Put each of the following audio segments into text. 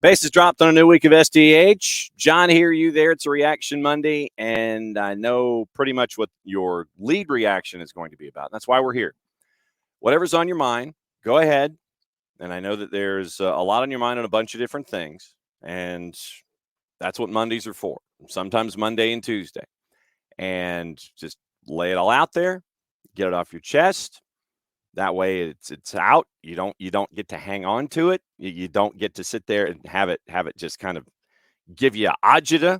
Bases dropped on a new week of SDH. John here, you there. It's a Reaction Monday, and I know pretty much what your lead reaction is going to be about. That's why we're here. Whatever's on your mind, go ahead. And I know that there's a lot on your mind on a bunch of different things, and that's what Mondays are for. Sometimes Monday and Tuesday. And just lay it all out there, get it off your chest. That way it's out. You don't get to hang on to it. You don't get to sit there and have it just kind of give you agita,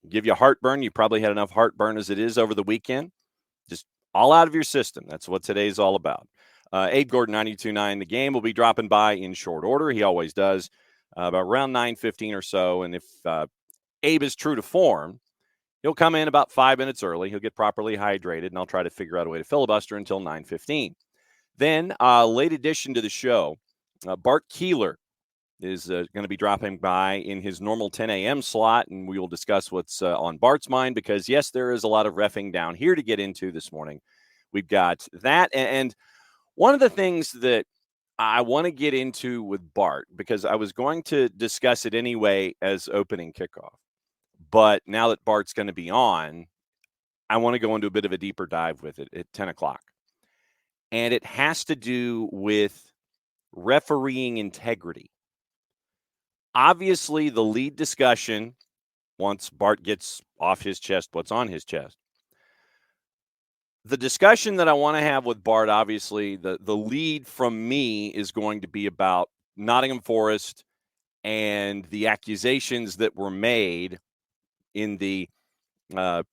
give you heartburn. You probably had enough heartburn as it is over the weekend. Just all out of your system. That's what today's all about. Abe Gordon, 92.9. The game will be dropping by in short order. He always does, about around 9:15 or so. And if Abe is true to form, he'll come in about 5 minutes early. He'll get properly hydrated, and I'll try to figure out a way to filibuster until 9:15. Then, late addition to the show, Bart Keeler is going to be dropping by in his normal 10 a.m. slot, and we will discuss what's on Bart's mind because, yes, there is a lot of reffing down here to get into this morning. We've got that, and one of the things that I want to get into with Bart, because I was going to discuss it anyway as opening kickoff, but now that Bart's going to be on, I want to go into a bit of a deeper dive with it at 10 o'clock. And it has to do with refereeing integrity. Obviously, the lead discussion, once Bart gets off his chest what's on his chest, the discussion that I want to have with Bart, obviously, the lead from me is going to be about Nottingham Forest and the accusations that were made in the I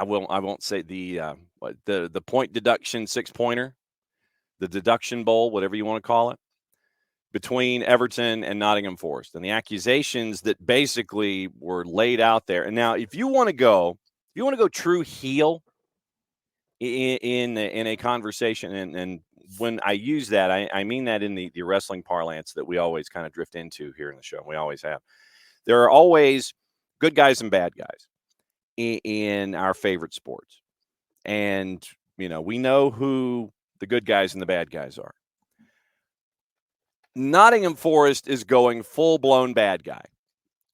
won't say the point deduction 6-pointer, the deduction bowl, whatever you want to call it, between Everton and Nottingham Forest, and the accusations that basically were laid out there. And now, if you want to go true heel in a conversation, and when I use that, I mean that in the wrestling parlance that we always kind of drift into here in the show. And we always have. There are always good guys and bad guys in our favorite sports. And, we know who the good guys and the bad guys are. Nottingham Forest is going full-blown bad guy,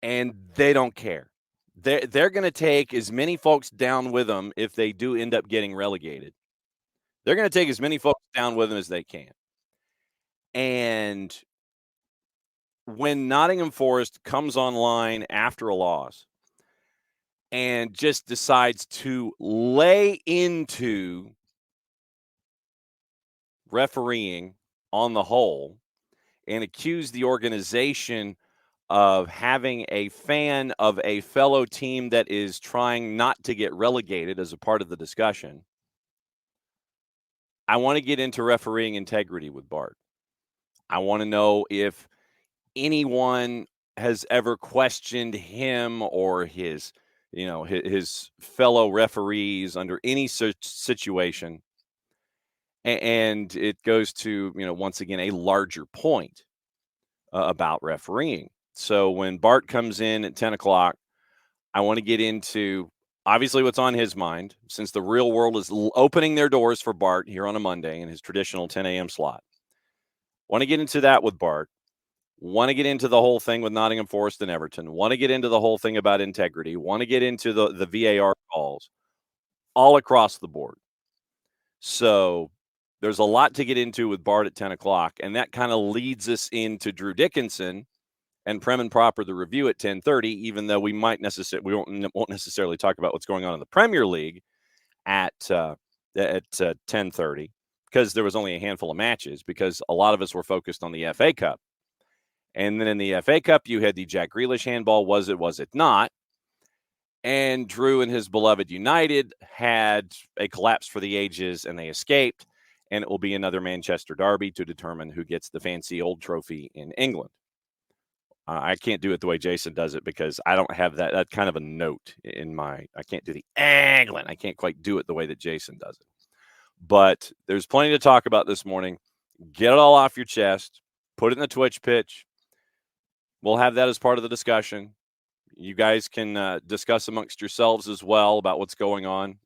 and they don't care. They're going to take as many folks down with them if they do end up getting relegated. They're going to take as many folks down with them as they can. And when Nottingham Forest comes online after a loss and just decides to lay into refereeing on the whole and accuse the organization of having a fan of a fellow team that is trying not to get relegated as a part of the discussion, I want to get into refereeing integrity with Bart. I want to know if anyone has ever questioned him or his fellow referees under any such situation. And it goes to, once again, a larger point about refereeing. So when Bart comes in at 10 o'clock, I want to get into, obviously, what's on his mind, since the real world is opening their doors for Bart here on a Monday in his traditional 10 a.m. slot. Want to get into that with Bart. Want to get into the whole thing with Nottingham Forest and Everton. Want to get into the whole thing about integrity. Want to get into the VAR calls all across the board. So there's a lot to get into with Bart at 10 o'clock, and that kind of leads us into Drew Dickinson and Prem and Proper, the review at 10:30, even though we won't necessarily talk about what's going on in the Premier League at 10:30, because there was only a handful of matches, because a lot of us were focused on the FA Cup. And then in the FA Cup, you had the Jack Grealish handball, was it not? And Drew and his beloved United had a collapse for the ages, and they escaped. And it will be another Manchester derby to determine who gets the fancy old trophy in England. I can't do it the way Jason does it because I don't have that kind of a note in my. I can't do the England. I can't quite do it the way that Jason does it. But there's plenty to talk about this morning. Get it all off your chest. Put it in the Twitch pitch. We'll have that as part of the discussion. You guys can discuss amongst yourselves as well about what's going on,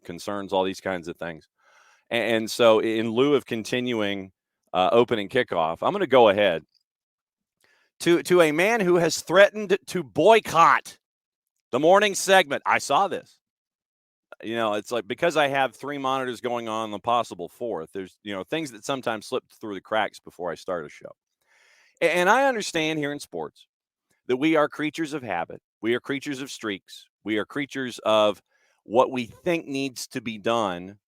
concerns, all these kinds of things. And so in lieu of continuing opening kickoff, I'm going to go ahead to a man who has threatened to boycott the morning segment. I saw this. It's like because I have 3 monitors going on the possible 4th, there's, things that sometimes slip through the cracks before I start a show. And I understand here in sports that we are creatures of habit. We are creatures of streaks. We are creatures of what we think needs to be done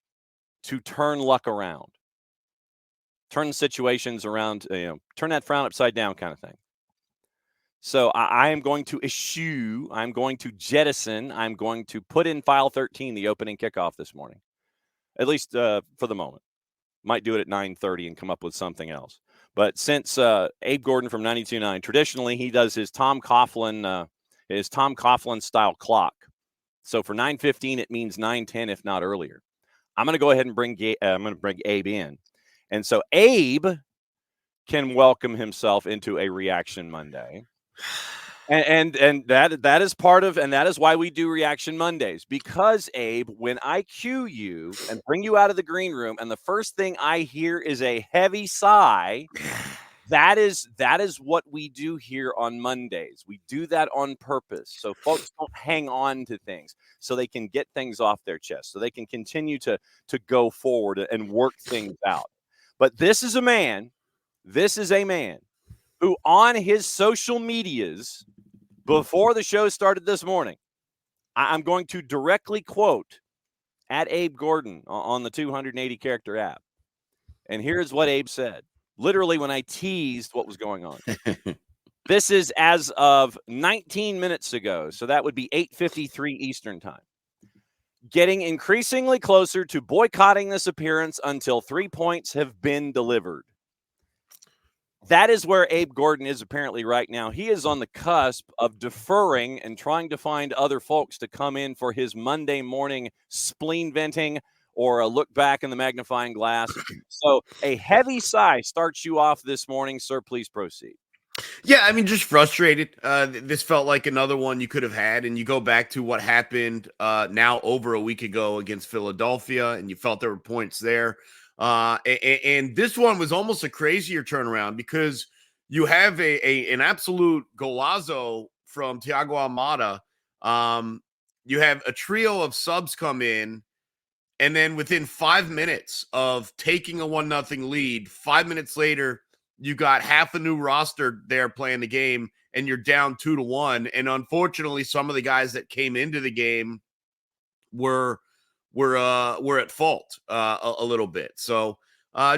to turn luck around, turn situations around, turn that frown upside down kind of thing. So I am going to eschew, I'm going to jettison, I'm going to put in file 13, the opening kickoff this morning, at least for the moment. Might do it at 9:30 and come up with something else. But since Abe Gordon from 92.9, traditionally he does his Tom Coughlin style clock. So for 9:15, it means 9:10, if not earlier. I'm going to go ahead and bring Abe in. And so Abe can welcome himself into a Reaction Monday. And that is part of, and that is why we do Reaction Mondays, because Abe, when I cue you and bring you out of the green room, and the first thing I hear is a heavy sigh, that is what we do here on Mondays. We do that on purpose, so folks don't hang on to things, so they can get things off their chest, so they can continue to go forward and work things out. But this is a man who on his social medias before the show started this morning, I'm going to directly quote at Abe Gordon on the 280-character app. And here's what Abe said, literally when I teased what was going on. This is as of 19 minutes ago, so that would be 8:53 Eastern time. Getting increasingly closer to boycotting this appearance until 3 points have been delivered. That is where Abe Gordon is apparently right now. He is on the cusp of deferring and trying to find other folks to come in for his Monday morning spleen venting or a look back in the magnifying glass. So a heavy sigh starts you off this morning. Sir, please proceed. Yeah, I mean, just frustrated. This felt like another one you could have had, and you go back to what happened now over a week ago against Philadelphia, and you felt there were points there. And this one was almost a crazier turnaround because you have an absolute golazo from Thiago Almada. You have a trio of subs come in, and then within 5 minutes of taking a 1-0 lead, 5 minutes later, you got half a new roster there playing the game, and you're down 2-1. And unfortunately, some of the guys that came into the game were at fault a little bit. So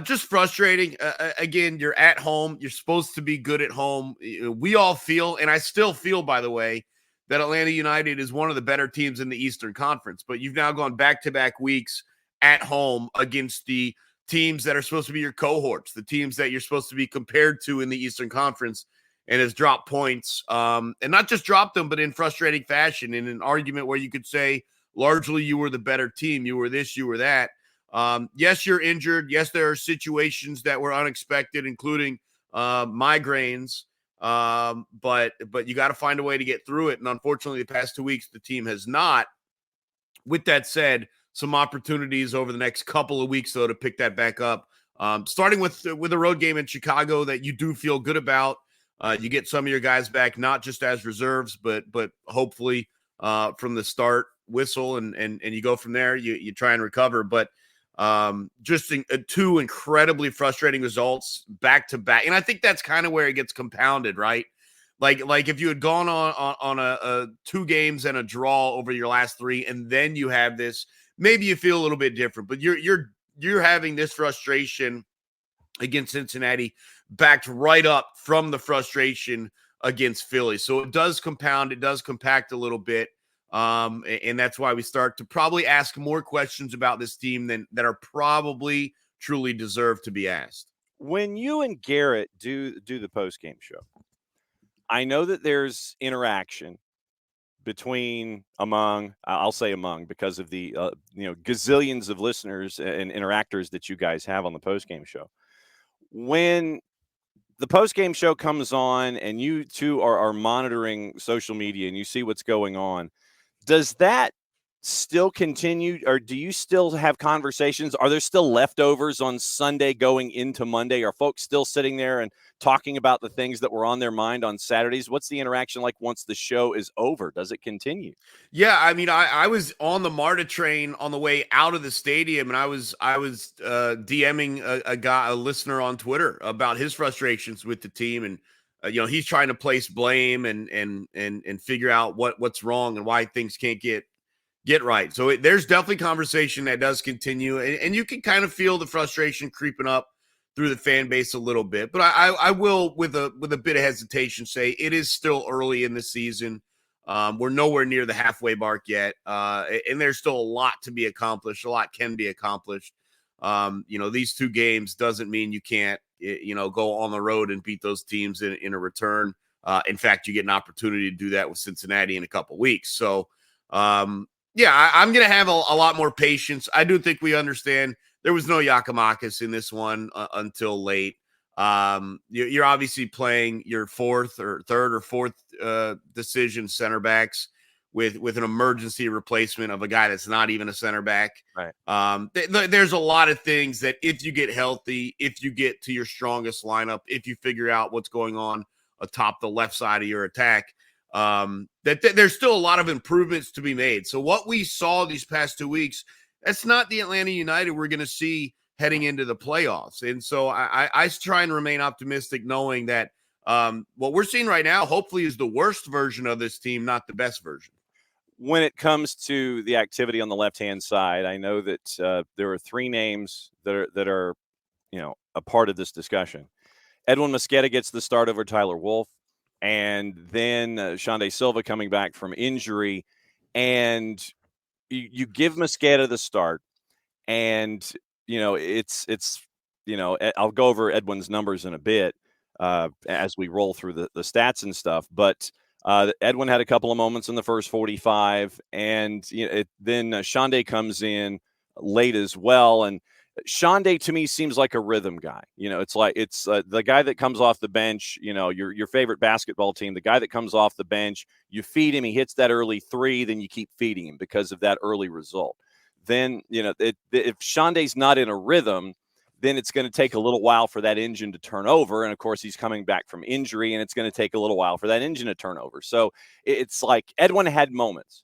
just frustrating. Again, you're at home. You're supposed to be good at home. We all feel, and I still feel, by the way, that Atlanta United is one of the better teams in the Eastern Conference. But you've now gone back-to-back weeks at home against the teams that are supposed to be your cohorts, the teams that you're supposed to be compared to in the Eastern Conference, and has dropped points. And not just dropped them, but in frustrating fashion, in an argument where you could say, largely, you were the better team. You were this, you were that. Yes, you're injured. Yes, there are situations that were unexpected, including migraines. But you got to find a way to get through it. And unfortunately, the past 2 weeks, the team has not. With that said, some opportunities over the next couple of weeks, though, to pick that back up. Starting with a road game in Chicago that you do feel good about. You get some of your guys back, not just as reserves, but hopefully from the start whistle, and you go from there. You try and recover, but just two incredibly frustrating results back to back, and I think that's kind of where it gets compounded, right? Like if you had gone on a 2 games and a draw over your last 3, and then you have this, maybe you feel a little bit different. But you're having this frustration against Cincinnati, backed right up from the frustration against Philly. So it does compound, it does compact a little bit. And that's why we start to probably ask more questions about this team that are probably truly deserve to be asked. When you and Garrett do the post-game show, I know that there's interaction I'll say among, because of the gazillions of listeners and interactors that you guys have on the postgame show. When the postgame show comes on and you two are monitoring social media and you see what's going on, does that still continue, or do you still have conversations? Are there still leftovers on Sunday going into Monday? Are folks still sitting there and talking about the things that were on their mind on Saturdays? What's the interaction like once the show is over? Does it continue? Yeah, I mean, I was on the MARTA train on the way out of the stadium, and I was DMing a listener on Twitter about his frustrations with the team, and he's trying to place blame and figure out what's wrong and why things can't get right. So there's definitely conversation that does continue, and you can kind of feel the frustration creeping up through the fan base a little bit. But I will, with a bit of hesitation, say it is still early in the season. We're nowhere near the halfway mark yet, and there's still a lot to be accomplished. A lot can be accomplished. These two games doesn't mean you can't, go on the road and beat those teams in a return. In fact, you get an opportunity to do that with Cincinnati in a couple weeks. So, I'm going to have a lot more patience. I do think we understand there was no Giakoumakis in this one until late. You're obviously playing your third or fourth decision center backs with an emergency replacement of a guy that's not even a center back. Right. There's a lot of things that if you get healthy, if you get to your strongest lineup, if you figure out what's going on atop the left side of your attack, there's still a lot of improvements to be made. So what we saw these past 2 weeks, that's not the Atlanta United we're going to see heading into the playoffs. And so I try and remain optimistic, knowing that what we're seeing right now, hopefully, is the worst version of this team, not the best version. When it comes to the activity on the left-hand side, I know that there are three names that are a part of this discussion. Edwin Mosqueda gets the start over Tyler Wolff, and then Xande Silva coming back from injury, and you give Mosqueda the start, and it's I'll go over Edwin's numbers in a bit as we roll through the stats and stuff, but Edwin had a couple of moments in the first 45, and then Xande comes in late as well, and Xande to me seems like a rhythm guy. It's like it's the guy that comes off the bench. Your favorite basketball team, the guy that comes off the bench, you feed him, he hits that early three, then you keep feeding him because of that early result. Then if Xande's not in a rhythm, then it's going to take a little while for that engine to turn over. And of course, he's coming back from injury, and it's going to take a little while for that engine to turn over. So it's like Edwin had moments.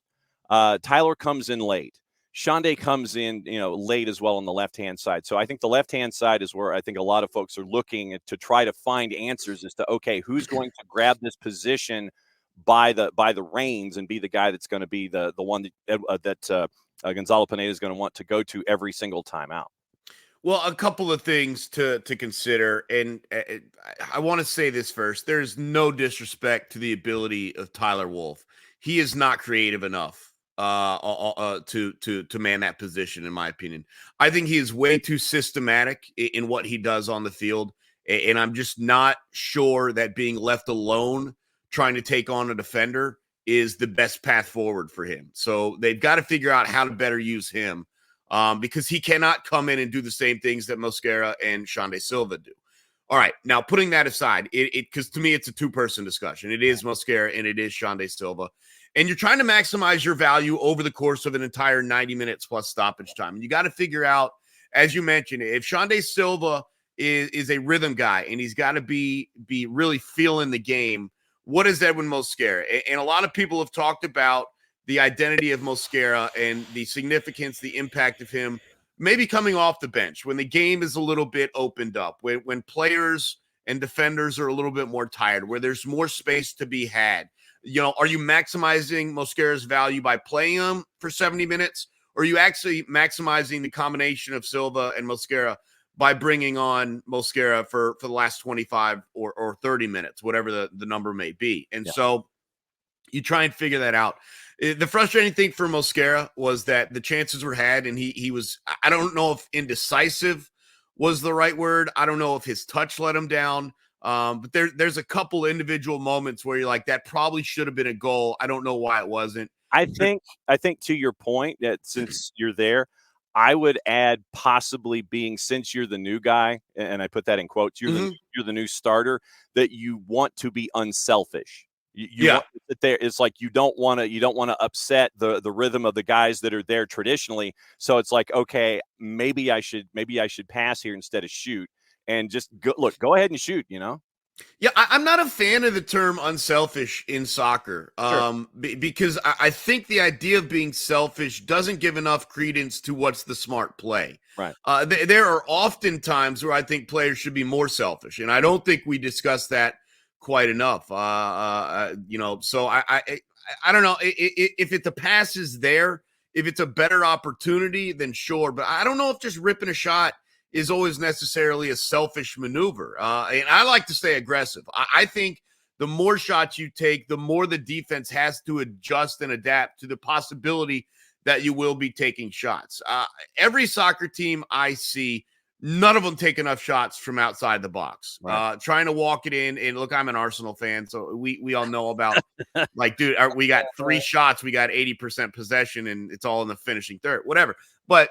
Tyler comes in late. Xande comes in, late as well on the left-hand side. So I think the left-hand side is where I think a lot of folks are looking to try to find answers as to, okay, who's going to grab this position by the reins and be the guy that's going to be the one that Gonzalo Pineda is going to want to go to every single time out. Well, a couple of things to consider, and I want to say this first. There's no disrespect to the ability of Tyler Wolff. He is not creative enough to man that position, in my opinion. I think he is way too systematic in what he does on the field, and I'm just not sure that being left alone trying to take on a defender is the best path forward for him. So they've got to figure out how to better use him, because he cannot come in and do the same things that Mosquera and Xande Silva do. All right, now putting that aside, because to me it's a two-person discussion. It is Mosquera and it is Xande Silva. And you're trying to maximize your value over the course of an entire 90 minutes plus stoppage time. And you got to figure out, as you mentioned, if Xande Silva is a rhythm guy and he's got to be really feeling the game, what is Edwin Mosquera? And a lot of people have talked about the identity of Mosquera and the significance, the impact of him maybe coming off the bench when the game is a little bit opened up, when players and defenders are a little bit more tired, where there's more space to be had. Are you maximizing Mosquera's value by playing him for 70 minutes? Or are you actually maximizing the combination of Silva and Mosquera by bringing on Mosquera for the last 25 or 30 minutes, whatever the number may be? And so you try and figure that out. The frustrating thing for Mosquera was that the chances were had, and he was, I don't know if indecisive was the right word. I don't know if his touch let him down. But there's a couple individual moments where you're like, that probably should have been a goal. I don't know why it wasn't. I think to your point that since you're there, I would add possibly being, since you're the new guy, and I put that in quotes, you're the new starter, that you want to be unselfish. You want to sit there. It's like you don't want to upset the rhythm of the guys that are there traditionally. So it's like, okay, maybe I should pass here instead of shoot, and just go ahead and shoot. Yeah, I'm not a fan of the term unselfish in soccer, because I think the idea of being selfish doesn't give enough credence to what's the smart play. Right. There are often times where I think players should be more selfish, and I don't think we discuss that quite enough. So I don't know if the pass is there, if it's a better opportunity, then sure. But I don't know if just ripping a shot is always necessarily a selfish maneuver. And I like to stay aggressive. I think the more shots you take, the more the defense has to adjust and adapt to the possibility that you will be taking shots. Every soccer team I see, none of them take enough shots from outside the box. Right. Trying to walk it in. And look, I'm an Arsenal fan, so we all know about, like, dude, we got 3 shots, we got 80% possession, and it's all in the finishing third, whatever. But,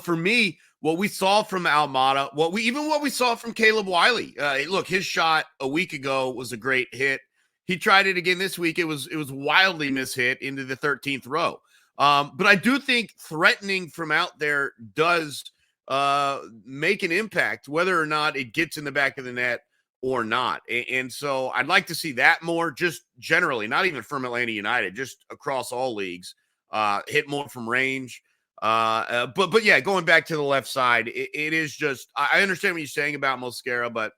for me, what we saw from Almada, what we saw from Caleb Wiley. Look, his shot a week ago was a great hit. He tried it again this week. It was wildly mishit into the 13th row. But I do think threatening from out there does make an impact, whether or not it gets in the back of the net or not. And so I'd like to see that more, just generally, not even from Atlanta United, just across all leagues, hit more from range. But yeah, going back to the left side, it is just, I understand what you're saying about Mosquera, but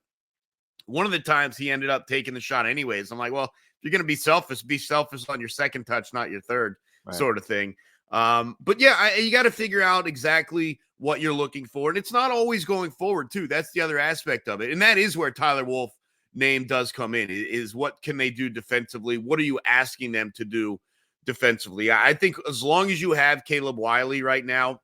one of the times he ended up taking the shot anyways. I'm like, well, if you're going to be selfish on your second touch, not your third, right, sort of thing. But yeah, you got to figure out exactly what you're looking for. And it's not always going forward too. That's the other aspect of it. And that is where Tyler Wolff name does come in, is what can they do defensively? What are you asking them to do defensively? I think as long as you have Caleb Wiley right now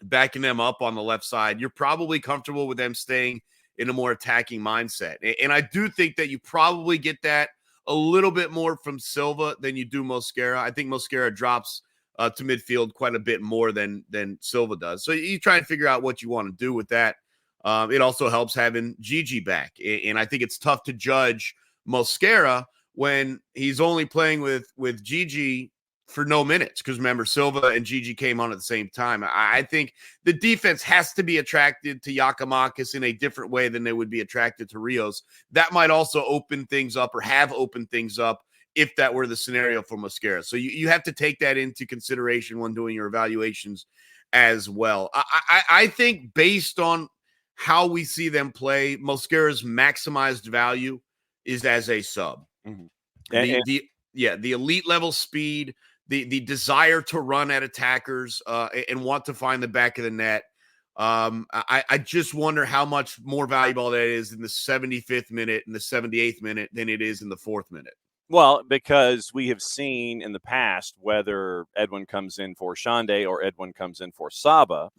backing them up on the left side, you're probably comfortable with them staying in a more attacking mindset. And I do think that you probably get that a little bit more from Silva than you do Mosquera. I think Mosquera drops to midfield quite a bit more than Silva does. So you try and figure out what you want to do with that. It also helps having Gigi back. And I think it's tough to judge Mosquera when he's only playing with Gigi for no minutes, because remember, Silva and Gigi came on at the same time. I think the defense has to be attracted to Giakoumakis in a different way than they would be attracted to Rios. That might also open things up, or have opened things up, if that were the scenario for Mosquera. So you have to take that into consideration when doing your evaluations as well. I think based on how we see them play, Mosquera's maximized value is as a sub. Mm-hmm. The elite level speed, the desire to run at attackers and want to find the back of the net. I just wonder how much more valuable that is in the 75th minute and the 78th minute than it is in the 4th minute. Well, because we have seen in the past, whether Edwin comes in for Shande or Edwin comes in for Saba,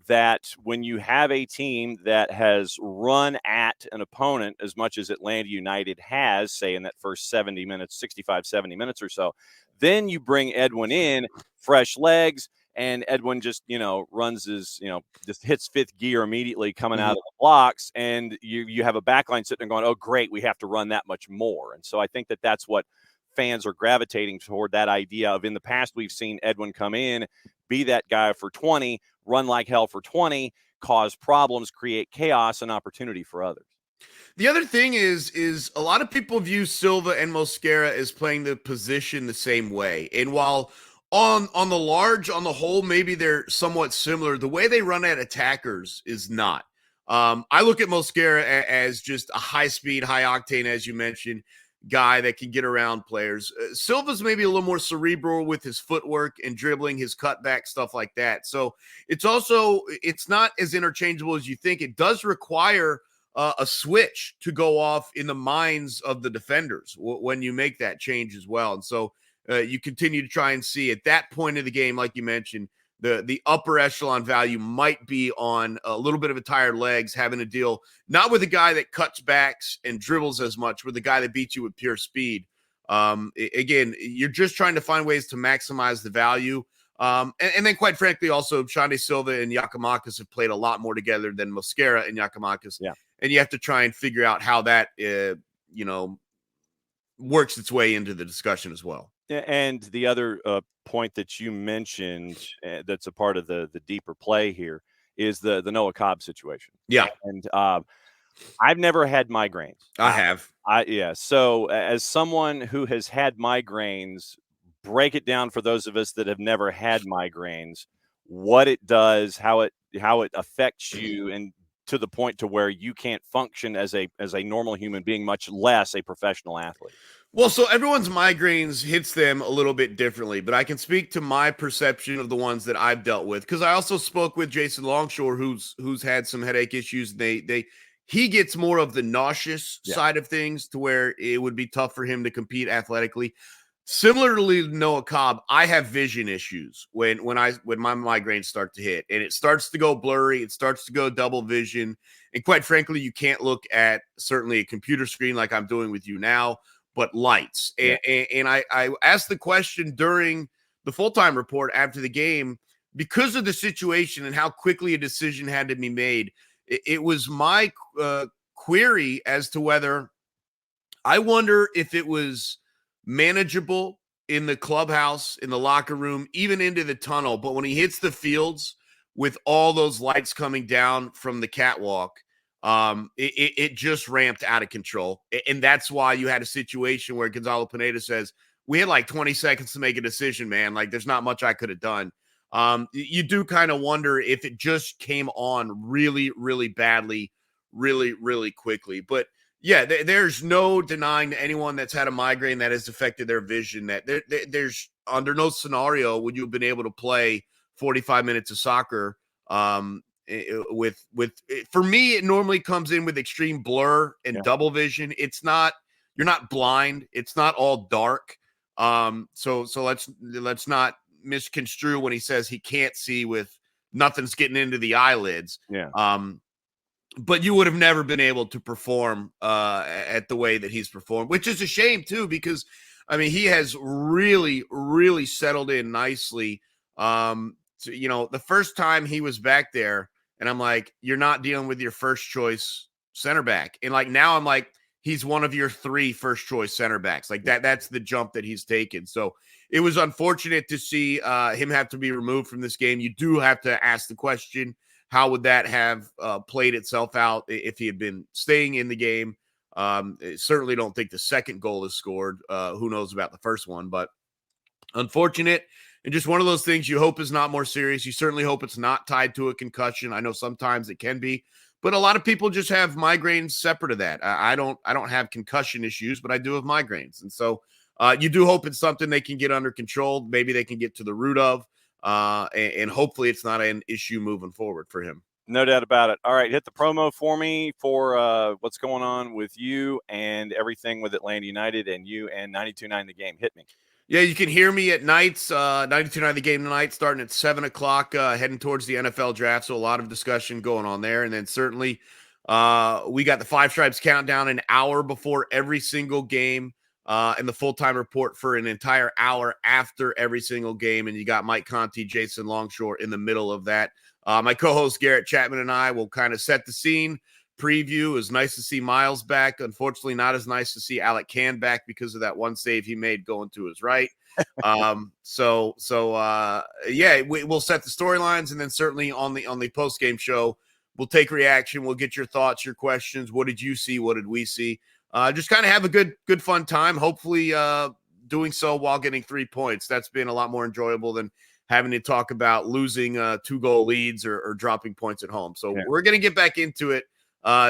that when you have a team that has run at an opponent as much as Atlanta United has, say in that first 70 minutes, 65, 70 minutes or so, then you bring Edwin in, fresh legs, and Edwin just, runs his, just hits 5th gear immediately coming out of the blocks, and you have a backline sitting there going, oh, great, we have to run that much more. And so I think that that's what fans are gravitating toward, that idea of, in the past, we've seen Edwin come in, be that guy for 20, run like hell for 20, cause problems, create chaos and opportunity for others. The other thing is a lot of people view Silva and Mosquera as playing the position the same way. And while on the whole, maybe they're somewhat similar, the way they run at attackers is not. I look at Mosquera as just a high-speed, high-octane, as you mentioned, guy that can get around players. Silva's maybe a little more cerebral with his footwork and dribbling, his cutback, stuff like that. So it's not as interchangeable as you think. It does require a switch to go off in the minds of the defenders when you make that change as well. And so you continue to try and see at that point of the game, like you mentioned, the upper echelon value might be on a little bit of a tired legs, having to deal not with a guy that cuts backs and dribbles as much, with a guy that beats you with pure speed. Again, you're just trying to find ways to maximize the value. And then, quite frankly, also, Xande Silva and Giakoumakis have played a lot more together than Mosquera and Giakoumakis. Yeah. And you have to try and figure out how that, works its way into the discussion as well. And the other point that you mentioned that's a part of the deeper play here is the Noah Cobb situation. Yeah. And I've never had migraines. I have. So as someone who has had migraines, break it down for those of us that have never had migraines, what it does, how it affects you, and to the point to where you can't function as a normal human being, much less a professional athlete. Well, so everyone's migraines hits them a little bit differently, but I can speak to my perception of the ones that I've dealt with, because I also spoke with Jason Longshore, who's had some headache issues. He gets more of the nauseous side of things, to where it would be tough for him to compete athletically. Similarly to Noah Cobb, I have vision issues when my migraines start to hit, and it starts to go blurry. It starts to go double vision. And quite frankly, you can't look at certainly a computer screen like I'm doing with you now, but lights. And I asked the question during the full-time report after the game, because of the situation and how quickly a decision had to be made. It was my query as to whether, I wonder if it was manageable in the clubhouse, in the locker room, even into the tunnel. But when he hits the fields with all those lights coming down from the catwalk, it just ramped out of control. And that's why you had a situation where Gonzalo Pineda says, we had like 20 seconds to make a decision, man. Like, there's not much I could have done. You do kind of wonder if it just came on really, really badly, really, really quickly. But yeah, there's no denying to anyone that's had a migraine that has affected their vision that there's under no scenario would you have been able to play 45 minutes of soccer. With for me, it normally comes in with extreme blur and double vision. It's not, you're not blind. It's not all dark. So let's not misconstrue when he says he can't see with nothing's getting into the eyelids. But you would have never been able to perform at the way that he's performed, which is a shame too, because I mean, he has really, really settled in nicely. The first time he was back there, and I'm like, you're not dealing with your first choice center back. And like, now I'm like, he's one of your 3 first choice center backs. Like that's the jump that he's taken. So it was unfortunate to see him have to be removed from this game. You do have to ask the question, how would that have played itself out if he had been staying in the game? Certainly don't think the second goal is scored. Who knows about the first one, but unfortunate. And just one of those things you hope is not more serious. You certainly hope it's not tied to a concussion. I know sometimes it can be, but a lot of people just have migraines separate of that. I don't have concussion issues, but I do have migraines. And so you do hope it's something they can get under control. Maybe they can get to the root of, and hopefully it's not an issue moving forward for him. No doubt about it. All right, hit the promo for me for what's going on with you and everything with Atlanta United and you and 92.9 The Game. Hit me. Yeah, you can hear me at nights, 92.9 The Game tonight, starting at 7 o'clock, heading towards the NFL draft. So a lot of discussion going on there. And then certainly we got the Five Stripes countdown an hour before every single game, and the full-time report for an entire hour after every single game. And you got Mike Conti, Jason Longshore in the middle of that. My co-host Garrett Chapman and I will kind of set the scene. Preview. It was nice to see Miles back. Unfortunately, not as nice to see Alec Can back because of that one save he made going to his right. We'll set the storylines, and then certainly on the post-game show, we'll take reaction. We'll get your thoughts, your questions. What did you see? What did we see? Just kind of have a good fun time. Hopefully doing so while getting 3 points. That's been a lot more enjoyable than having to talk about losing 2-goal leads or dropping points at home. So we're going to get back into it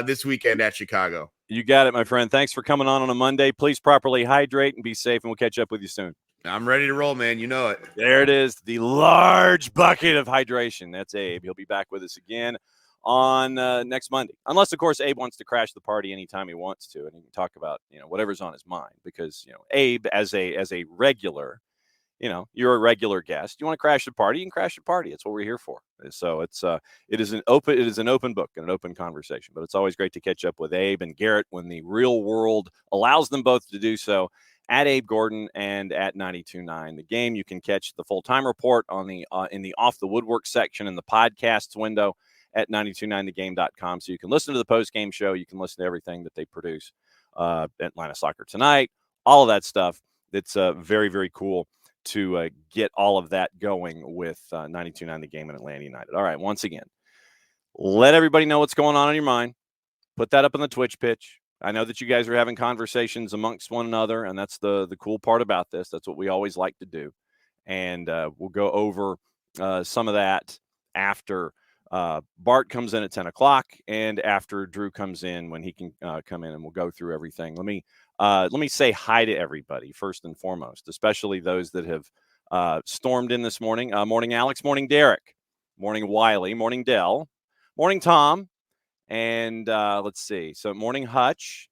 this weekend at Chicago. You got it, my friend. Thanks for coming on a Monday. Please properly hydrate and be safe, and we'll catch up with you soon. I'm ready to roll, man. You know it. There it is, the large bucket of hydration. That's Abe. He'll be back with us again on next Monday. Unless, of course, Abe wants to crash the party anytime he wants to, and he can talk about whatever's on his mind, because Abe, as a regular, you're a regular guest. You want to crash the party, you can crash the party. It's what we're here for. So it is an open book and an open conversation. But it's always great to catch up with Abe and Garrett when the real world allows them both to do so. At Abe Gordon and at 92.9 The Game. You can catch the full-time report on the in the Off the Woodwork section in the podcasts window at 929thegame.com. So you can listen to the post-game show. You can listen to everything that they produce. Atlanta Soccer Tonight, all of that stuff. It's very, very cool to get all of that going with 92.9 The Game and Atlanta United. All right, once again, let everybody know what's going on in your mind. Put that up on the Twitch pitch. I know that you guys are having conversations amongst one another, and that's the cool part about this. That's what we always like to do. And we'll go over some of that after Bart comes in at 10 o'clock and after Drew comes in when he can come in, and we'll go through everything. Let me say hi to everybody first and foremost, especially those that have stormed in this morning. Morning, Alex. Morning, Derek. Morning, Wiley. Morning, Dell. Morning, Tom. And let's see. So morning, Hutch.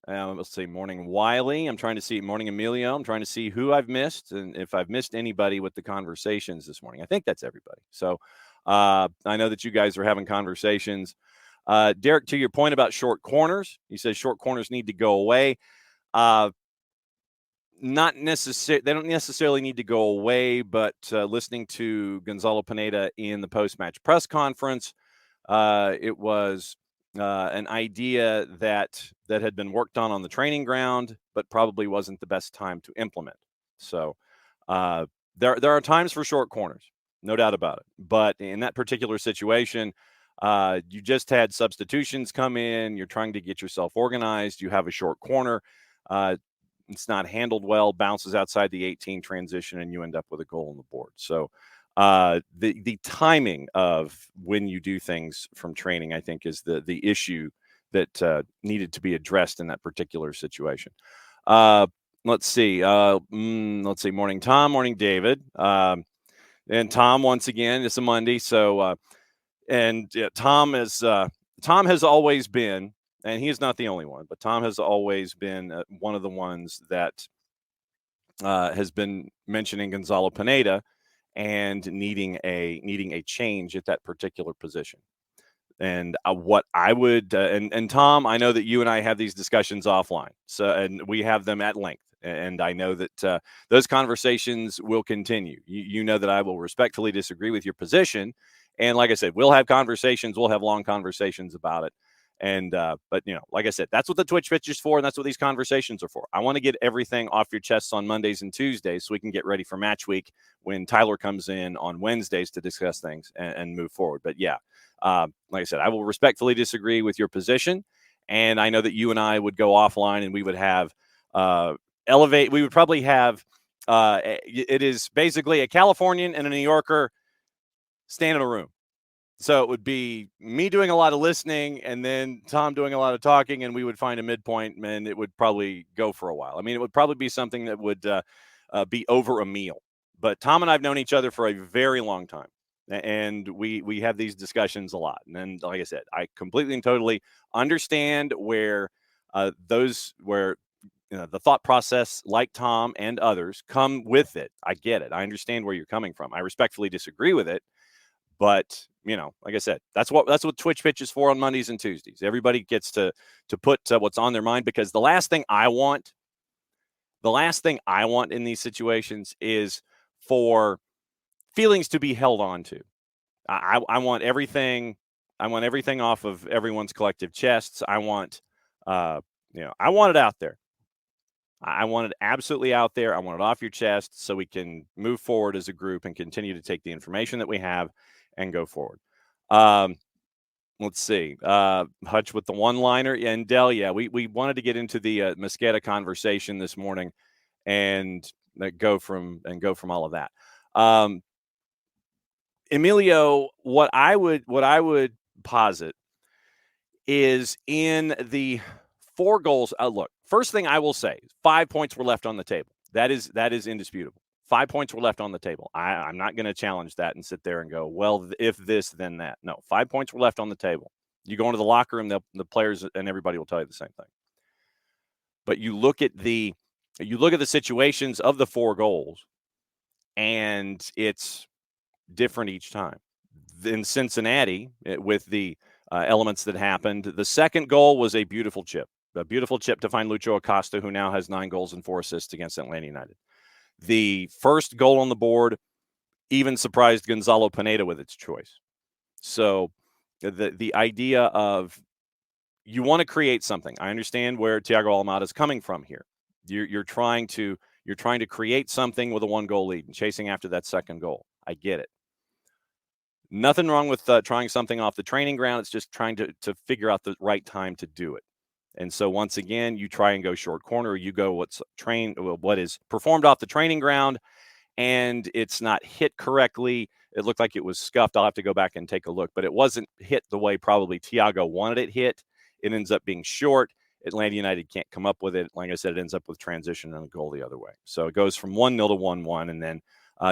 Let's see. Morning, Wiley. I'm trying to see. Morning, Emilio. I'm trying to see who I've missed and if I've missed anybody with the conversations this morning. I think that's everybody. So I know that you guys are having conversations. Derek, to your point about short corners, he says short corners need to go away. Not necessarily. They don't necessarily need to go away, but listening to Gonzalo Pineda in the post-match press conference, it was an idea that had been worked on the training ground, but probably wasn't the best time to implement. So there are times for short corners, no doubt about it. But in that particular situation, you just had substitutions come in. You're trying to get yourself organized. You have a short corner. It's not handled well, bounces outside the 18 transition, and you end up with a goal on the board. So the timing of when you do things from training, I think, is the issue that needed to be addressed in that particular situation. Let's see. Morning, Tom. Morning, David. And Tom, once again, it's a Monday. So, Tom has always been, and he is not the only one, but Tom has always been one of the ones that has been mentioning Gonzalo Pineda and needing a change at that particular position. And what I would and Tom, I know that you and I have these discussions offline, so and we have them at length. And I know that those conversations will continue. You know that I will respectfully disagree with your position, and like I said, we'll have conversations. We'll have long conversations about it. And but like I said, that's what the Twitch pitch is for, and that's what these conversations are for. I want to get everything off your chests on Mondays and Tuesdays so we can get ready for match week when Tyler comes in on Wednesdays to discuss things and move forward. But yeah, like I said, I will respectfully disagree with your position, and I know that you and I would go offline and we would have we would probably have it is basically a Californian and a New Yorker stand in a room. So it would be me doing a lot of listening and then Tom doing a lot of talking, and we would find a midpoint, and it would probably go for a while. I mean, it would probably be something that would be over a meal. But Tom and I have known each other for a very long time, and we have these discussions a lot. And then, like I said, I completely and totally understand where the thought process, like Tom and others, come with it. I get it. I understand where you're coming from. I respectfully disagree with it. But, like I said, that's what Twitch pitch is for on Mondays and Tuesdays. Everybody gets to put what's on their mind, because the last thing I want in these situations is for feelings to be held on to. I want everything off of everyone's collective chests. I want I want it out there. I want it absolutely out there. I want it off your chest so we can move forward as a group and continue to take the information that we have and go forward. Let's see. Hutch with the one-liner. And Dell, yeah, we wanted to get into the Mosqueda conversation this morning and go from all of that. Emilio, what I would posit is in the 4 goals. Look, first thing I will say, 5 points were left on the table. That is indisputable. 5 points were left on the table. I'm not going to challenge that and sit there and go, well, if this, then that. No, 5 points were left on the table. You go into the locker room, the players and everybody will tell you the same thing. But you look at the you look at the situations of the 4 goals, and it's different each time. In Cincinnati, with the elements that happened, the second goal was a beautiful chip to find Lucho Acosta, who now has 9 goals and 4 assists against Atlanta United. The first goal on the board even surprised Gonzalo Pineda with its choice. So the idea of you want to create something. I understand where Thiago Almada is coming from here. You're trying to create something with a 1-goal lead and chasing after that second goal. I get it. Nothing wrong with trying something off the training ground. It's just trying to figure out the right time to do it. And so once again, you try and go short corner, or you go what is performed off the training ground, and it's not hit correctly. It looked like it was scuffed. I'll have to go back and take a look, but it wasn't hit the way probably Thiago wanted it hit. It ends up being short. Atlanta United can't come up with it. Like I said, it ends up with transition and a goal the other way. So it goes from 1-0 to 1-1, and then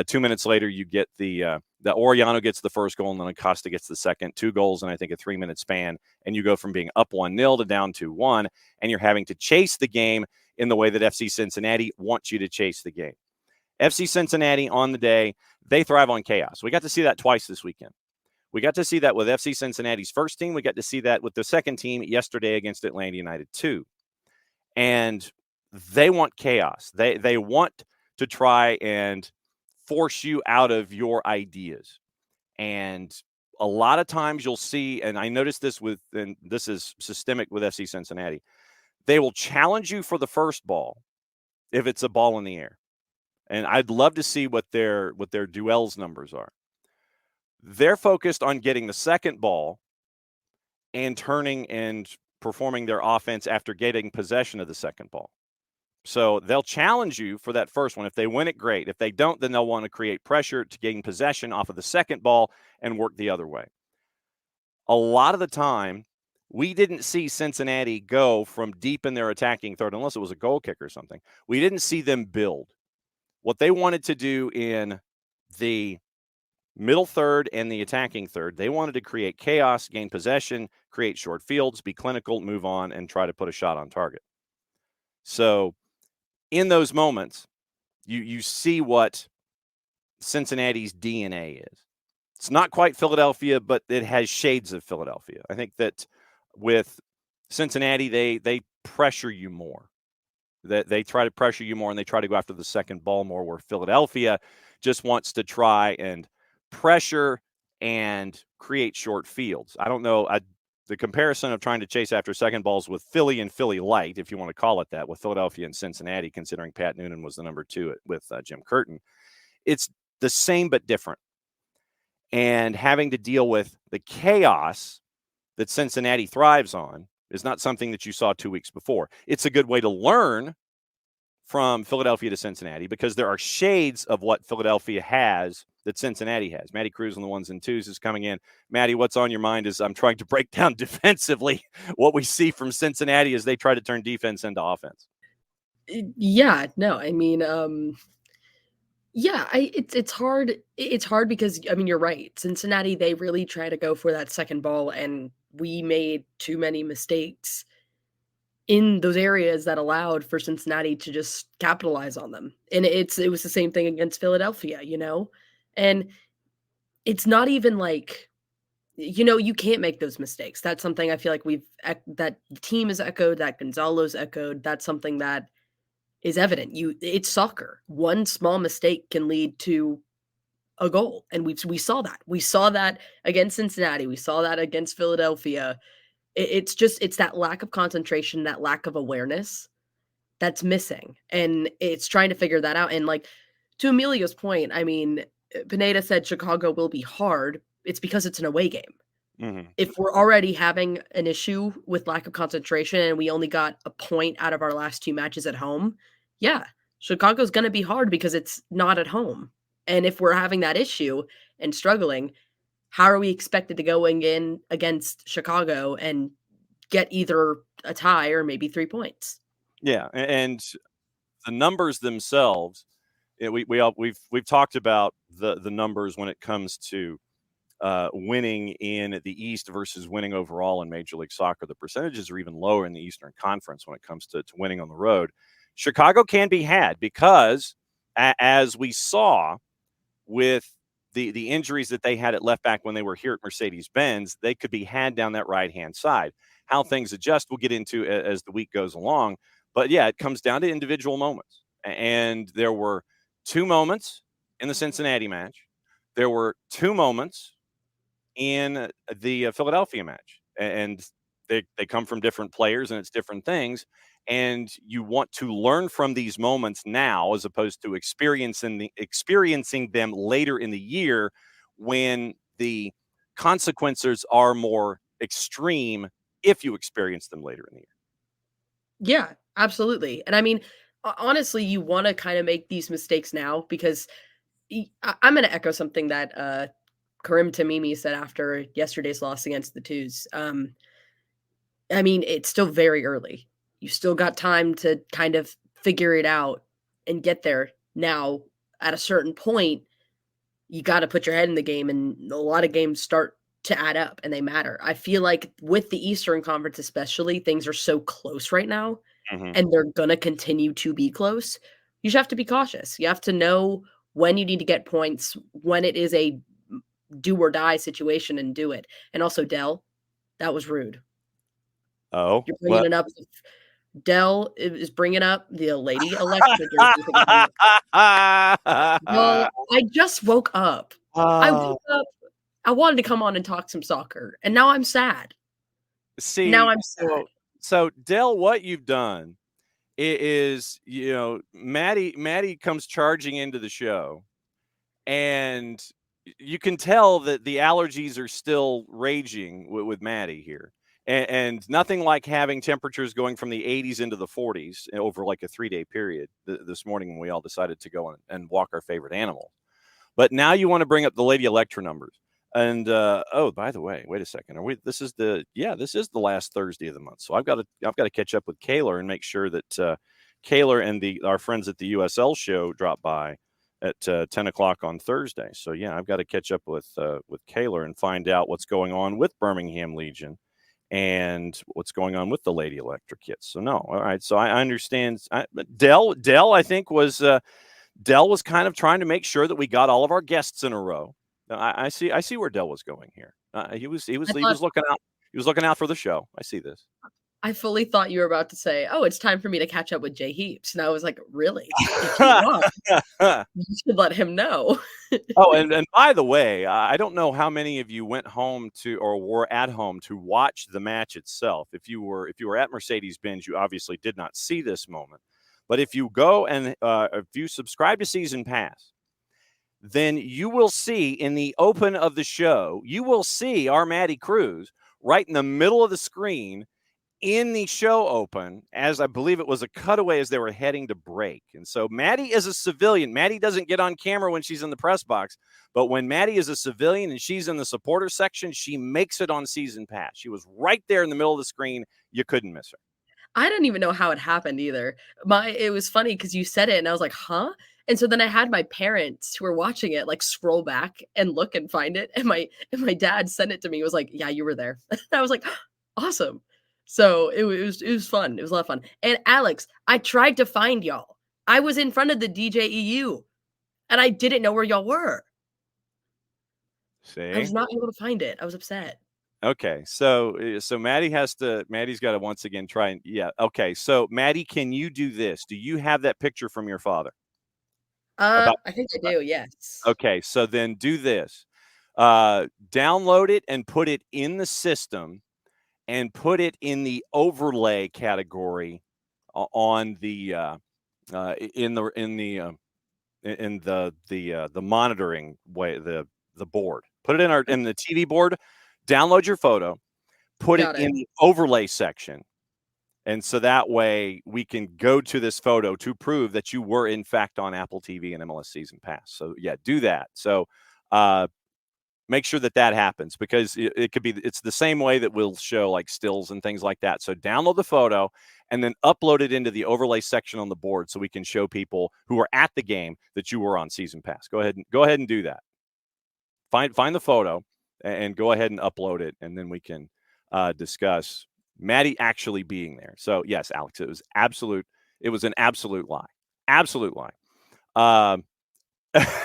2 minutes later, you get the Orellano gets the first goal, and then Acosta gets the second. 2 goals in, I think, a 3-minute span, and you go from being up 1-0 to down 2-1, and you're having to chase the game in the way that FC Cincinnati wants you to chase the game. FC Cincinnati on the day, they thrive on chaos. We got to see that twice this weekend. We got to see that with FC Cincinnati's first team. We got to see that with the second team yesterday against Atlanta United 2. And they want chaos. They want to try and force you out of your ideas. And a lot of times you'll see, and I noticed this and this is systemic with FC Cincinnati, they will challenge you for the first ball if it's a ball in the air. And I'd love to see what their duels numbers are. They're focused on getting the second ball and turning and performing their offense after getting possession of the second ball. So they'll challenge you for that first one. If they win it, great. If they don't, then they'll want to create pressure to gain possession off of the second ball and work the other way. A lot of the time, we didn't see Cincinnati go from deep in their attacking third, unless it was a goal kick or something. We didn't see them build. What they wanted to do in the middle third and the attacking third, they wanted to create chaos, gain possession, create short fields, be clinical, move on, and try to put a shot on target. So in those moments, you see what Cincinnati's DNA is. It's not quite Philadelphia, but it has shades of Philadelphia. I think that with Cincinnati, they pressure you more. They try to pressure you more, and they try to go after the second ball more, where Philadelphia just wants to try and pressure and create short fields. I don't know. The comparison of trying to chase after second balls with Philly and Philly light, if you want to call it that, with Philadelphia and Cincinnati, considering Pat Noonan was the number 2 with Jim Curtin, it's the same but different. And having to deal with the chaos that Cincinnati thrives on is not something that you saw 2 weeks before. It's a good way to learn from Philadelphia to Cincinnati, because there are shades of what Philadelphia has that Cincinnati has. Matty Cruz on the 1s and 2s is coming in. Matty, what's on your mind as I'm trying to break down defensively what we see from Cincinnati as they try to turn defense into offense? Yeah, no, I mean, yeah, it's hard. It's hard because, I mean, you're right. Cincinnati, they really try to go for that second ball, and we made too many mistakes in those areas that allowed for Cincinnati to just capitalize on them. And it was the same thing against Philadelphia, and it's not even like, you can't make those mistakes. That's something I feel like that the team has echoed, that Gonzalo's echoed. That's something that is evident. It's soccer. One small mistake can lead to a goal. And we saw that. We saw that against Cincinnati. We saw that against Philadelphia. It's that lack of concentration, that lack of awareness that's missing. And it's trying to figure that out. And like, to Emilio's point, I mean, Pineda said Chicago will be hard. It's because it's an away game. Mm-hmm. If we're already having an issue with lack of concentration and we only got a point out of our last 2 matches at home, yeah, Chicago's going to be hard because it's not at home. And if we're having that issue and struggling, how are we expected to go in against Chicago and get either a tie or maybe 3 points? Yeah, and the numbers themselves, we've talked about the numbers when it comes to winning in the East versus winning overall in Major League Soccer. The percentages are even lower in the Eastern Conference when it comes to winning on the road. Chicago can be had because, as we saw with the injuries that they had at left back when they were here at Mercedes-Benz, they could be had down that right-hand side. How things adjust, we'll get into as the week goes along. But, yeah, it comes down to individual moments. And there were 2 moments in the Cincinnati match. There were 2 moments in the Philadelphia match. And they come from different players, and it's different things. And you want to learn from these moments now as opposed to experiencing them later in the year when the consequences are more extreme if you experience them later in the year. Yeah, absolutely. And I mean, honestly, you want to kind of make these mistakes now because I'm going to echo something that Karim Tamimi said after yesterday's loss against the Twos. I mean, it's still very early. You still got time to kind of figure it out and get there. Now, at a certain point, you got to put your head in the game, and a lot of games start to add up and they matter. I feel like with the Eastern Conference especially, things are so close right now, and they're going to continue to be close. You just have to be cautious. You have to know when you need to get points, when it is a do or die situation, and do it. And also, Dell, that was rude. Oh, You're bringing it up. Dell is bringing up the Lady Electra jersey. Well, I just woke up. I woke up. I wanted to come on and talk some soccer, and now I'm sad. See, now I'm sad. So Dell, what you've done is, Maddie comes charging into the show, and you can tell that the allergies are still raging with Maddie here. And nothing like having temperatures going from the 80s into the 40s over like a 3-day period this morning when we all decided to go and walk our favorite animal. But now you want to bring up the Lady Electra numbers. And by the way, wait a second. This is the last Thursday of the month. So I've got to catch up with Keeler and make sure that Keeler and our friends at the USL show drop by at 10 o'clock on Thursday. So yeah, I've got to catch up with Keeler and find out what's going on with Birmingham Legion and what's going on with the Lady Electric kits. So no, all right. So I understand. Dell, I think Dell was kind of trying to make sure that we got all of our guests in a row. I see where Dell was going here. He was looking out. He was looking out for the show. I see this. I fully thought you were about to say, "Oh, it's time for me to catch up with Jay Heaps," and I was like, "Really? If you want, you should let him know." Oh, and by the way, I don't know how many of you went home to or were at home to watch the match itself. If you were at Mercedes-Benz, you obviously did not see this moment. But if you go and if you subscribe to Season Pass, then you will see in the open of the show, you will see our Maddie Cruz right in the middle of the screen in the show open, as I believe it was a cutaway as they were heading to break. And so Maddie is a civilian. Maddie doesn't get on camera when she's in the press box, but when Maddie is a civilian and she's in the supporter section, she makes it on Season Pass. She was right there in the middle of the screen. You couldn't miss her. I didn't even know how it happened either. It was funny because you said it and I was like, huh? And so then I had my parents who were watching it like scroll back and look and find it. And my dad sent it to me. He was like, yeah, you were there. I was like, awesome. So it was fun. It was a lot of fun. And Alex, I tried to find y'all. I was in front of the DJEU and I didn't know where y'all were. See? I was not able to find it. I was upset. Okay, so Maddie's got to once again try and okay. So Maddie, can you do this? Do you have that picture from your father? I think I do. Yes. Okay, so then do this. Download it and put it in the system, and put it in the overlay category on the in the monitoring way, the board. Put it in the TV board. Download your photo, put it in the overlay section. And so that way we can go to this photo to prove that you were in fact on Apple TV and MLS Season Pass. So yeah, do that. So make sure that happens, because it's the same way that we'll show like stills and things like that. So download the photo and then upload it into the overlay section on the board so we can show people who are at the game that you were on Season Pass. Go ahead and do that. Find the photo and go ahead and upload it, and then we can discuss Maddie actually being there. So yes, Alex, it was absolute It was an absolute lie. Absolute lie.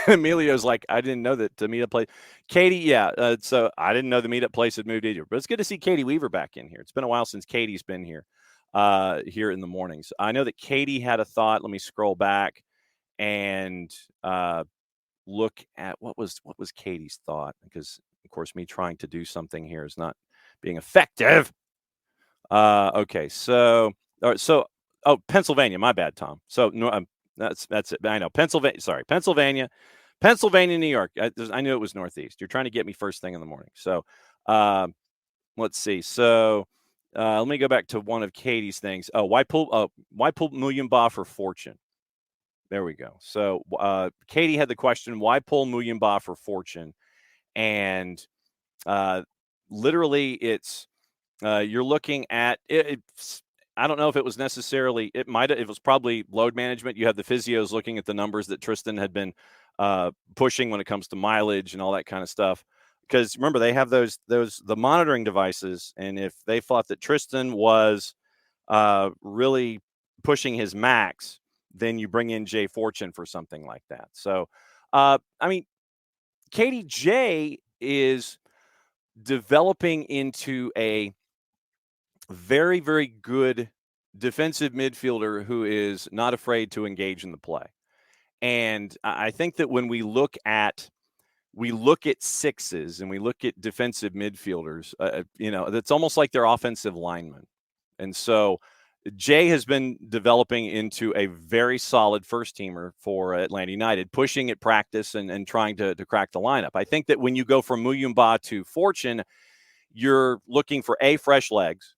Emilio's like, I didn't know that the meetup place. Katie, yeah. So I didn't know the meetup place had moved either. But it's good to see Katie Weaver back in here. It's been a while since Katie's been here, here in the mornings. I know that Katie had a thought. Let me scroll back and look at what was Katie's thought, because of course me trying to do something here is not being effective. Okay, so all right, so Pennsylvania, my bad, Tom. So no, that's it. I know Pennsylvania. Sorry, Pennsylvania, New York. I knew it was Northeast. You're trying to get me first thing in the morning. So let's see. So let me go back to one of Katie's things. Oh, why pull Muyumba for Fortune? There we go. So Katie had the question, why pull Muyumba for Fortune? And literally it's you're looking at it. I don't know if it was necessarily, it was probably load management. You have the physios looking at the numbers that Tristan had been pushing when it comes to mileage and all that kind of stuff. Because remember, they have the monitoring devices. And if they thought that Tristan was really pushing his max, then you bring in Jay Fortune for something like that. So, I mean, Katie J is developing into a very, very good defensive midfielder who is not afraid to engage in the play. And I think that when we look at sixes and we look at defensive midfielders, it's almost like they're offensive linemen. And so Jay has been developing into a very solid first teamer for Atlanta United, pushing at practice and trying to crack the lineup. I think that when you go from Muyumba to Fortune, you're looking for A, fresh legs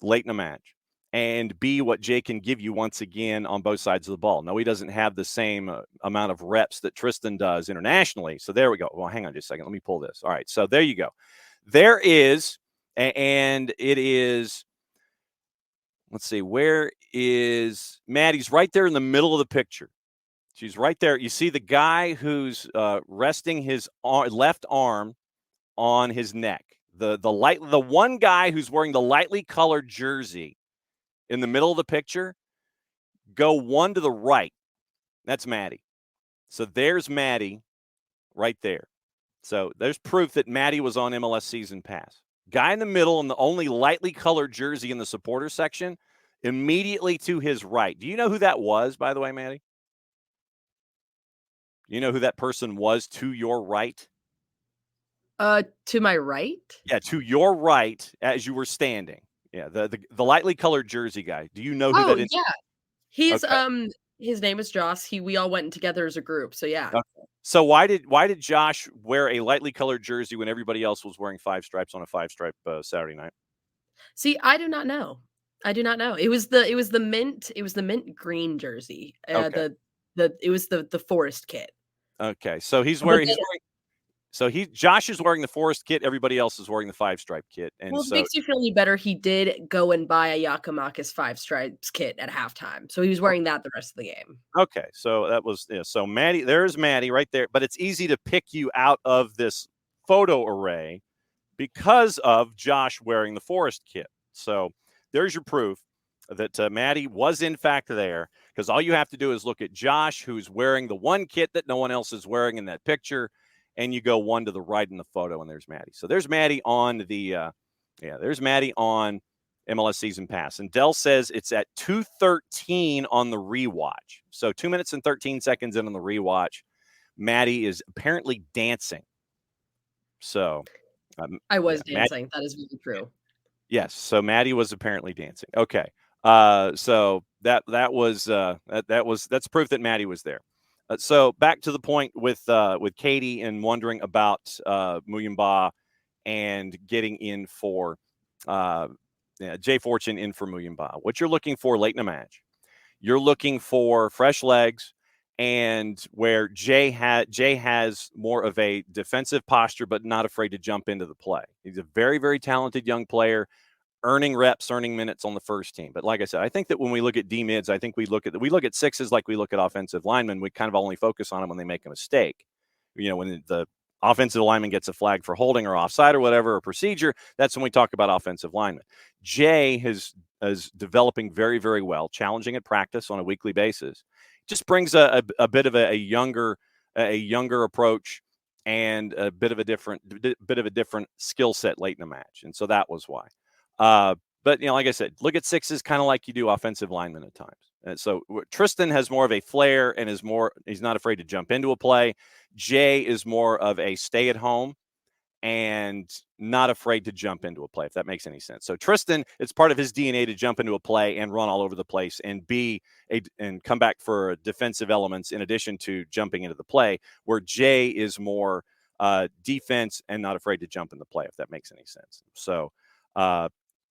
late in a match, and B, what Jay can give you once again on both sides of the ball. No, he doesn't have the same amount of reps that Tristan does internationally. So there we go. Well, hang on just a second. Let me pull this. All right. So there you go. There is, and it is, let's see, where is Maddie's right there in the middle of the picture. She's right there. You see the guy who's resting his left arm on his neck. The one guy who's wearing the lightly colored jersey in the middle of the picture, go one to the right. That's Maddie. So there's Maddie right there. So there's proof that Maddie was on MLS Season Pass. Guy in the middle and the only lightly colored jersey in the supporter section, immediately to his right. Do you know who that was, by the way, Maddie? You know who that person was to your right? To my right? Yeah, to your right as you were standing. Yeah, the lightly colored jersey guy. Do you know who that is? Yeah. He's okay. His name is Joss. We all went together as a group. So yeah. Okay. So why did Josh wear a lightly colored jersey when everybody else was wearing five stripes on a five-stripe Saturday night? See, I do not know. It was the mint green jersey. Okay. It was the forest kit. Okay. So Josh is wearing the forest kit. Everybody else is wearing the five-stripe kit. And well, it makes you feel any better. He did go and buy a Yakimakis five stripes kit at halftime. So he was wearing that the rest of the game. Okay. So that was, so Maddie, there's Maddie right there. But it's easy to pick you out of this photo array because of Josh wearing the forest kit. So there's your proof that Maddie was in fact there, because all you have to do is look at Josh, who's wearing the one kit that no one else is wearing in that picture, and you go one to the right in the photo, and there's Maddie. So there's Maddie on there's Maddie on MLS Season Pass. And Dell says it's at 2:13 on the rewatch. So 2 minutes and 13 seconds in on the rewatch, Maddie is apparently dancing. So I was dancing. That is very true. Yes. So Maddie was apparently dancing. Okay. So that's proof that Maddie was there. So back to the point with Katie and wondering about Muyumba and getting in for Jay Fortune in for Muyumba. What you're looking for late in a match, you're looking for fresh legs, and where Jay has more of a defensive posture, but not afraid to jump into the play. He's a very, very talented young player, earning reps, earning minutes on the first team. But like I said, I think that when we look at D mids, I think we look at sixes like we look at offensive linemen. We kind of only focus on them when they make a mistake. When the offensive lineman gets a flag for holding or offside or whatever, or procedure, that's when we talk about offensive lineman. Jay is developing very, very well, challenging at practice on a weekly basis. Just brings a bit of a younger approach and a bit of a different skill set late in the match. And so that was why. But, like I said, look at sixes kind of like you do offensive linemen at times. And so Tristan has more of a flair and he's not afraid to jump into a play. Jay is more of a stay at home and not afraid to jump into a play, if that makes any sense. So Tristan, it's part of his DNA to jump into a play and run all over the place and and come back for defensive elements in addition to jumping into the play, where Jay is more defense and not afraid to jump in the play, if that makes any sense. So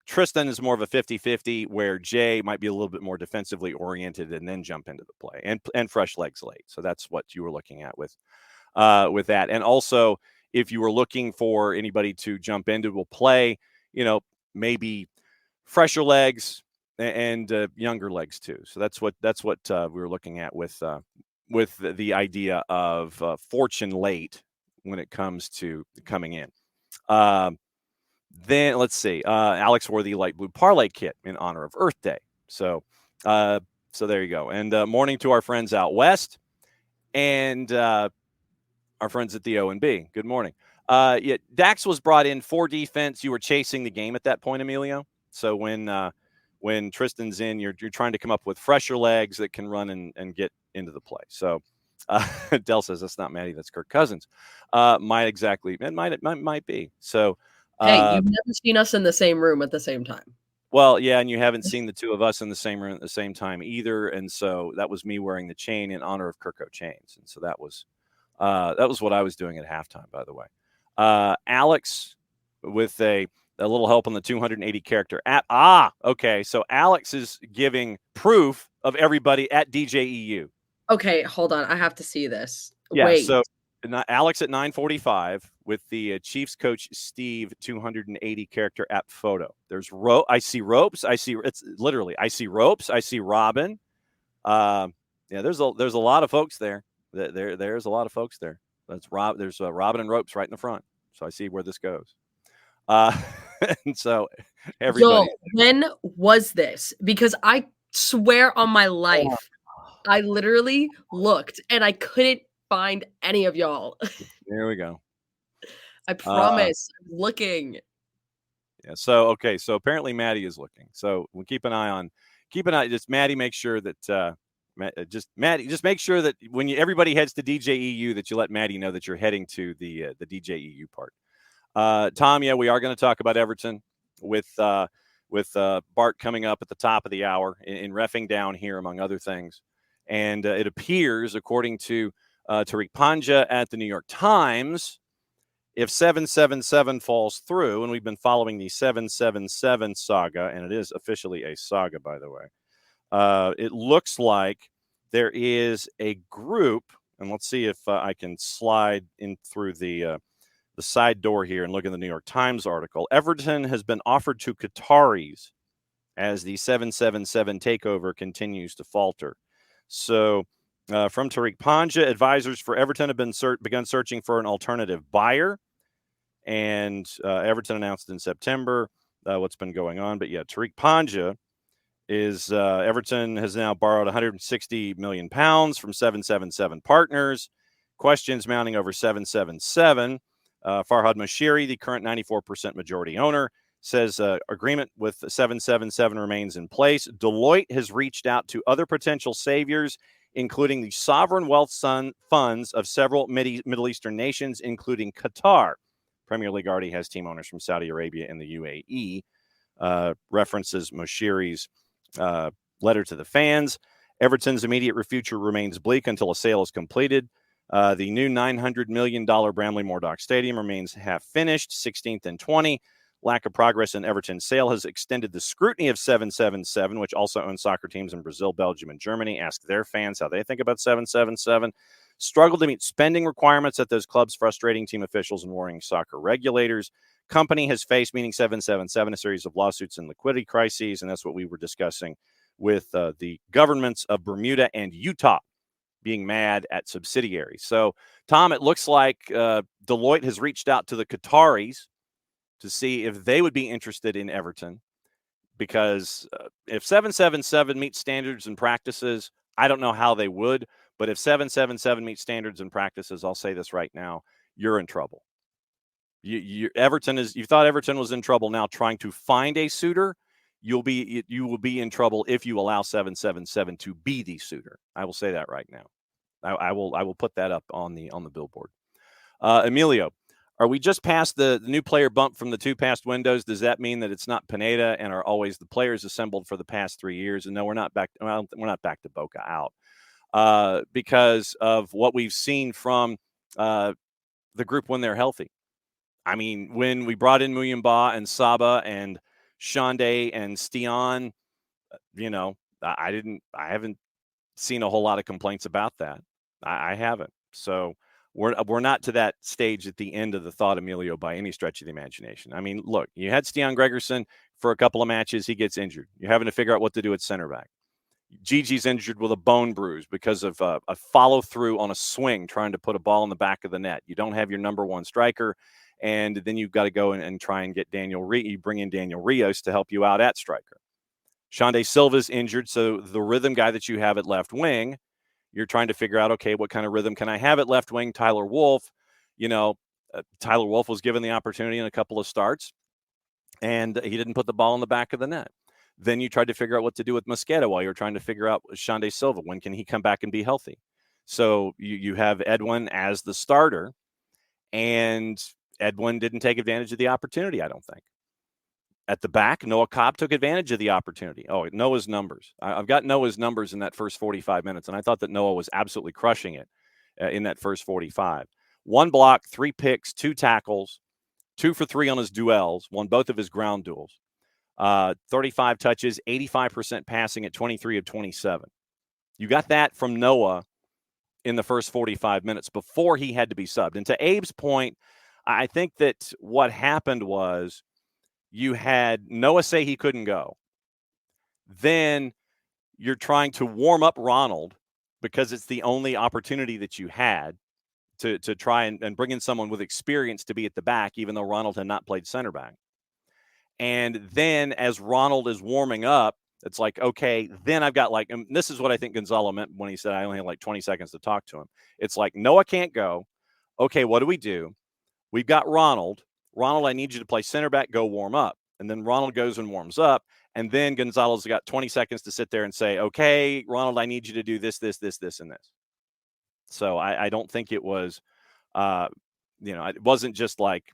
Tristan is more of a 50-50, where Jay might be a little bit more defensively oriented and then jump into the play and fresh legs late. So that's what you were looking at with that. And also, if you were looking for anybody to jump into a play, maybe fresher legs and younger legs too. So that's what we were looking at with the idea of fortune late when it comes to coming in. Then let's see, Alex wore the light blue parlay kit in honor of Earth Day. So there you go. And morning to our friends out west and our friends at the O&B. Good morning. Dax was brought in for defense. You were chasing the game at that point, Emilio. So when Tristan's in, you're trying to come up with fresher legs that can run and get into the play. So Dell says that's not Maddie, that's Kirk Cousins. Might be. So hey, you've never seen us in the same room at the same time. Well, yeah, and you haven't seen the two of us in the same room at the same time either. And so that was me wearing the chain in honor of Kirko Chains. And so that was what I was doing at halftime, by the way. Alex with a little help on the 280 character app. Okay. So Alex is giving proof of everybody at DJEU. Okay, hold on. I have to see this. Yeah. Wait. So Alex at 9:45 with the Chiefs coach Steve 280 character app photo. There's I see ropes. I see ropes. I see Robin. There's a lot of folks there. There's a lot of folks there. There's Robin and ropes right in the front. So I see where this goes. And so everybody. Yo, when was this? Because I swear on my life, I literally looked and I couldn't find any of y'all. There we go. I promise. I'm looking. Yeah. So okay. So apparently Maddie is looking. So we'll keep an eye. Just Maddie, make sure that just make sure that when everybody heads to DJEU that you let Maddie know that you're heading to the DJEU part. Tom, yeah, we are going to talk about Everton with Bart coming up at the top of the hour in reffing down here, among other things. And it appears, according to Tariq Panja at the New York Times, if 777 falls through, and we've been following the 777 saga, and it is officially a saga, by the way, it looks like there is a group, and let's see if I can slide in through the side door here and look at the New York Times article. Everton has been offered to Qataris as the 777 takeover continues to falter. So from Tariq Panja, advisors for Everton have begun searching for an alternative buyer. And Everton announced in September what's been going on. But yeah, Tariq Panja is Everton has now borrowed £160 million from 777 partners. Questions mounting over 777. Farhad Moshiri, the current 94% majority owner, says agreement with 777 remains in place. Deloitte has reached out to other potential saviors, including the sovereign wealth funds of several Middle Eastern nations, including Qatar. Premier League already has team owners from Saudi Arabia and the UAE. References Moshiri's letter to the fans. Everton's immediate future remains bleak until a sale is completed. The new $900 million Bramley Moordock Stadium remains half finished, 16th and 20. Lack of progress in Everton's sale has extended the scrutiny of 777, which also owns soccer teams in Brazil, Belgium, and Germany. Ask their fans how they think about 777. Struggled to meet spending requirements at those clubs, frustrating team officials and worrying soccer regulators. Company has faced, meaning 777, a series of lawsuits and liquidity crises, and that's what we were discussing with the governments of Bermuda and Utah. being mad at subsidiaries. So, Tom, it looks like Deloitte has reached out to the Qataris to see if they would be interested in Everton, because if 777 meets standards and practices, I don't know how they would, but if 777 meets standards and practices, I'll say this right now, you're in trouble. You thought Everton was in trouble. Now trying to find a suitor, you will be in trouble if you allow 777 to be the suitor. I will say that right now. I will put that up on the billboard. Emilio, are we just past the new player bump from the 2 past windows? Does that mean that it's not Pineda and are always the players assembled for the past 3 years? And no, we're not back. Well, we're not back to Boca out because of what we've seen from the group when they're healthy. I mean, when we brought in Muyumba and Saba and Shande and Stian, I haven't seen a whole lot of complaints about that. I haven't. So we're not to that stage at the end of the thought, Emilio, by any stretch of the imagination. I mean, look, you had Stian Gregerson for a couple of matches. He gets injured. You're having to figure out what to do at center back. Gigi's injured with a bone bruise because of a follow through on a swing, trying to put a ball in the back of the net. You don't have your number one striker. And then you've got to go and try and get you bring in Daniel Rios to help you out at striker. Shande Silva's injured, so the rhythm guy that you have at left wing, you're trying to figure out, okay, what kind of rhythm can I have at left wing? Tyler Wolff, Tyler Wolff was given the opportunity in a couple of starts, and he didn't put the ball in the back of the net. Then you tried to figure out what to do with Mosqueda while you're trying to figure out Shande Silva. When can he come back and be healthy? So you have Edwin as the starter, and Edwin didn't take advantage of the opportunity, I don't think. At the back, Noah Cobb took advantage of the opportunity. Oh, Noah's numbers. I've got Noah's numbers in that first 45 minutes, and I thought that Noah was absolutely crushing it in that first 45. 1 block, 3 picks, 2 tackles, 2 for 3 on his duels, won both of his ground duels. 35 touches, 85% passing at 23 of 27. You got that from Noah in the first 45 minutes before he had to be subbed. And to Abe's point, I think that what happened was you had Noah say he couldn't go. Then you're trying to warm up Ronald because it's the only opportunity that you had to try and bring in someone with experience to be at the back, even though Ronald had not played center back. And then as Ronald is warming up, it's like, okay, then I've got and this is what I think Gonzalo meant when he said I only had 20 seconds to talk to him. It's like, Noah can't go. Okay, what do we do? We've got Ronald. Ronald, I need you to play center back, go warm up. And then Ronald goes and warms up. And then Gonzalo's got 20 seconds to sit there and say, okay, Ronald, I need you to do this, this, this, this, and this. So I don't think it was, it wasn't just like,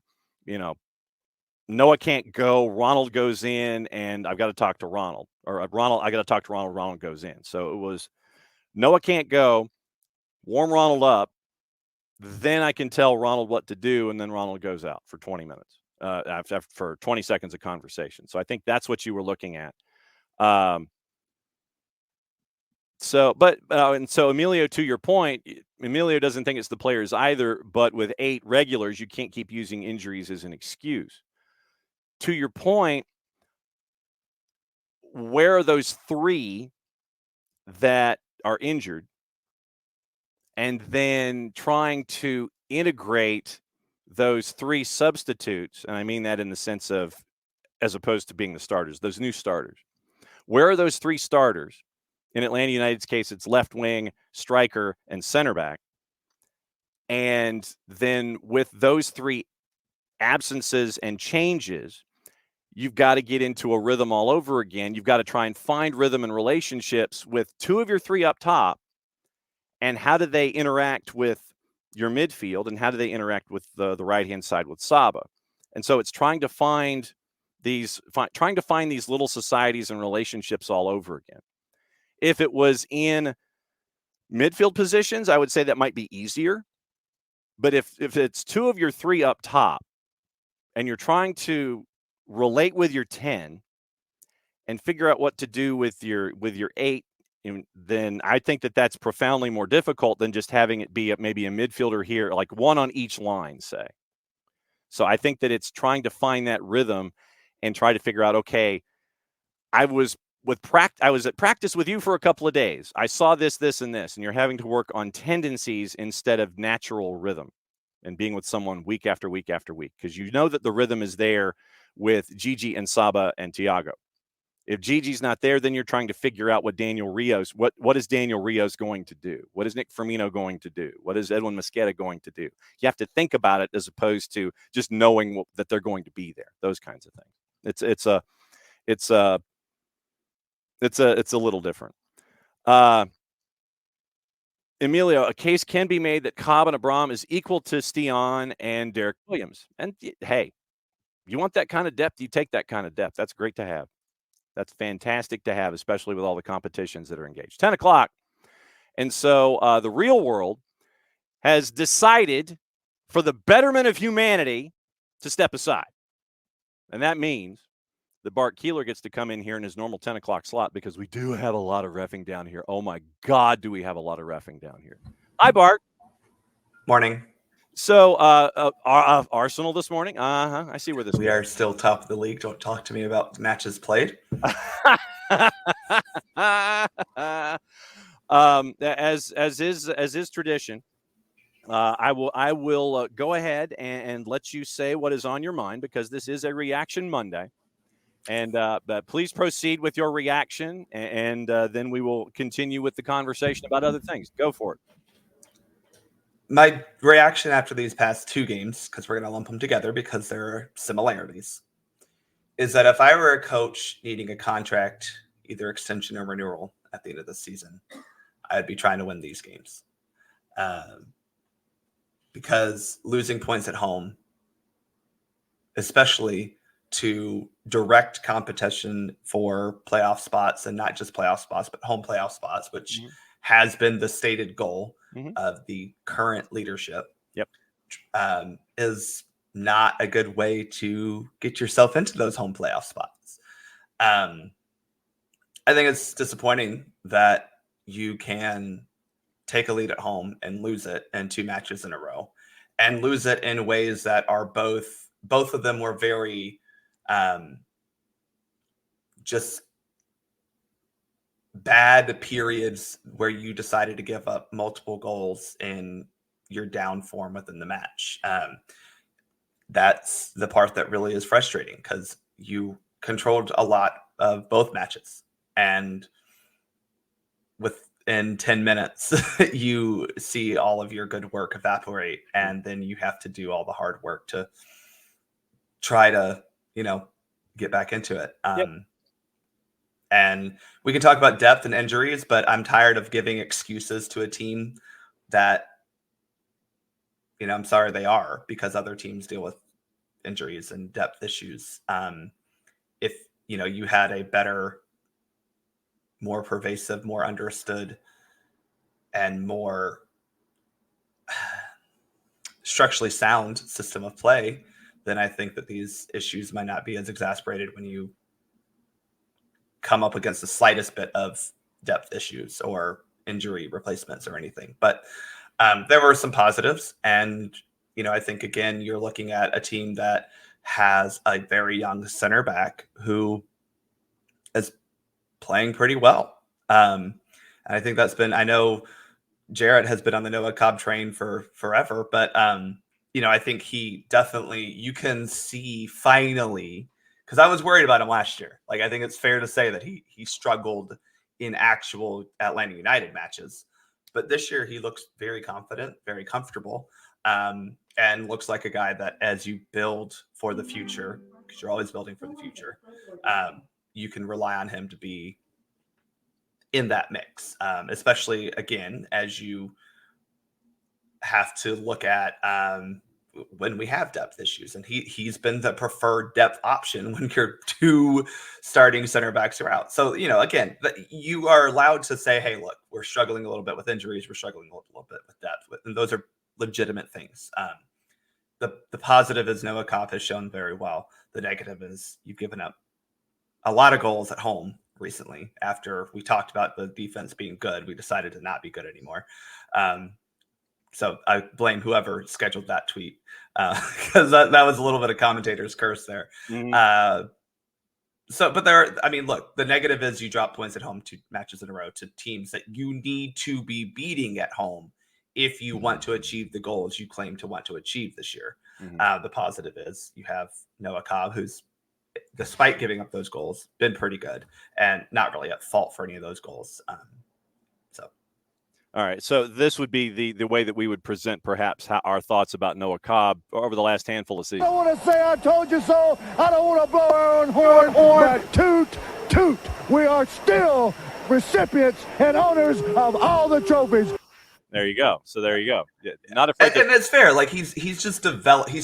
Noah can't go, Ronald goes in, and I've got to talk to Ronald. Or Ronald, I got to talk to Ronald, Ronald goes in. So it was Noah can't go, warm Ronald up, then I can tell Ronald what to do, and then Ronald goes out for 20 minutes, for 20 seconds of conversation. So I think that's what you were looking at. So Emilio, to your point, Emilio doesn't think it's the players either, but with 8 regulars, you can't keep using injuries as an excuse. To your point, where are those 3 that are injured? And then trying to integrate those 3 substitutes, and I mean that in the sense of as opposed to being the starters, those new starters. Where are those 3 starters? In Atlanta United's case, it's left wing, striker, and center back. And then with those 3 absences and changes, you've got to get into a rhythm all over again. You've got to try and find rhythm and relationships with 2 of your 3 up top. And how do they interact with your midfield, and how do they interact with the right-hand side with Saba? And so it's trying to find these little societies and relationships all over again. If it was in midfield positions, I would say that might be easier. But if it's 2 of your 3 up top, and you're trying to relate with your 10 and figure out what to do with your 8, then I think that that's profoundly more difficult than just having it be maybe a midfielder here, like 1 on each line, say. So I think that it's trying to find that rhythm and try to figure out, okay, I was I was at practice with you for a couple of days. I saw this, and this, and you're having to work on tendencies instead of natural rhythm, and being with someone week after week after week, because you know that the rhythm is there with Gigi and Saba and Thiago. If Gigi's not there, then you're trying to figure out what what is Daniel Rios going to do? What is Nick Firmino going to do? What is Edwin Mosqueda going to do? You have to think about it as opposed to just knowing that they're going to be there. Those kinds of things. It's a little different. Emilio, a case can be made that Cobb and Abram is equal to Stian and Derek Williams. And hey, you want that kind of depth, you take that kind of depth. That's great to have. That's fantastic to have, especially with all the competitions that are engaged. 10 o'clock. And so the real world has decided, for the betterment of humanity, to step aside. And that means that Bart Keeler gets to come in here in his normal 10 o'clock slot, because we do have a lot of reffing down here. Oh, my God, do we have a lot of reffing down here. Hi, Bart. Morning. So Arsenal this morning. I see where this We are still top of the league. Don't talk to me about matches played. As is tradition, I will go ahead and let you say what is on your mind, because this is a Reaction Monday. And but please proceed with your reaction, and then we will continue with the conversation about other things. Go for it. My reaction after these past two games, because we're going to lump them together because there are similarities, is that if I were a coach needing a contract, either extension or renewal at the end of the season, I'd be trying to win these games. Because losing points at home, especially to direct competition for playoff spots, and not just playoff spots, but home playoff spots, which has been the stated goal of the current leadership. Yep. Is not a good way to get yourself into those home playoff spots. I think it's disappointing that you can take a lead at home and lose it in two matches in a row, and lose it in ways that are both of them were very just bad periods where you decided to give up multiple goals in your down form within the match. That's the part that really is frustrating, because you controlled a lot of both matches, and within 10 minutes you see all of your good work evaporate, and then you have to do all the hard work to try to get back into it. And we can talk about depth and injuries, but I'm tired of giving excuses to a team that, I'm sorry they are, because other teams deal with injuries and depth issues. If, you had a better, more pervasive, more understood, and more structurally sound system of play, then I think that these issues might not be as exasperated when you come up against the slightest bit of depth issues or injury replacements or anything. But there were some positives. And, I think, again, you're looking at a team that has a very young center back who is playing pretty well. And I think I know Jarrett has been on the Noah Cobb train for forever, but, I think he definitely, you can see finally, because I was worried about him last year. Like, I think it's fair to say that he struggled in actual Atlanta United matches. But this year he looks very confident, very comfortable, and looks like a guy that, as you build for the future, because you're always building for the future, you can rely on him to be in that mix, especially, again, as you have to look at when we have depth issues. And he's been the preferred depth option when your two starting center backs are out. So, again, you are allowed to say, hey, look, we're struggling a little bit with injuries. We're struggling a little bit with depth. And those are legitimate things. The positive is Noah Kopp has shown very well. The negative is you've given up a lot of goals at home recently. After we talked about the defense being good, we decided to not be good anymore. So I blame whoever scheduled that tweet, because that was a little bit of commentator's curse there. But I mean, look, the negative is you drop points at home 2 matches in a row to teams that you need to be beating at home if you want to achieve the goals you claim to want to achieve this year. The positive is you have Noah Cobb, who's, despite giving up those goals, been pretty good and not really at fault for any of those goals. All right, so this would be the way that we would present perhaps our thoughts about Noah Cobb over the last handful of seasons. I don't want to say I told you so. I don't want to blow our own horn, but toot, toot. We are still recipients and owners of all the trophies. There you go. So there you go. Yeah, not afraid. And it's fair. Like he's just developed. He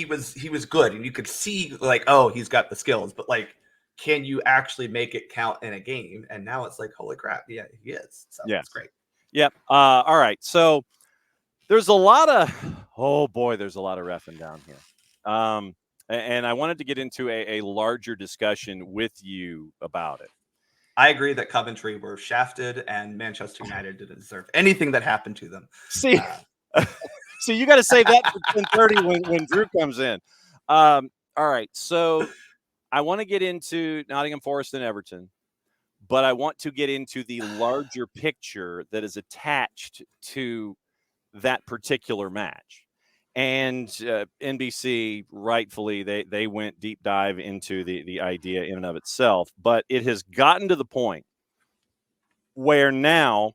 was good, and you could see like, oh, he's got the skills, but like, can you actually make it count in a game? And now it's like, holy crap, yeah, he is. So yeah, it's great. Yep. All right. So there's a lot of reffing down here. And I wanted to get into a larger discussion with you about it. I agree that Coventry were shafted and Manchester United didn't deserve anything that happened to them. See, so you got to save that for 10:30 when Drew comes in. All right. So I want to get into Nottingham Forest and Everton, but I want to get into the larger picture that is attached to that particular match. And NBC, rightfully, they went deep dive into the idea in and of itself. But it has gotten to the point where now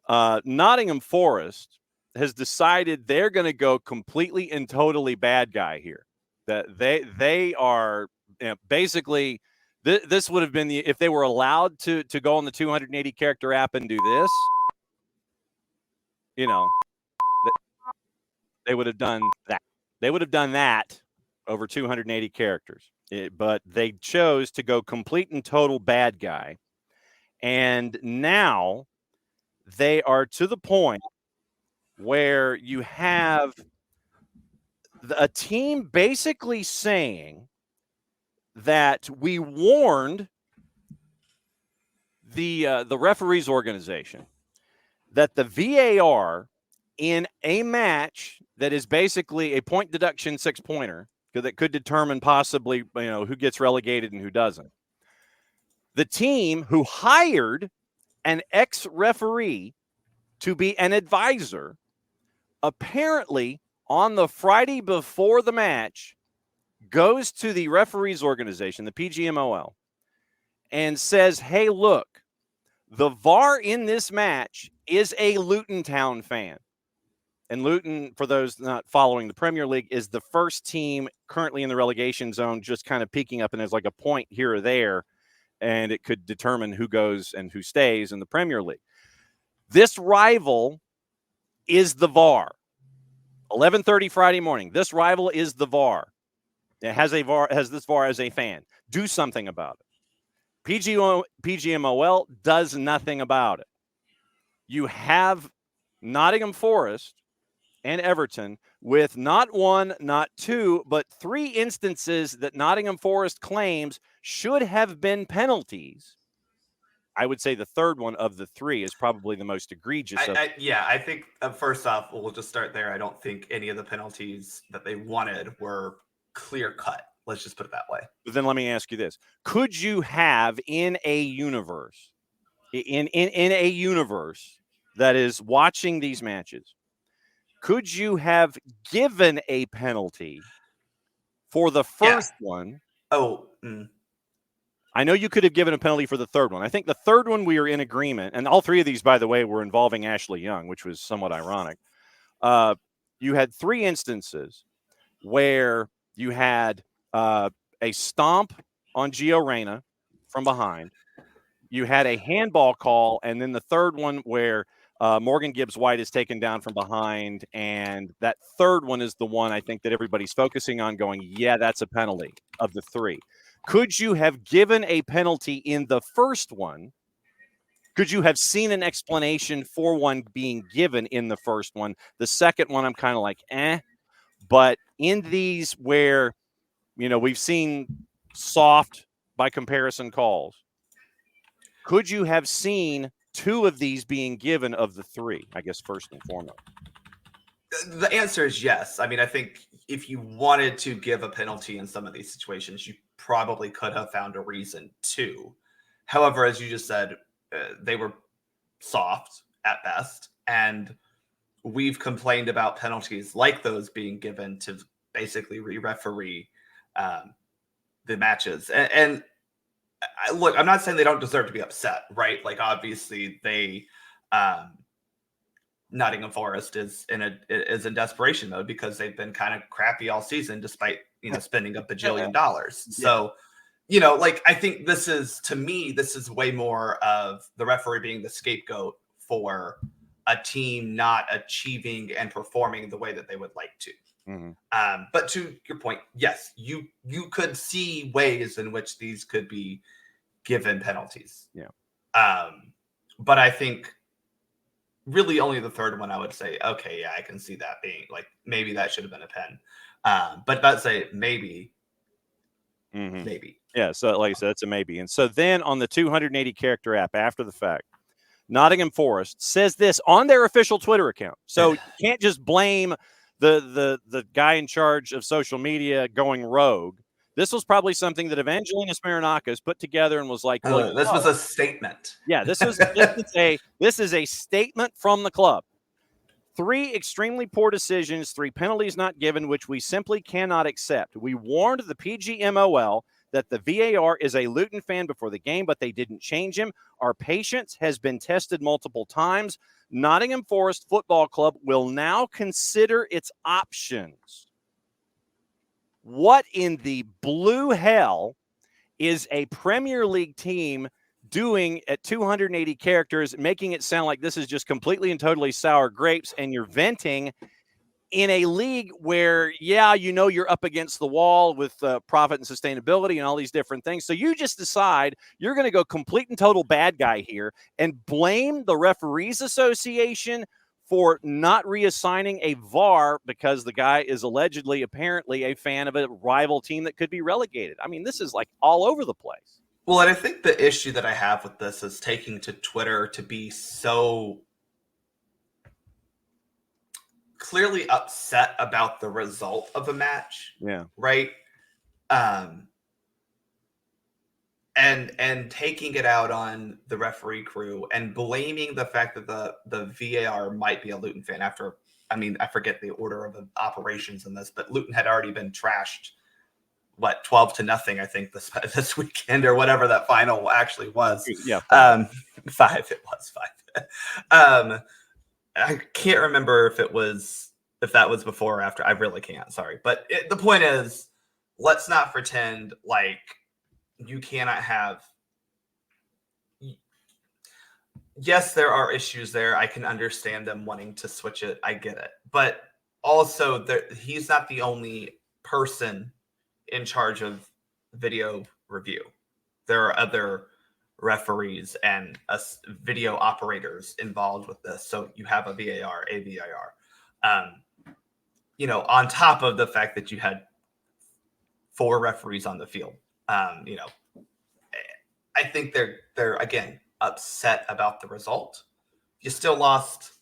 Nottingham Forest has decided they're going to go completely and totally bad guy here. That they are basically this would have been if they were allowed to go on the 280 character app and do this, they would have done that. They would have done that over 280 characters. But they chose to go complete and total bad guy. And now they are to the point where you have a team basically saying that we warned the referees organization that the VAR in a match that is basically a point deduction 6-pointer that could determine possibly who gets relegated and who doesn't. The team who hired an ex-referee to be an advisor apparently on the Friday before the match goes to the referees organization, the PGMOL, and says, hey, look, the VAR in this match is a Luton Town fan. And Luton, for those not following the Premier League, is the first team currently in the relegation zone, just kind of peeking up, and there's like a point here or there, and it could determine who goes and who stays in the Premier League. This rival is the VAR. 11:30 Friday morning. This rival is the VAR. It has this VAR as a fan. Do something about it. PGMOL does nothing about it. You have Nottingham Forest and Everton with not one, not two, but 3 instances that Nottingham Forest claims should have been penalties. I would say the third one of the 3 is probably the most egregious. I think first off, we'll just start there. I don't think any of the penalties that they wanted were clear cut. Let's just put it that way. But then let me ask you this. Could you have in a universe that is watching these matches, could you have given a penalty for the first one? I know you could have given a penalty for the third one. I think the third one we are in agreement, and all 3 of these, by the way, were involving Ashley Young, which was somewhat ironic. You had 3 instances where you had a stomp on Gio Reyna from behind. You had a handball call, and then the third one where Morgan Gibbs-White is taken down from behind, and that third one is the one I think that everybody's focusing on going, yeah, that's a penalty of the 3. Could you have given a penalty in the first one? Could you have seen an explanation for one being given in the first one? The second one, I'm kind of like, But in these where, we've seen soft by comparison calls, could you have seen 2 of these being given of the 3, I guess, first and foremost? The answer is yes. I mean, I think if you wanted to give a penalty in some of these situations, you probably could have found a reason to. However, as you just said, they were soft at best, and we've complained about penalties like those being given to basically re-referee the matches. And look, I'm not saying they don't deserve to be upset, right? Like, obviously they Nottingham Forest is in desperation mode because they've been kind of crappy all season, despite spending a bajillion dollars. So, like, I think this is way more of the referee being the scapegoat for a team not achieving and performing the way that they would like to. Mm-hmm. But to your point, yes, you could see ways in which these could be given penalties. Yeah. But I think really only the third one I would say, okay, yeah, I can see that being like, maybe that should have been a pen. But I'd say maybe. Maybe. Yeah, so like I said, it's a maybe. And so then on the 280 character app after the fact, Nottingham Forest says this on their official Twitter account. So you can't just blame the guy in charge of social media going rogue. This was probably something that Evangelinas Marinakis put together and was like, this was a statement. Yeah, this is a statement from the club. 3 extremely poor decisions, 3 penalties not given, which we simply cannot accept. We warned the PGMOL that the VAR is a Luton fan before the game, but they didn't change him. Our patience has been tested multiple times. Nottingham Forest Football Club will now consider its options. What in the blue hell is a Premier League team doing at 280 characters, making it sound like this is just completely and totally sour grapes, and you're venting in a league where, you're up against the wall with profit and sustainability and all these different things. So you just decide you're going to go complete and total bad guy here and blame the Referees Association for not reassigning a VAR because the guy is apparently a fan of a rival team that could be relegated. I mean, this is like all over the place. Well, and I think the issue that I have with this is taking to Twitter to be so clearly upset about the result of a match. Yeah. Right. And taking it out on the referee crew and blaming the fact that the VAR might be a Luton fan after, I forget the order of the operations in this, but Luton had already been trashed, 12-0, I think this weekend, or whatever that final actually was. Yeah. 5. It was 5. I can't remember if that was before or after. I really can't. Sorry. But the point is, let's not pretend like you cannot have. Yes, there are issues there. I can understand them wanting to switch it. I get it. But also, he's not the only person in charge of video review. There are other referees and video operators involved with this. So you have a VAR. On top of the fact that you had 4 referees on the field. I think they're again upset about the result. You still lost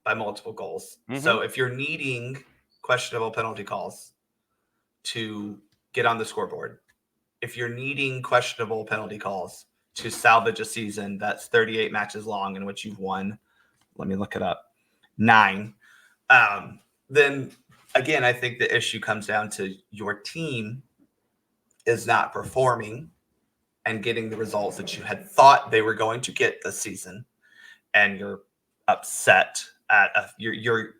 by multiple goals. Mm-hmm. So if you're needing questionable penalty calls to get on the scoreboard, if you're needing questionable penalty calls to salvage a season that's 38 matches long in which you've won, let me look it up, 9, then again, I think the issue comes down to your team is not performing and getting the results that you had thought they were going to get this season, and you're upset at you're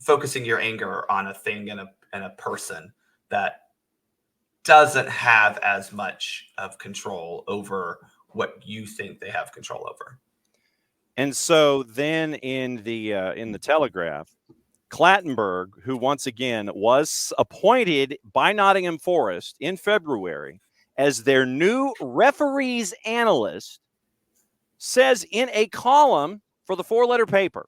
focusing your anger on a thing and a person that doesn't have as much of control over what you think they have control over. And so then in the Telegraph, Clattenburg, who once again was appointed by Nottingham Forest in February as their new referees analyst, says in a column for the 4-letter paper.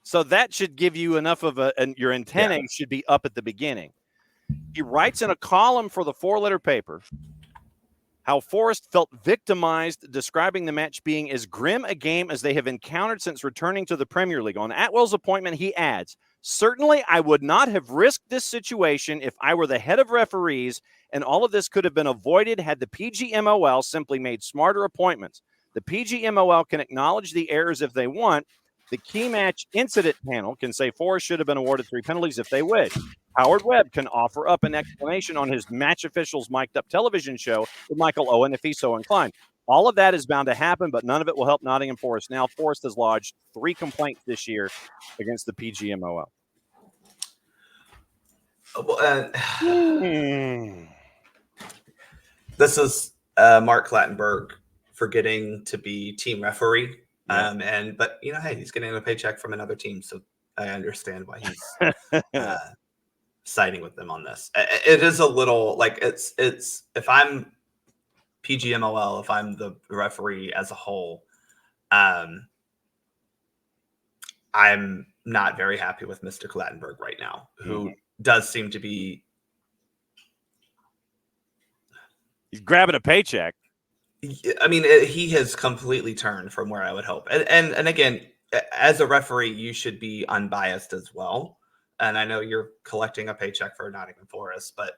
So that should give you enough of your antennae should be up at the beginning. He writes in a column for the 4-letter paper how Forest felt victimized, describing the match being as grim a game as they have encountered since returning to the Premier League. On Atwell's appointment, he adds, Certainly, I would not have risked this situation if I were the head of referees, and all of this could have been avoided had the PGMOL simply made smarter appointments. The PGMOL can acknowledge the errors if they want. The key match incident panel can say Forrest should have been awarded 3 penalties if they wish. Howard Webb can offer up an explanation on his match officials mic'd up television show with Michael Owen if he's so inclined. All of that is bound to happen, but none of it will help Nottingham Forest. Now, Forest has lodged 3 complaints this year against the PGMOL. This is Mark Clattenburg forgetting to be team referee. Yeah. But hey, he's getting a paycheck from another team, so I understand why he's siding with them on this. It is a little like it's if I'm PGMOL, if I'm the referee as a whole, I'm not very happy with Mr. Clattenburg right now, who does seem to be he's grabbing a paycheck. I mean, he has completely turned from where I would hope. And again, as a referee, you should be unbiased as well. And I know you're collecting a paycheck for Nottingham Forest, but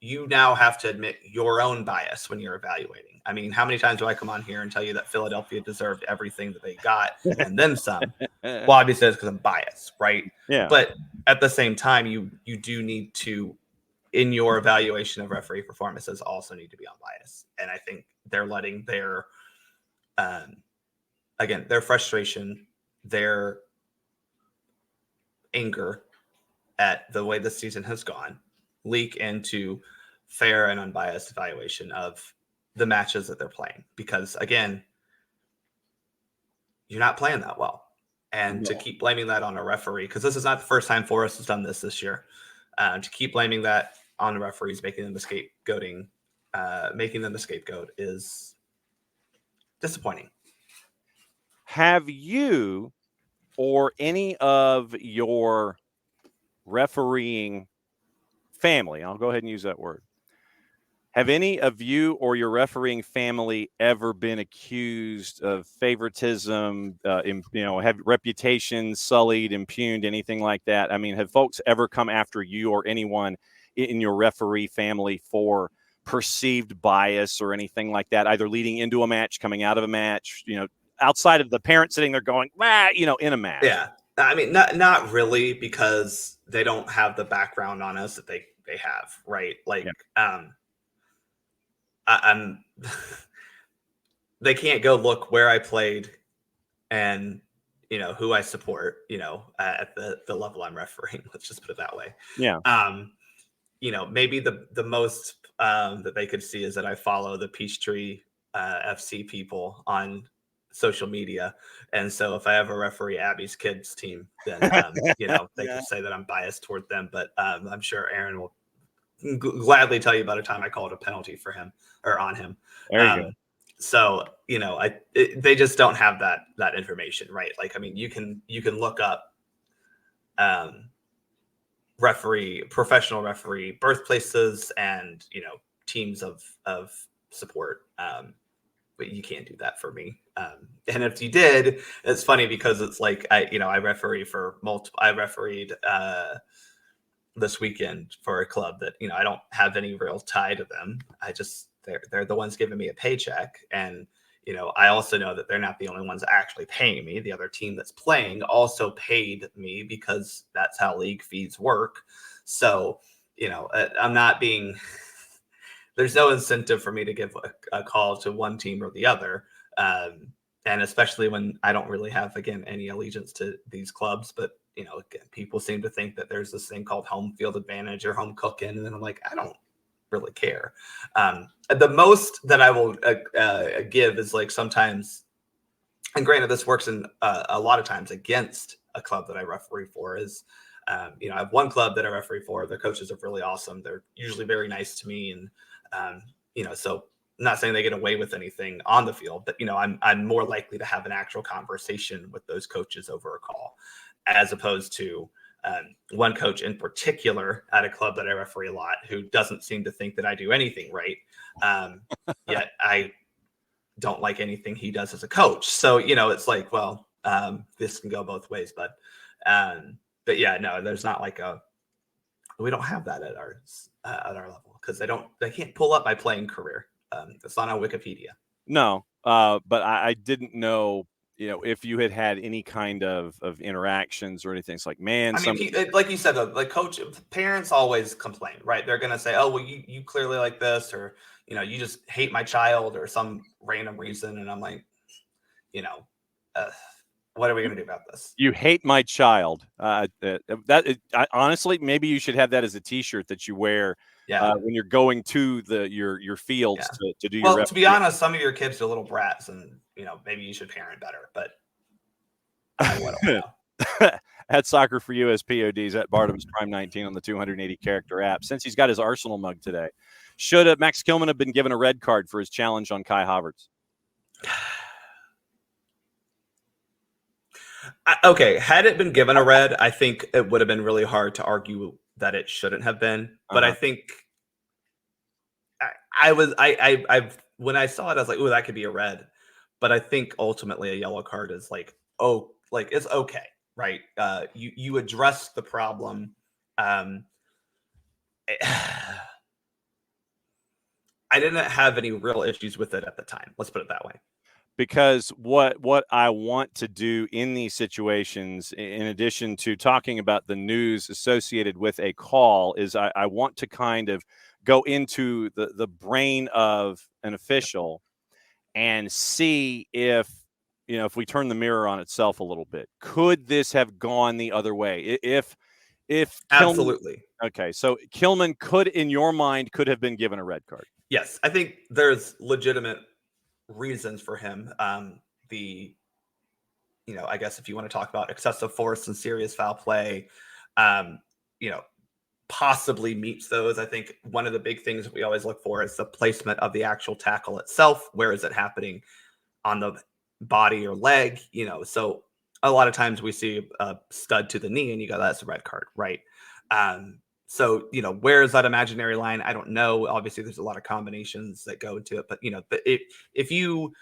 you now have to admit your own bias when you're evaluating. I mean, how many times do I come on here and tell you that Philadelphia deserved everything that they got and then some? Well, obviously it's because I'm biased, right? Yeah. But at the same time, you do need to, in your evaluation of referee performances, also need to be unbiased. And I think they're letting their, again, their frustration, their anger at the way the season has gone leak into fair and unbiased evaluation of the matches that they're playing. Because again, you're not playing that well. And to keep blaming that on a referee, because this is not the first time Forrest has done this year, to keep blaming that on the referees, making them the scapegoat is disappointing. Have you or any of your refereeing family, I'll go ahead and use that word, have any of you or your refereeing family ever been accused of favoritism, have reputations sullied, impugned, anything like that? I mean, have folks ever come after you or anyone in your referee family for perceived bias or anything like that, either leading into a match, coming out of a match, outside of the parent sitting there going, in a match? Yeah. I mean, not really, because they don't have the background on us that they have, right? Like, they can't go look where I played and, who I support, at the level I'm refereeing. Let's just put it that way. Yeah. Maybe the most that they could see is that I follow the Peachtree FC people on social media. And so if I ever referee Abby's kids team, then, they can say that I'm biased toward them. But I'm sure Aaron will gladly tell you about a time I called a penalty for him or on him. There you go. So, they just don't have that information, right? Like, I mean, you can look up professional referee birthplaces and, teams of support. But you can't do that for me. And if you did, it's funny because it's like, I referee for I refereed this weekend for a club that, I don't have any real tie to them. They're the ones giving me a paycheck. And, I also know that they're not the only ones actually paying me. The other team that's playing also paid me because that's how league fees work. So, I'm not being, there's no incentive for me to give a call to one team or the other. And especially when I don't really have, again, any allegiance to these clubs, but, again, people seem to think that there's this thing called home field advantage or home cooking. And then I'm like, I don't really care. The most that I will give is like sometimes, and granted, this works in a lot of times against a club that I referee for is, I have one club that I referee for. Their coaches are really awesome. They're usually very nice to me. And, so I'm not saying they get away with anything on the field, but, I'm more likely to have an actual conversation with those coaches over a call, as opposed to one coach in particular at a club that I referee a lot, who doesn't seem to think that I do anything right. Yet I don't like anything he does as a coach. So, it's like, well, this can go both ways, but But yeah, no, there's not like we don't have that at our level because they can't pull up my playing career. It's not on Wikipedia. No, but I didn't know, if you had any kind of interactions or anything. It's like, man, I mean, like you said, like parents always complain, right? They're going to say, oh, well, you clearly like this, or, you just hate my child or some random reason. And I'm like, what are we going to do about this? You hate my child. Honestly, maybe you should have that as a T-shirt that you wear when you're going to your fields to do your. Well, to be honest, some of your kids are little brats, and maybe you should parent better. But I don't know. At SoccerForUSPod at Bartums Prime 19 on the 280 character app. Since he's got his Arsenal mug today, should Max Kilman have been given a red card for his challenge on Kai Havertz? Okay, had it been given a red, I think it would have been really hard to argue that it shouldn't have been. But I think when I saw it, I was like, "Oh, that could be a red." But I think ultimately a yellow card is like, it's okay, right? You address the problem. I didn't have any real issues with it at the time. Let's put it that way. Because what I want to do in these situations, in addition to talking about the news associated with a call, is I want to kind of go into the brain of an official and see if we turn the mirror on itself a little bit. Could this have gone the other way? If Absolutely. Okay, so Kilman in your mind, could have been given a red card. Yes, I think there's legitimate reasons for him. I guess if you want to talk about excessive force and serious foul play, possibly meets those. I think one of the big things that we always look for is the placement of the actual tackle itself. Where is it happening on the body or leg? So a lot of times we see a stud to the knee and you go, that's a red card, right? So, where is that imaginary line? I don't know. Obviously, there's a lot of combinations that go into it. But, if you,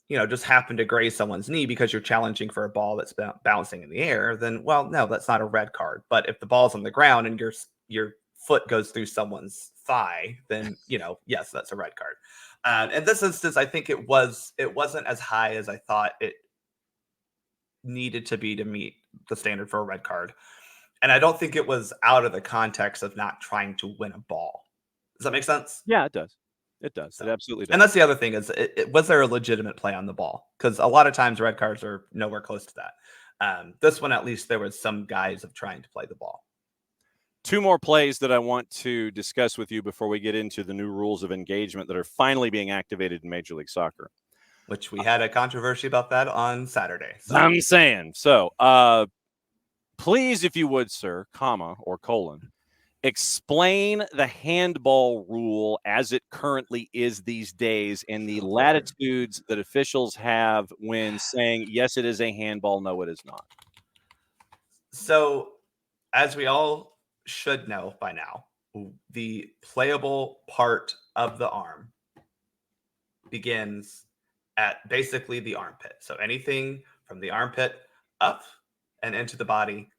just happen to graze someone's knee because you're challenging for a ball that's bouncing in the air, then, well, no, that's not a red card. But if the ball's on the ground and your foot goes through someone's thigh, then, yes, that's a red card. In this instance, I think it wasn't as high as I thought it needed to be to meet the standard for a red card. And I don't think it was out of the context of not trying to win a ball. Does that make sense? Yeah, it does. It does. It absolutely does. And that's the other thing is, was there a legitimate play on the ball? Because a lot of times red cards are nowhere close to that. This one, at least, there was some guys of trying to play the ball. Two more plays that I want to discuss with you before we get into the new rules of engagement that are finally being activated in Major League Soccer. Which we had a controversy about that on Saturday. So. I'm saying. So, please, if you would, sir, explain the handball rule as it currently is these days and the latitudes that officials have when saying, yes, it is a handball, no, it is not. So, as we all should know by now, the playable part of the arm begins at basically the armpit. So anything from the armpit up and into the body,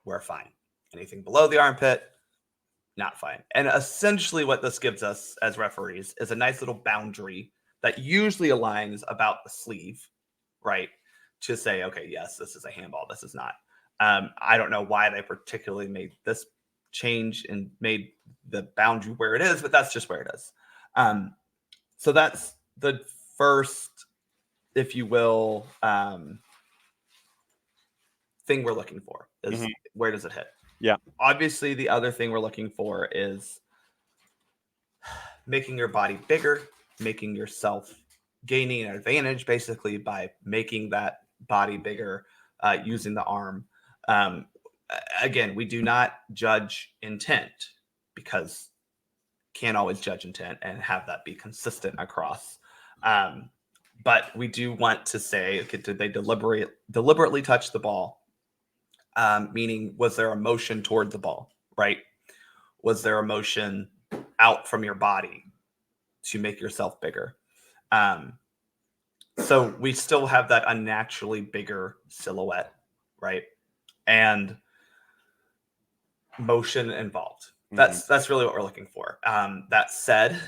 we're fine. Anything below the armpit, not fine. And essentially what this gives us as referees is a nice little boundary that usually aligns about the sleeve, right? To say, okay, yes, this is a handball, this is not. I don't know why they particularly made this change and made the boundary where it is, but that's just where it is. So that's the first, if you will, thing we're looking for is where does it hit? Yeah. Obviously, the other thing we're looking for is making your body bigger, making yourself gaining an advantage basically by making that body bigger using the arm. Again, we do not judge intent because can't always judge intent and have that be consistent across. But we do want to say, okay, did they deliberately touch the ball? Meaning, was there a motion toward the ball, right? Was there a motion out from your body to make yourself bigger? So we still have that unnaturally bigger silhouette, right? and motion involved. That's really what we're looking for. That said,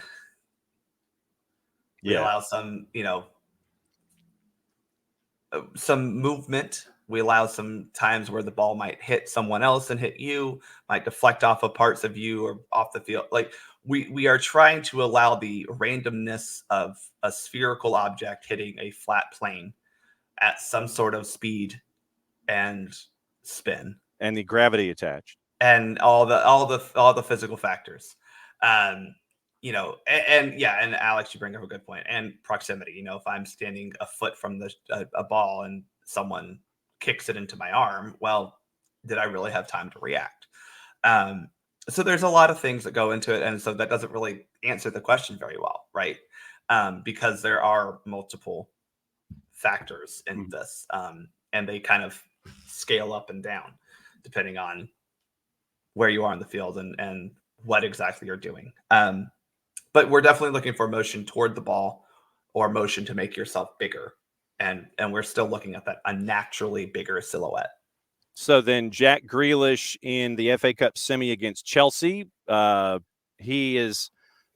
we allow some, some movement. We allow some times where the ball might hit someone else and hit you, might deflect off of parts of you or off the field. Like we are trying to allow the randomness of a spherical object hitting a flat plane at some sort of speed and spin, and the gravity attached, and all the physical factors. And Alex, you bring up a good point. And proximity. If I'm standing a foot from a ball and someone kicks it into my arm, well, did I really have time to react? So there's a lot of things that go into it, and so that doesn't really answer the question very well, right? Because there are multiple factors in this, and they kind of scale up and down depending on where you are in the field and what exactly you're doing. But we're definitely looking for motion toward the ball or motion to make yourself bigger. And we're still looking at that unnaturally bigger silhouette. So then Jack Grealish in the FA Cup semi against Chelsea, he is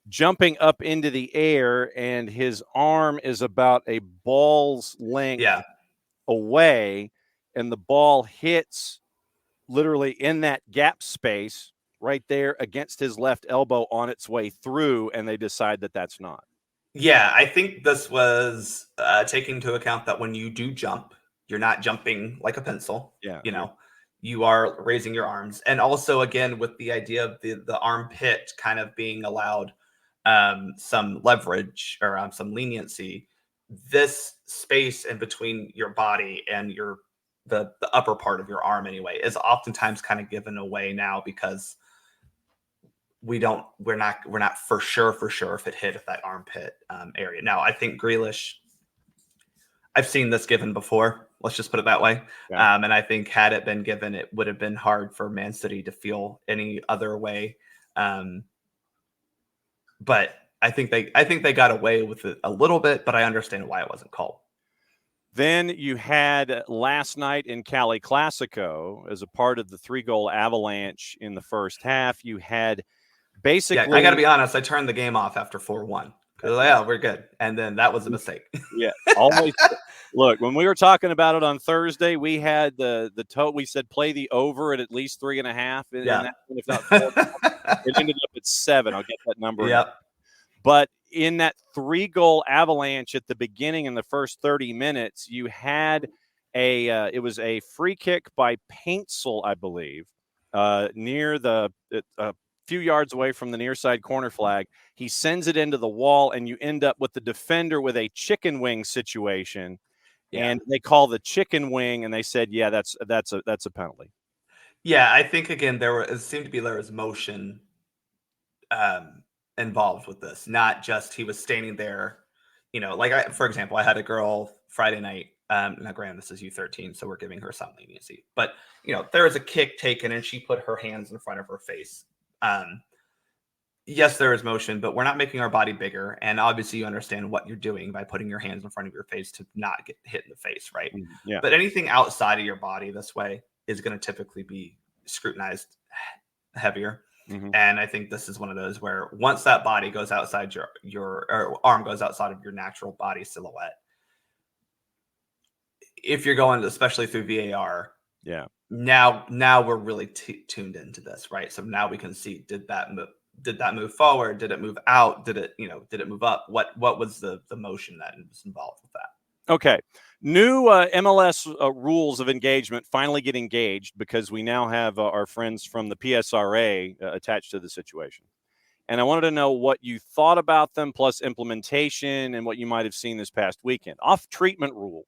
jumping up into the air and his arm is about a ball's length away, and the ball hits literally in that gap space right there against his left elbow on its way through, and they decide that that's not. Yeah, I think this was taking into account that when you do jump, you're not jumping like a pencil. You are raising your arms. And also, again, with the idea of the armpit kind of being allowed some leverage or some leniency, this space in between your body and the upper part of your arm anyway is oftentimes kind of given away now, because we're not for sure if it hit at that armpit area. Now, I think Grealish, I've seen this given before. Let's just put it that way. Yeah. And I think had it been given, it would have been hard for Man City to feel any other way. But I think they got away with it a little bit, but I understand why it wasn't called. Then you had last night in Cali Classico, as a part of the 3-goal avalanche in the first half, you had basically... Yeah, I got to be honest, I turned the game off after 4-1. Because, we're good. And then that was a mistake. Yeah, always. Look, when we were talking about it on Thursday, we had we said play the over at least 3.5. Yeah. And if not 4, it ended up at 7. I'll get that number. Yep. But in that 3-goal avalanche at the beginning in the first 30 minutes, you had it was a free kick by Paintsel, I believe, near a few yards away from the near side corner flag. He sends it into the wall, and you end up with the defender with a chicken wing situation. Yeah. And they call the chicken wing, and they said, yeah, that's a penalty. Yeah, I think, again, there was motion involved with this, not just he was standing there, for example, I had a girl Friday night, now granted, this is U13, so we're giving her some leniency, but there was a kick taken and she put her hands in front of her face. Yes, there is motion, but we're not making our body bigger, and obviously you understand what you're doing by putting your hands in front of your face to not get hit in the face, right? Yeah. But anything outside of your body this way is going to typically be scrutinized heavier. Mm-hmm. And I think this is one of those where once that body goes outside your arm goes outside of your natural body silhouette, if you're going, especially through VAR, now we're really tuned into this, right? So now we can see, did that move forward? Did it move out? Did it move up? What was the motion that was involved with that? Okay. New MLS rules of engagement finally get engaged, because we now have our friends from the PSRA attached to the situation. And I wanted to know what you thought about them, plus implementation and what you might have seen this past weekend. Off-treatment rule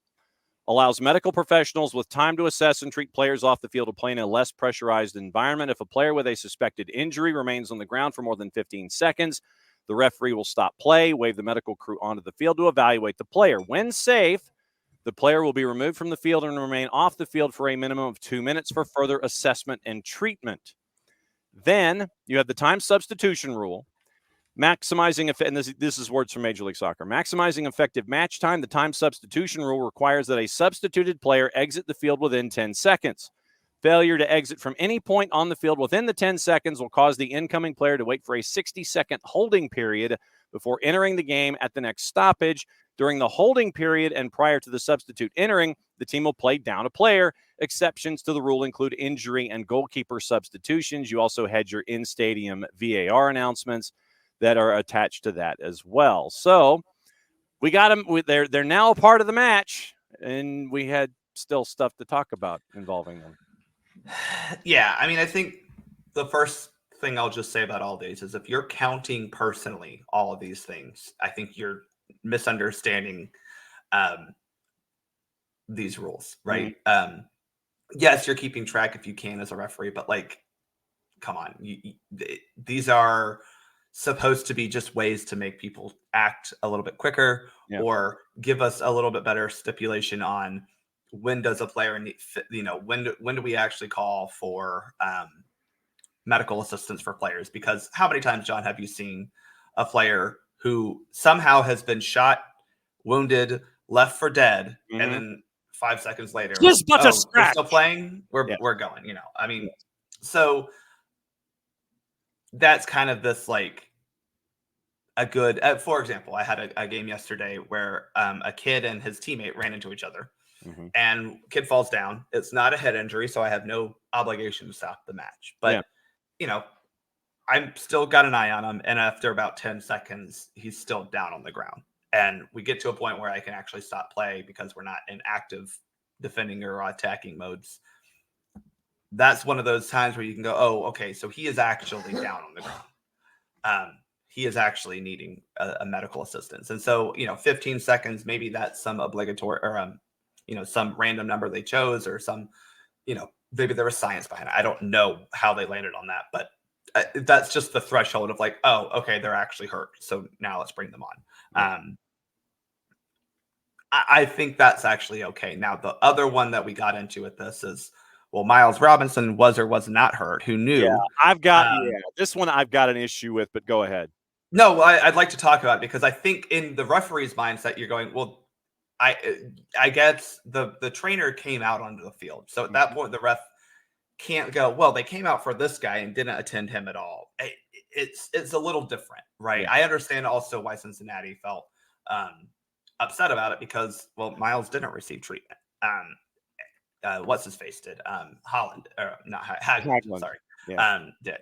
allows medical professionals with time to assess and treat players off the field to play in a less pressurized environment. If a player with a suspected injury remains on the ground for more than 15 seconds, the referee will stop play, wave the medical crew onto the field to evaluate the player. When safe, the player will be removed from the field and remain off the field for a minimum of 2 minutes for further assessment and treatment. Then you have the time substitution rule. Maximizing, and this is words from Major League Soccer. Maximizing effective match time, the time substitution rule requires that a substituted player exit the field within 10 seconds. Failure to exit from any point on the field within the 10 seconds will cause the incoming player to wait for a 60-second holding period before entering the game at the next stoppage. During the holding period and prior to the substitute entering, the team will play down a player. Exceptions to the rule include injury and goalkeeper substitutions. You also had your in-stadium VAR announcements that are attached to that as well. So we got them. They're now a part of the match, and we had still stuff to talk about involving them. Yeah, I mean, I think the first thing I'll just say about all these is if you're counting personally all of these things, I think you're misunderstanding these rules, right? Mm-hmm. Yes, you're keeping track if you can as a referee, but like, come on, these are supposed to be just ways to make people act a little bit quicker, or give us a little bit better stipulation on when does a player need, when do we actually call for medical assistance for players? Because how many times, John, have you seen a player who somehow has been shot, wounded, left for dead, and then 5 seconds later, just a bunch of we're scratch. Still playing, we're going, I mean, so that's kind of this like a good, for example, I had a game yesterday where a kid and his teammate ran into each other, and kid falls down. It's not a head injury, so I have no obligation to stop the match. But, I'm still got an eye on him. And after about 10 seconds, he's still down on the ground. And we get to a point where I can actually stop play because we're not in active defending or attacking modes. That's one of those times where you can go, oh, okay, so he is actually down on the ground. He is actually needing a medical assistance. And so, 15 seconds, maybe that's some obligatory or, some random number they chose, or some, maybe there was science behind it. I don't know how they landed on that, but that's just the threshold of like, oh, okay, they're actually hurt, so now let's bring them on. I think that's actually okay. Now, the other one that we got into with this is, well, Miles Robinson was or was not hurt. Who knew? Yeah, this one I've got an issue with, but go ahead. No, I'd like to talk about it because I think in the referee's mindset, you're going, well, I guess the trainer came out onto the field. So at that point, the ref can't go, well, they came out for this guy and didn't attend him at all. It's a little different, right? Yeah. I understand also why Cincinnati felt upset about it because, well, Miles didn't receive treatment. What's his face did? Holland, or not Haglund. Sorry. Did.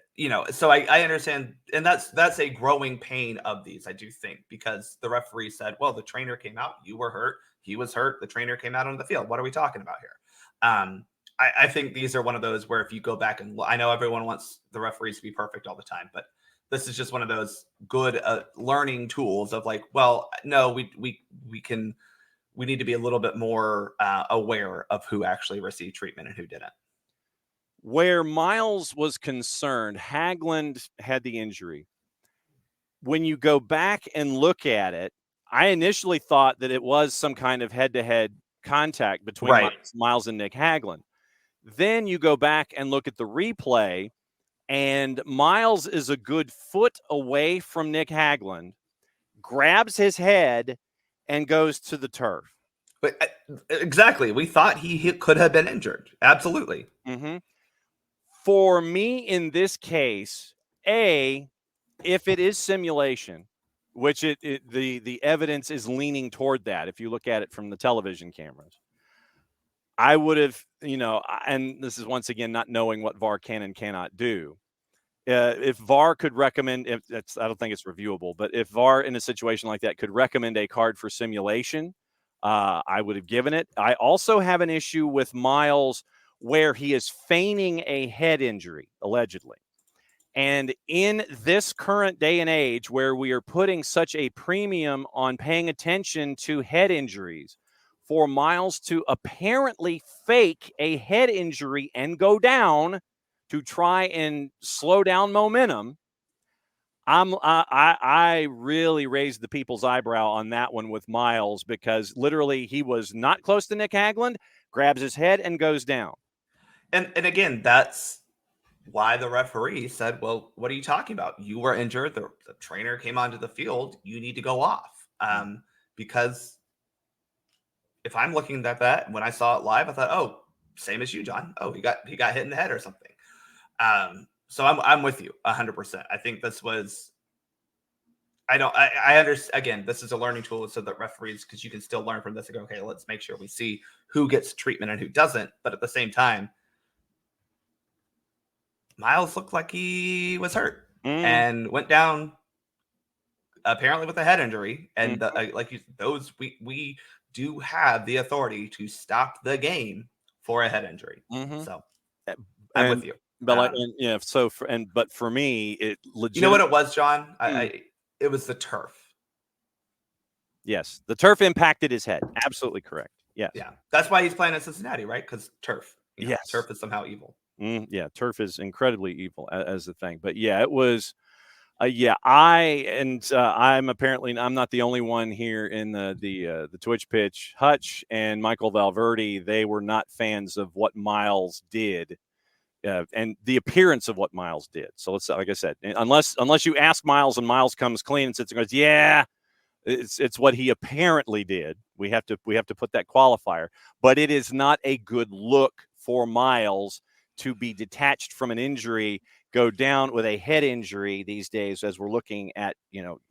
So I understand, and that's a growing pain of these, I do think, because the referee said, well, the trainer came out, you were hurt, he was hurt, the trainer came out on the field. What are we talking about here? I think these are one of those where if you go back and I know everyone wants the referees to be perfect all the time, but this is just one of those good learning tools of like, well, no, we need to be a little bit more aware of who actually received treatment and who didn't. Where Miles was concerned, Haglund had the injury. When you go back and look at it, I initially thought that it was some kind of head-to-head contact between Miles and Nick Haglund. Then you go back and look at the replay, and Miles is a good foot away from Nick Haglund, grabs his head, and goes to the turf. But exactly. We thought he could have been injured. Absolutely. Mm-hmm. For me, in this case, if it is simulation, which the evidence is leaning toward that, if you look at it from the television cameras, I would have, and this is once again not knowing what VAR can and cannot do. If VAR could recommend, I don't think it's reviewable, but if VAR in a situation like that could recommend a card for simulation, I would have given it. I also have an issue with Miles where he is feigning a head injury, allegedly. And in this current day and age where we are putting such a premium on paying attention to head injuries, for Miles to apparently fake a head injury and go down to try and slow down momentum, I really raised the people's eyebrow on that one with Miles, because literally he was not close to Nick Haglund, grabs his head and goes down. And again, that's why the referee said, well, what are you talking about? You were injured. The trainer came onto the field. You need to go off. Because if I'm looking at that, when I saw it live, I thought, oh, same as you, John. Oh, he got hit in the head or something. So I'm with you 100%. I think this was. I understand. Again, this is a learning tool so that referees, because you can still learn from this and go, okay, let's make sure we see who gets treatment and who doesn't. But at the same time, Miles looked like he was hurt and went down apparently with a head injury. And we do have the authority to stop the game for a head injury. So I'm with you. But but for me, it legit. You know what it was, John? It was the turf. Yes, the turf impacted his head. Absolutely correct. Yes. Yeah, that's why he's playing in Cincinnati, right? Because turf. Yes, turf is somehow evil. Yeah, turf is incredibly evil as the thing. But yeah, it was. I'm not the only one here in the Twitch pitch. Hutch and Michael Valverde, they were not fans of what Miles did. And the appearance of what Miles did. So let's, like I said, unless you ask Miles and Miles comes clean and sits and goes, yeah, it's what he apparently did. We have to put that qualifier. But it is not a good look for Miles to be detached from an injury, go down with a head injury these days, as we're looking at,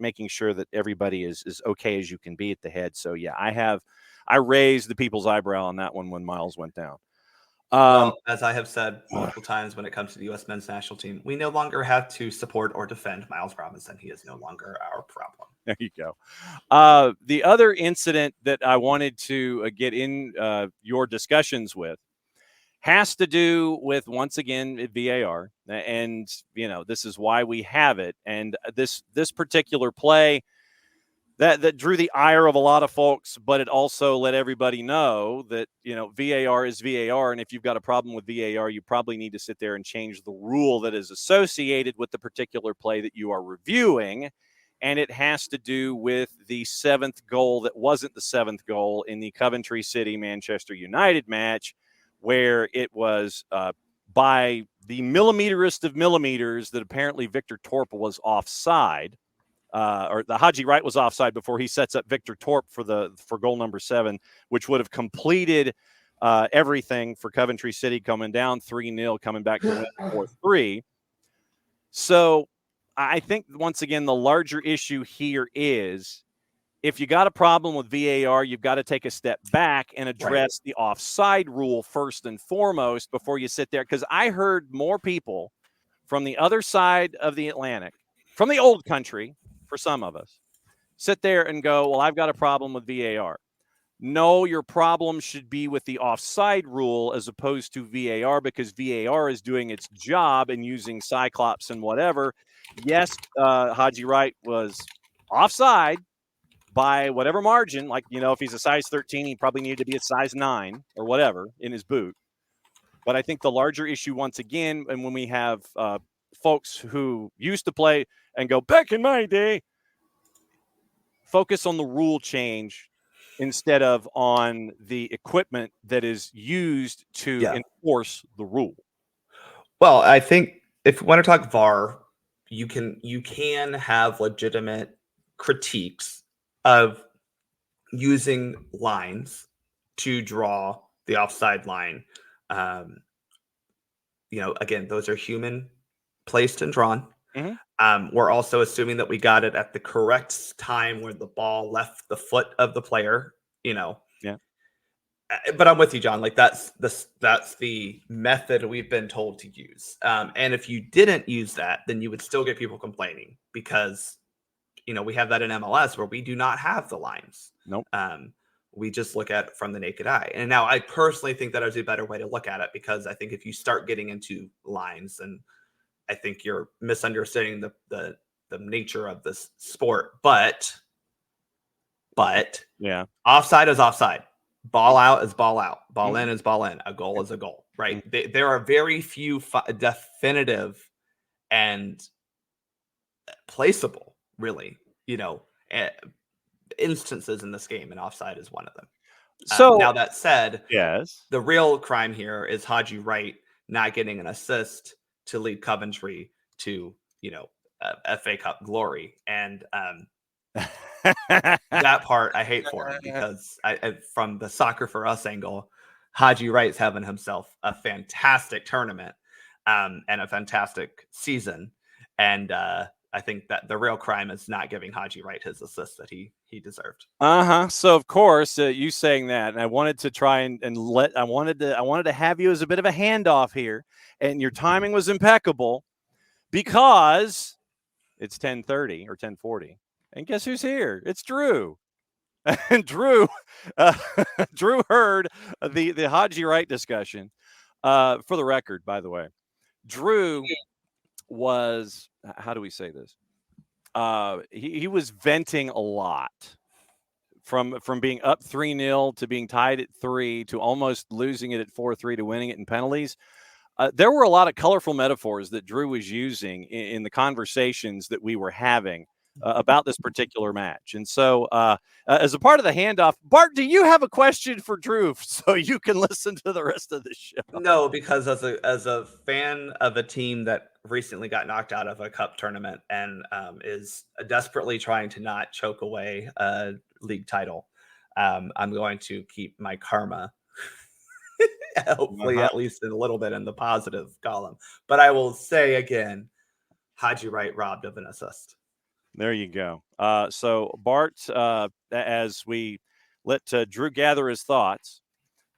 making sure that everybody is okay as you can be at the head. So yeah, I raised the people's eyebrow on that one when Miles went down. Well, as I have said multiple times when it comes to the U.S. men's national team, we no longer have to support or defend Miles Robinson. He is no longer our problem. There you go. The other incident that I wanted to get in your discussions with has to do with, once again, VAR. And, this is why we have it. And this particular play, that drew the ire of a lot of folks, but it also let everybody know that, VAR is VAR. And if you've got a problem with VAR, you probably need to sit there and change the rule that is associated with the particular play that you are reviewing. And it has to do with the seventh goal that wasn't the seventh goal in the Coventry City Manchester United match, where it was by the millimeterist of millimeters that apparently Victor Torp was offside. Or the Haji Wright was offside before he sets up Victor Torp for goal number 7, which would have completed everything for Coventry City, coming down 3-0, coming back to win 4-3. So I think, once again, the larger issue here is, if you got a problem with VAR, you've got to take a step back and address the offside rule first and foremost before you sit there. Because I heard more people from the other side of the Atlantic, from the old country, for some of us, sit there and go, well, I've got a problem with VAR. No, your problem should be with the offside rule as opposed to VAR, because VAR is doing its job and using Cyclops and whatever. Yes, Haji Wright was offside by whatever margin. Like, if he's a size 13, he probably needed to be a size 9 or whatever in his boot. But I think the larger issue, once again, and when we have folks who used to play and go, back in my day, focus on the rule change instead of on the equipment that is used to enforce the rule. Well, I think if we want to talk VAR, you can have legitimate critiques of using lines to draw the offside line. Again, those are human placed and drawn. Mm-hmm. We're also assuming that we got it at the correct time where the ball left the foot of the player, Yeah. But I'm with you, John. Like, that's the method we've been told to use. And if you didn't use that, then you would still get people complaining, because, we have that in MLS where we do not have the lines. Nope. We just look at it from the naked eye. And now I personally think that is a better way to look at it, because I think if you start getting into lines, and I think you're misunderstanding the nature of this sport. But yeah, offside is offside. Ball out is ball out. Ball in is ball in. A goal is a goal, right? There are very few definitive and placeable, really, instances in this game, and offside is one of them. So now, that said, yes, the real crime here is Haji Wright not getting an assist to lead Coventry to, FA Cup glory. And that part I hate for him, because from the Soccer for Us angle, Haji Wright's having himself a fantastic tournament and a fantastic season. And I think that the real crime is not giving Haji Wright his assist that he deserved. So of course, you saying that, and I wanted to try and I wanted to have you as a bit of a handoff here, and your timing was impeccable because it's 10:30 or 10:40, and guess who's here? It's Drew. And Drew heard the Haji Wright discussion. For the record, by the way, Drew was, how do we say this? He was venting a lot from being up 3-0 to being tied at 3 to almost losing it at 4-3 to winning it in penalties. There were a lot of colorful metaphors that Drew was using in the conversations that we were having about this particular match. And so as a part of the handoff, Bart, do you have a question for Drew so you can listen to the rest of the show? No, because as a fan of a team that recently got knocked out of a cup tournament and is desperately trying to not choke away a league title, I'm going to keep my karma hopefully at least a little bit in the positive column. But I will say again, Haji Wright robbed of an assist. There you go. So Bart, as we let Drew gather his thoughts,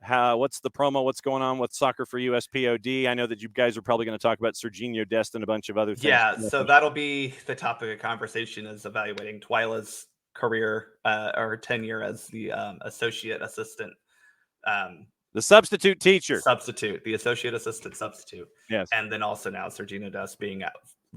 what's the promo? What's going on with SoccerForUSPod? I know that you guys are probably going to talk about Serginho Dest and a bunch of other things. Yeah, so that'll be the topic of conversation, is evaluating Twyla's career or tenure as the associate assistant. The substitute teacher. The associate assistant substitute. Yes. And then also now Serginho Dest being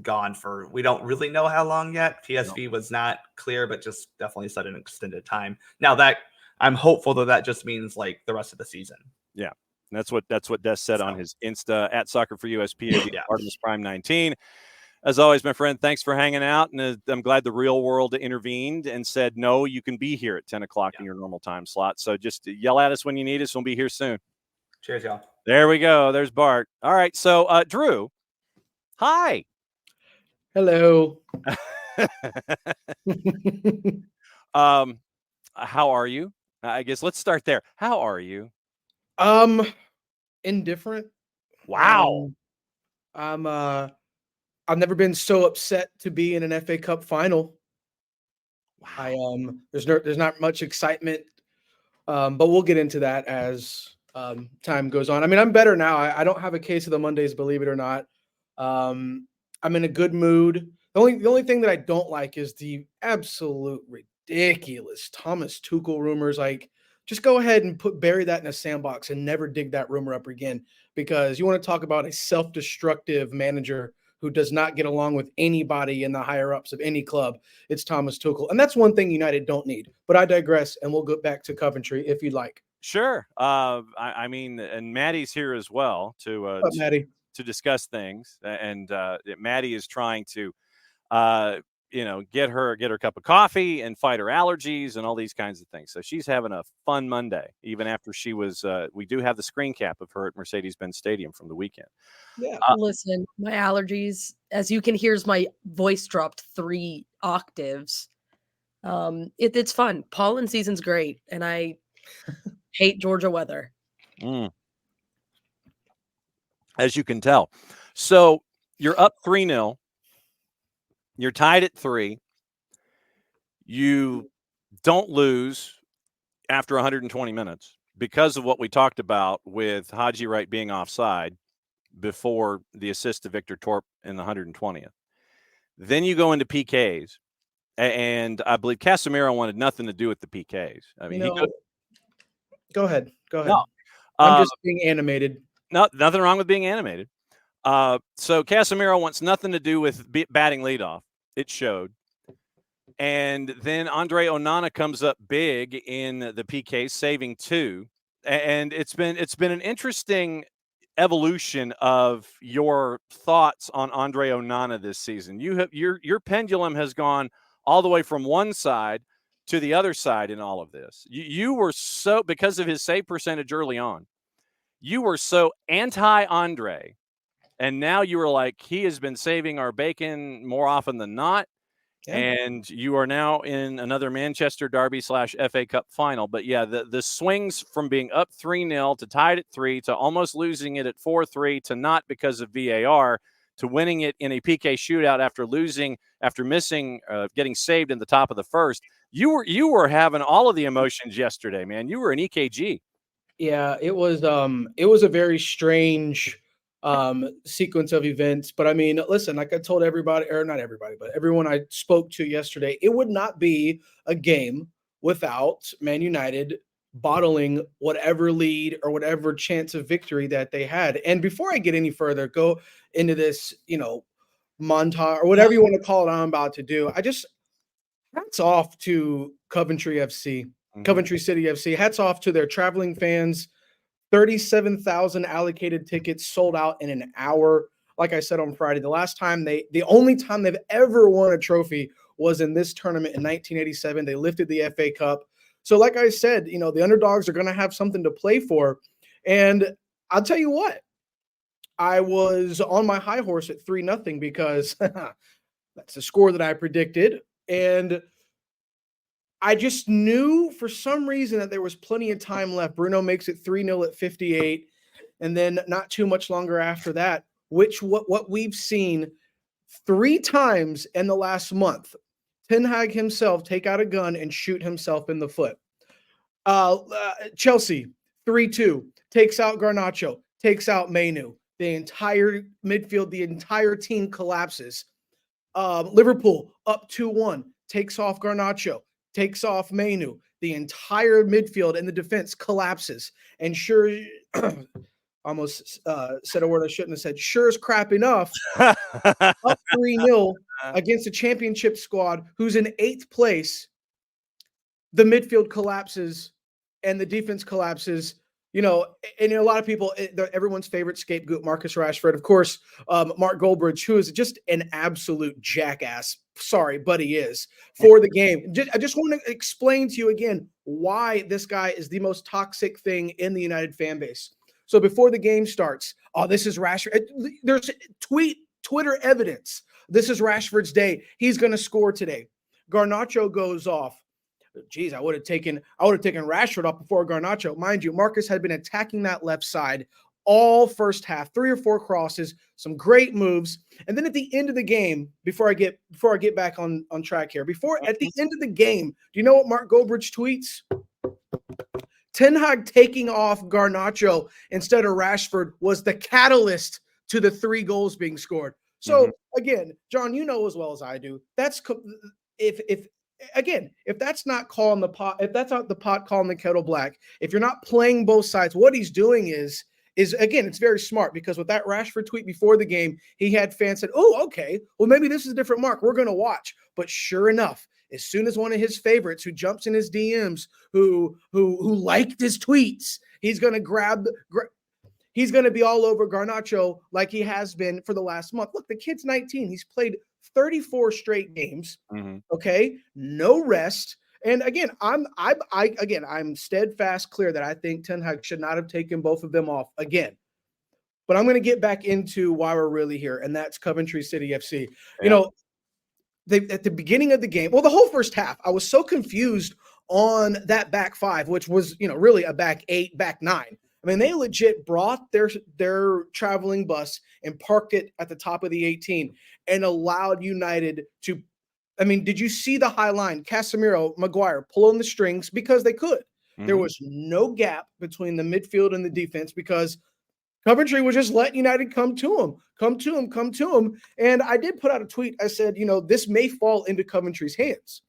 gone for, we don't really know how long yet. PSV was not clear, but just definitely said an extended time. Now that I'm hopeful that just means like the rest of the season. Yeah. That's what Dest said on his Insta at SoccerForUSPod, Artemis Prime 19. As always, my friend, thanks for hanging out. And I'm glad the real world intervened and said, no, you can be here at 10 o'clock in your normal time slot. So just yell at us when you need us. We'll be here soon. Cheers, y'all. There we go. There's Bart. All right. So, Drew, hi. Hello. How are you? I guess let's start there. How are you? Indifferent. Wow. I've never been so upset to be in an FA Cup final. Wow. There's not much excitement, but we'll get into that as time goes on. I mean, I'm better now. I don't have a case of the Mondays, believe it or not. I'm in a good mood. The only thing that I don't like is the absolute ridiculous Thomas Tuchel rumors. Like, just go ahead and bury that in a sandbox and never dig that rumor up again, because you want to talk about a self-destructive manager who does not get along with anybody in the higher ups of any club. It's Thomas Tuchel. And that's one thing United don't need. But I digress, and we'll go back to Coventry if you'd like. Sure. I mean, and Maddie's here as well to discuss things. And Maddie is trying to, get her cup of coffee and fight her allergies and all these kinds of things. So she's having a fun Monday, even after she was, we do have the screen cap of her at Mercedes-Benz Stadium from the weekend. Yeah. Listen, my allergies, as you can hear, my voice dropped 3 octaves. It's fun. Pollen season's great. And I hate Georgia weather. As you can tell. So you're up 3-0. You're tied at 3. You don't lose after 120 minutes because of what we talked about with Haji Wright being offside before the assist to Victor Torp in the 120th. Then you go into PKs, and I believe Casemiro wanted nothing to do with the PKs. I mean, Go ahead. No, I'm just being animated. No, nothing wrong with being animated. So Casemiro wants nothing to do with batting leadoff. It showed. And then Andre Onana comes up big in the PK, saving 2. And it's been an interesting evolution of your thoughts on Andre Onana this season. Your pendulum has gone all the way from one side to the other side in all of this. You were so, because of his save percentage early on, you were so anti-Andre, and now you were like, he has been saving our bacon more often than not. Yeah. And you are now in another Manchester Derby / FA Cup final. But yeah, the swings from being up 3-0 to tied at 3 to almost losing it at 4-3 to not because of VAR to winning it in a PK shootout after missing, getting saved in the top of the first. You were having all of the emotions yesterday, man. You were an EKG. Yeah, it was a very strange sequence of events. But I mean, listen, like I told everybody, or not everybody, but everyone I spoke to yesterday, it would not be a game without Man United bottling whatever lead or whatever chance of victory that they had. And before I get any further, go into this, montage or whatever you want to call it I'm about to do. I just hats off to Coventry FC. Coventry City FC. Hats off to their traveling fans. 37,000 allocated tickets sold out in an hour. Like I said on Friday, the only time they've ever won a trophy was in this tournament in 1987. They lifted the FA Cup. So like I said, the underdogs are going to have something to play for. And I'll tell you what, I was on my high horse at 3-0 because that's the score that I predicted. And I just knew for some reason that there was plenty of time left. Bruno makes it 3-0 at 58. And then not too much longer after that, what we've seen 3 times in the last month, Ten Hag himself take out a gun and shoot himself in the foot. Chelsea, 3-2, takes out Garnacho, takes out Mainu. The entire midfield, the entire team collapses. Liverpool, up 2-1, takes off Garnacho, takes off Mainu. The entire midfield and the defense collapses. And sure, almost said a word I shouldn't have said. Sure as crap enough, up 3-0 against a championship squad who's in 8th place. The midfield collapses and the defense collapses. And a lot of people, everyone's favorite scapegoat, Marcus Rashford, of course, Mark Goldbridge, who is just an absolute jackass. Sorry, but he is for the game. I just want to explain to you again why this guy is the most toxic thing in the United fan base. So before the game starts, this is Rashford. There's Twitter evidence. This is Rashford's day. He's going to score today. Garnacho goes off. Geez, I would have taken Rashford off before Garnacho. Mind you, Marcus had been attacking that left side all first half, 3 or 4 crosses, some great moves. And then at the end of the game, before I get back on track here, at the end of the game, do you know what Mark Goldbridge tweets? Ten Hag taking off Garnacho instead of Rashford was the catalyst to the 3 goals being scored. So again, John, you know as well as I do, that's if that's not calling the pot, if that's not the pot calling the kettle black, if you're not playing both sides, what he's doing is again, it's very smart, because with that Rashford tweet before the game, he had fans said, "Oh, okay, well maybe this is a different Mark. We're going to watch." But sure enough, as soon as one of his favorites who jumps in his DMs, who liked his tweets, he's going to he's going to be all over Garnacho like he has been for the last month. Look, the kid's 19. He's played 34 straight games. Okay, no rest. And again, I'm steadfast clear that I think Ten Hag should not have taken both of them off again. But I'm going to get back into why we're really here, and that's Coventry City FC. Yeah. At the beginning of the game, well, the whole first half, I was so confused on that back 5, which was, really a back 8, back 9. I mean, they legit brought their traveling bus and parked it at the top of the 18 and allowed United to. I mean, did you see the high line? Casemiro, Maguire pulling the strings because they could. There was no gap between the midfield and the defense because Coventry was just letting United come to him. And I did put out a tweet. I said, this may fall into Coventry's hands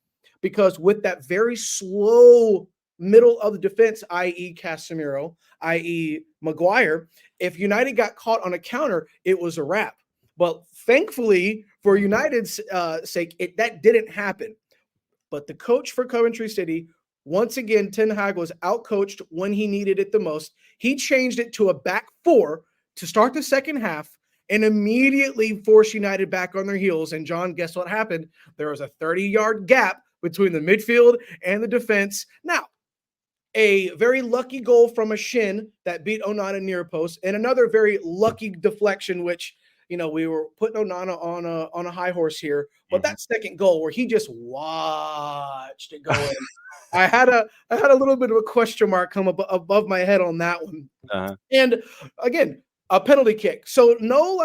because with that very slow middle of the defense, i.e. Casemiro, i.e. Maguire, if United got caught on a counter, it was a wrap. But thankfully, for United's sake, that didn't happen. But the coach for Coventry City, once again, Ten Hag was outcoached when he needed it the most. He changed it to a back 4 to start the second half and immediately forced United back on their heels. And John, guess what happened? There was a 30-yard gap between the midfield and the defense. Now, a very lucky goal from a shin that beat Onana near post, and another very lucky deflection, which, we were putting Onana on a high horse here, but that second goal where he just watched it go in, I had a little bit of a question mark come up above my head on that one. And again, a penalty kick. So no,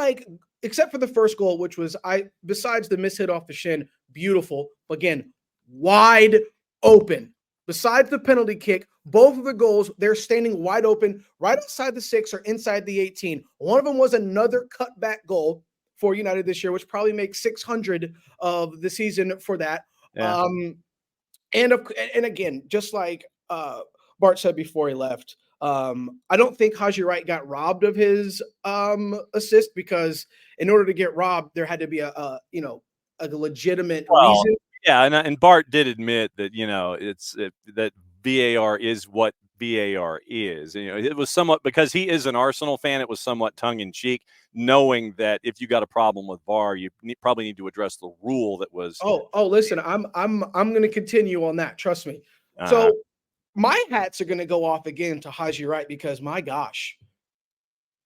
except for the first goal, which was besides the miss hit off the shin, beautiful. Again, wide open. Besides the penalty kick, both of the goals, they're standing wide open right outside the 6 or inside the 18. One of them was another cutback goal for United this year, which probably makes 600 of the season for that. Yeah. And again, just like Bart said before he left, I don't think Haji Wright got robbed of his assist, because in order to get robbed, there had to be a legitimate reason. Yeah, and Bart did admit that that VAR is what VAR is. It was somewhat, because he is an Arsenal fan, it was somewhat tongue in cheek, knowing that if you got a problem with VAR, you probably need to address the rule that was. Listen, I'm going to continue on that. Trust me. So my hats are going to go off again to Haji Wright, because my gosh,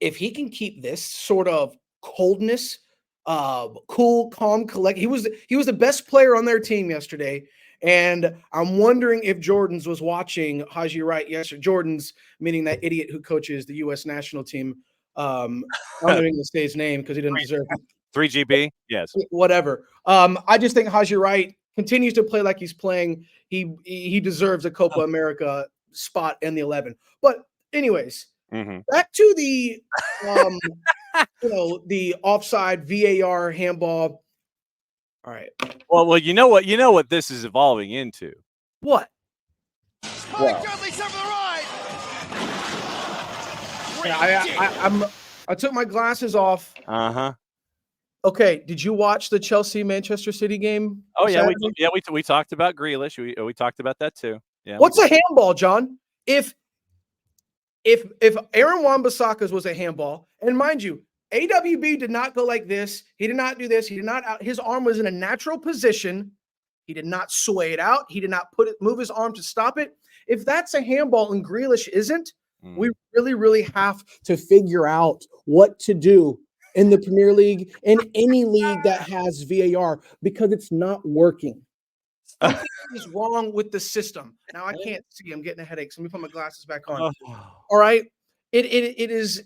if he can keep this sort of coldness, cool, calm, collect. He was the best player on their team yesterday, and I'm wondering if Jordan's was watching Haji Wright yesterday. Jordan's meaning that idiot who coaches the U.S. national team. I'm not even going to say his name because he didn't deserve it. 3GB, yes, whatever. I just think Haji Wright continues to play like he's playing. He deserves a Copa America spot in the 11. But anyways, back to the the offside VAR handball. All right. Well, you know what this is evolving into. What? Well, I took my glasses off. Okay, did you watch the Chelsea-Manchester City game? Oh yeah, we talked about Grealish. We talked about that too. Yeah. What's a handball, John? If Aaron Wan-Bissaka's was a handball, and mind you, AWB did not go like this. He did not do this. He did not out. His arm was in a natural position. He did not sway it out. He did not move his arm to stop it. If that's a handball and Grealish isn't, we really, really have to figure out what to do in the Premier League, in any league that has VAR, because it's not working. Something is wrong with the system. Now I can't see. I'm getting a headache. So let me put my glasses back on. All right. Is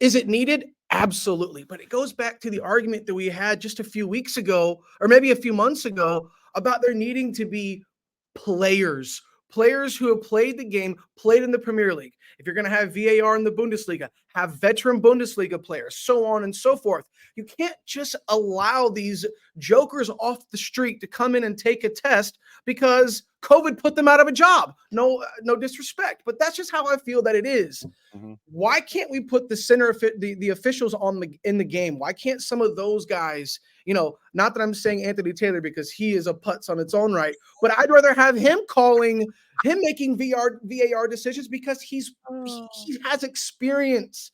it needed? Absolutely. But it goes back to the argument that we had just a few weeks ago, or maybe a few months ago, about there needing to be players who have played the game, played in the Premier League. If you're going to have VAR in the Bundesliga, have veteran Bundesliga players, so on and so forth. You can't just allow these jokers off the street to come in and take a test because COVID put them out of a job. No disrespect, but that's just how I feel that it is. Why can't we put the officials in the game? Why can't some of those guys, not that I'm saying Anthony Taylor because he is a putz on its own right, but I'd rather have him making VAR decisions because he has experience.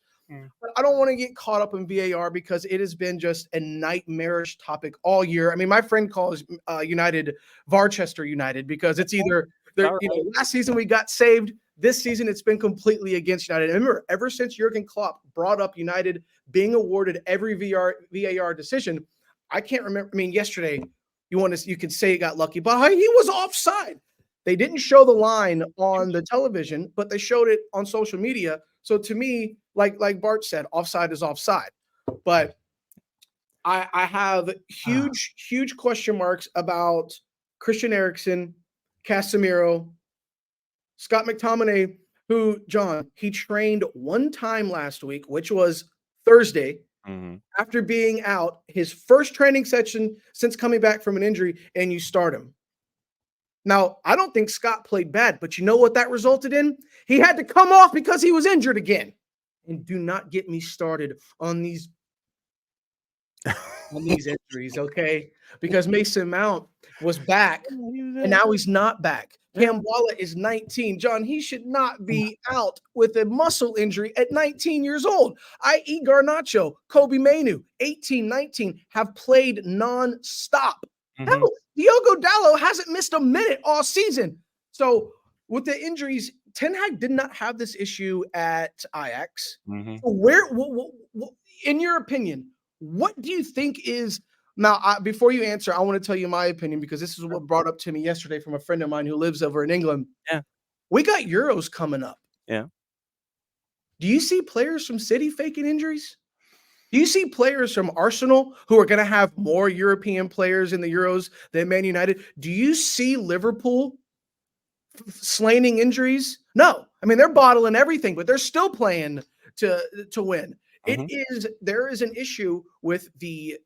But I don't want to get caught up in VAR because it has been just a nightmarish topic all year. I mean, my friend calls United Varchester United because it's either last season we got saved. This season it's been completely against United. I remember ever since Jurgen Klopp brought up United being awarded every VAR decision, I can't remember. I mean, yesterday you could say it got lucky, but he was offside. They didn't show the line on the television, but they showed it on social media. So to me, like Bart said, offside is offside. But I have huge question marks about Christian Eriksen, Casemiro, Scott McTominay, who, John, he trained one time last week, which was Thursday, after being out his first training session since coming back from an injury, and you start him. Now, I don't think Scott played bad, but you know what that resulted in? He had to come off because he was injured again. And do not get me started on these injuries, okay? Because Mason Mount was back, and now he's not back. Kambwala is 19. John, he should not be out with a muscle injury at 19 years old, i.e. Garnacho, Kobe Mainu, 18, 19, have played non-stop. Hell, Diogo Dalot hasn't missed a minute all season. So with the injuries, Ten Hag did not have this issue at Ajax. Mm-hmm. So where, in your opinion, what do you think is now? Before you answer, I want to tell you my opinion because this is what brought up to me yesterday from a friend of mine who lives over in England. Yeah, we got Euros coming up. Yeah. Do you see players from City faking injuries? Do you see players from Arsenal who are going to have more European players in the Euros than Man United? Do you see Liverpool slaying injuries? No. I mean, they're bottling everything, but they're still playing to win. There is an issue with the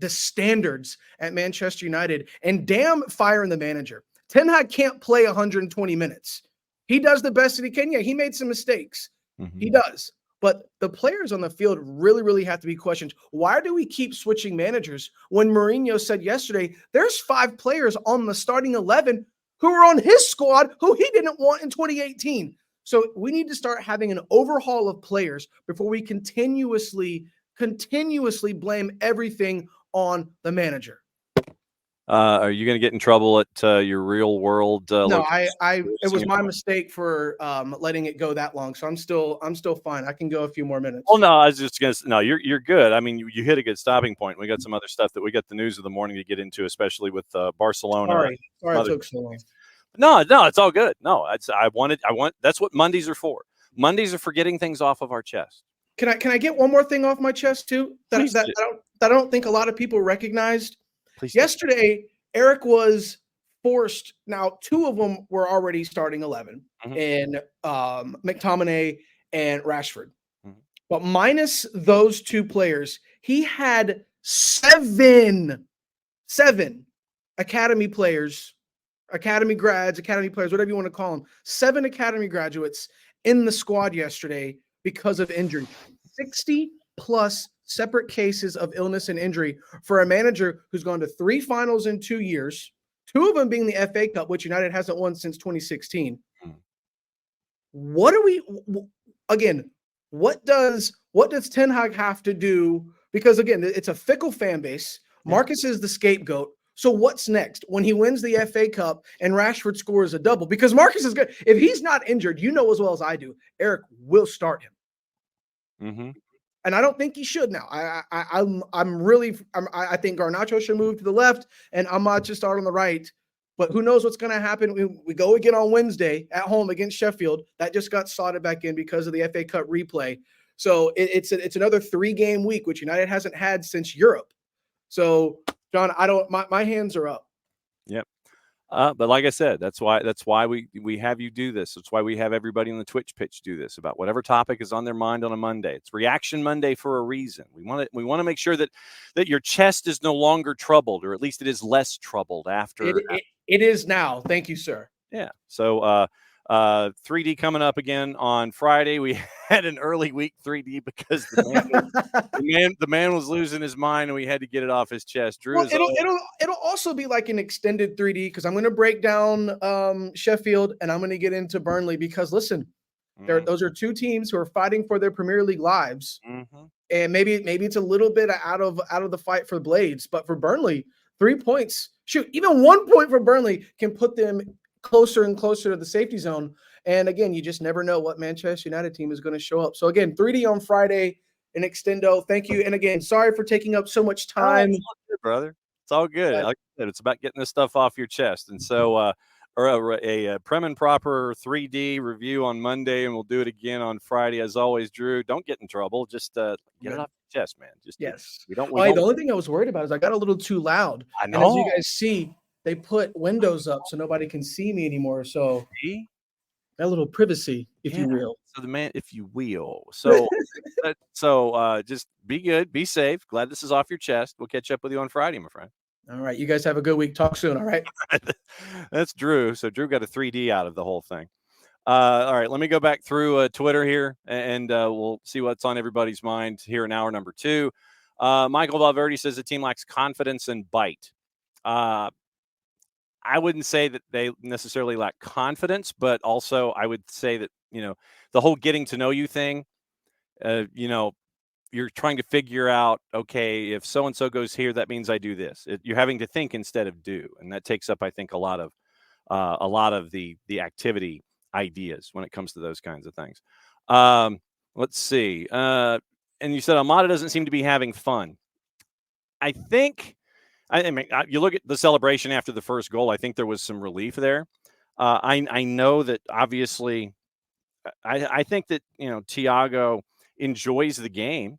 standards at Manchester United, and damn firing the manager. Ten Hag can't play 120 minutes. He does the best that he can. Yeah, he made some mistakes. Mm-hmm. He does. But the players on the field really, really have to be questioned. Why do we keep switching managers when Mourinho said yesterday there's 5 players on the starting 11 who were on his squad who he didn't want in 2018? So we need to start having an overhaul of players before we continuously blame everything on the manager. Are you going to get in trouble at your real world? No, it was my mistake for letting it go that long. So I'm still fine. I can go a few more minutes. Well, no, I was just going to. No, you're good. I mean, you hit a good stopping point. We got some other stuff that we got the news of the morning to get into, especially with Barcelona. Sorry, it took so long. No, it's all good. No, I want. That's what Mondays are for. Mondays are for getting things off of our chest. Can I get one more thing off my chest too? That I don't think a lot of people recognized. Please. Yesterday, Eric was forced. Now, 2 of them were already starting 11, in McTominay and Rashford. Mm-hmm. But minus those 2 players, he had 7 academy players, academy grads, academy players, whatever you want to call them, 7 academy graduates in the squad yesterday because of injury. 60 plus separate cases of illness and injury for a manager who's gone to 3 finals in 2 years, 2 of them being the FA Cup, which United hasn't won since 2016. What does Ten Hag have to do? Because again, it's a fickle fan base. Marcus is the scapegoat. So what's next when he wins the FA Cup and Rashford scores a double? Because Marcus is good. If he's not injured, you know as well as I do, Eric will start him. Mm-hmm. And I don't think he should now. I think Garnacho should move to the left and Ahmad should start on the right. But who knows what's going to happen? We go again on Wednesday at home against Sheffield. That just got slotted back in because of the FA Cup replay. So it's another 3-game week, which United hasn't had since Europe. So, John, my hands are up. Yep. But like I said, that's why we have you do this. That's why we have everybody on the Twitch pitch do this about whatever topic is on their mind on a Monday. It's Reaction Monday for a reason. We want to make sure that your chest is no longer troubled, or at least it is less troubled after. It is now. Thank you, sir. Yeah. So 3D coming up again on Friday. We had an early week 3D because the man was losing his mind and we had to get it off his chest. Drew, well, it'll also be like an extended 3D because I'm going to break down Sheffield and I'm going to get into Burnley because listen, those are 2 teams who are fighting for their Premier League lives, and maybe it's a little bit out of the fight for the Blades, but for Burnley, 3 points, even 1 point for Burnley can put them closer and closer to the safety zone. And again, you just never know what Manchester United team is going to show up. So again, 3D on Friday, an extendo. Thank you. And again, sorry for taking up so much time. It's all good, brother. It's all good. Like I said, it's about getting this stuff off your chest. And so a Prem and proper 3D review on Monday, and we'll do it again on Friday. As always, Drew, don't get in trouble. Just get it off your chest, man. Just yes. The only thing I was worried about is I got a little too loud. I know. And as you guys see, they put windows up so nobody can see me anymore. So a little privacy, if you will. So if you will. So just be good, be safe. Glad this is off your chest. We'll catch up with you on Friday, my friend. All right. You guys have a good week. Talk soon. All right. That's Drew. So Drew got a 3D out of the whole thing. All right. Let me go back through Twitter here and we'll see what's on everybody's mind here in hour number 2. Michael Valverde says the team lacks confidence and bite. I wouldn't say that they necessarily lack confidence, but also I would say that, the whole getting to know you thing, you're trying to figure out, okay, if so-and-so goes here, that means I do this. You're having to think instead of do. And that takes up, I think, a lot of the activity ideas when it comes to those kinds of things. Let's see. And you said Almada doesn't seem to be having fun. I think, you look at the celebration after the first goal. I think there was some relief there. I know that obviously, I think that, Thiago enjoys the game,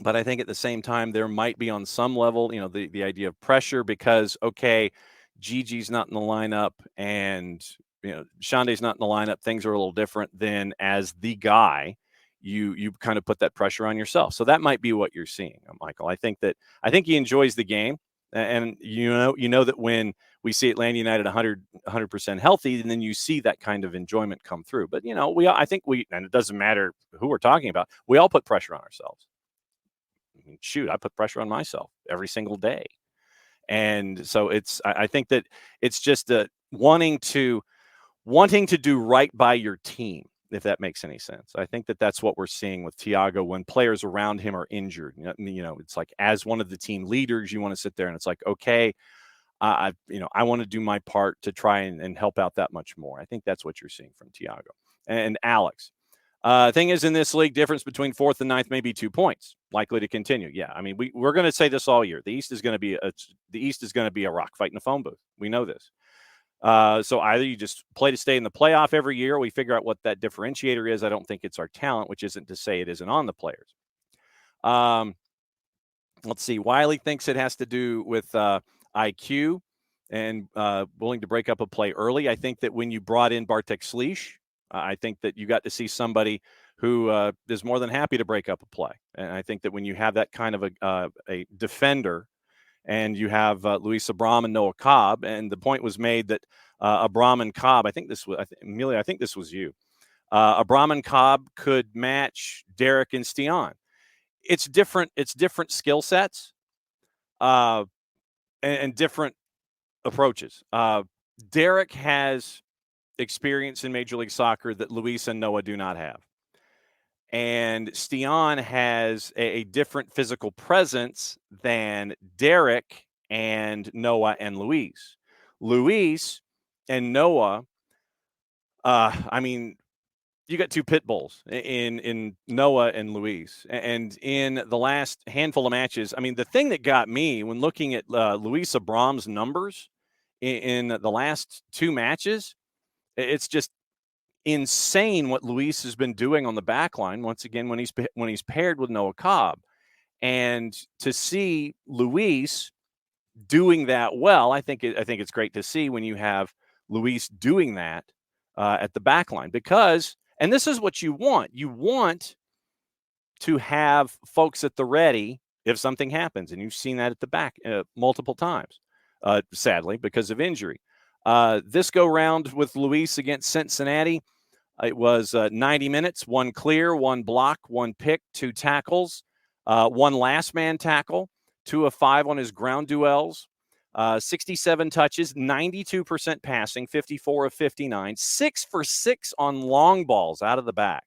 but I think at the same time, there might be on some level, the idea of pressure because, okay, Gigi's not in the lineup and, Shande's not in the lineup. Things are a little different than as the guy. You kind of put that pressure on yourself. So that might be what you're seeing, Michael. I think he enjoys the game. And, that when we see Atlanta United 100% healthy, and then you see that kind of enjoyment come through. But, I think and it doesn't matter who we're talking about, we all put pressure on ourselves. Shoot, I put pressure on myself every single day. And so I think that it's just wanting to do right by your team, if that makes any sense. I think that that's what we're seeing with Thiago when players around him are injured. It's like as one of the team leaders, you want to sit there and it's like, okay, I want to do my part to try and help out that much more. I think that's what you're seeing from Thiago. And Alex, thing is, in this league, difference between 4th and 9th may be 2 points, likely to continue. Yeah, I mean, we're going to say this all year. The East is going to be a rock fight in a phone booth. We know this. So either you just play to stay in the playoff every year, or we figure out what that differentiator is. I don't think it's our talent, which isn't to say it isn't on the players. Let's see. Wiley thinks it has to do with IQ and willing to break up a play early. I think that when you brought in Bartek Sliš, I think that you got to see somebody who is more than happy to break up a play. And I think that when you have that kind of a defender, and you have Luis Abram and Noah Cobb, and the point was made that Abram and Cobb, Amelia, I think this was you. Abram and Cobb could match Derek and Stian. It's different skill sets and different approaches. Derek has experience in Major League Soccer that Luis and Noah do not have. And Stian has a different physical presence than Derek and Noah and Luis. Luis and Noah, you got two pit bulls in Noah and Luis. And in the last handful of matches, the thing that got me when looking at Luis Abram's numbers in the last 2 matches, it's just insane what Luis has been doing on the back line. Once again, when he's paired with Noah Cobb, and to see Luis doing that well, I think it's great to see when you have Luis doing that at the back line, because, and this is what you want to have folks at the ready if something happens, and you've seen that at the back multiple times, sadly, because of injury. This go round with Luis against Cincinnati, it was 90 minutes, 1 clear, 1 block, 1 pick, 2 tackles, 1 last man tackle, 2 of 5 on his ground duels, 67 touches, 92% passing, 54 of 59, 6 for 6 on long balls out of the back.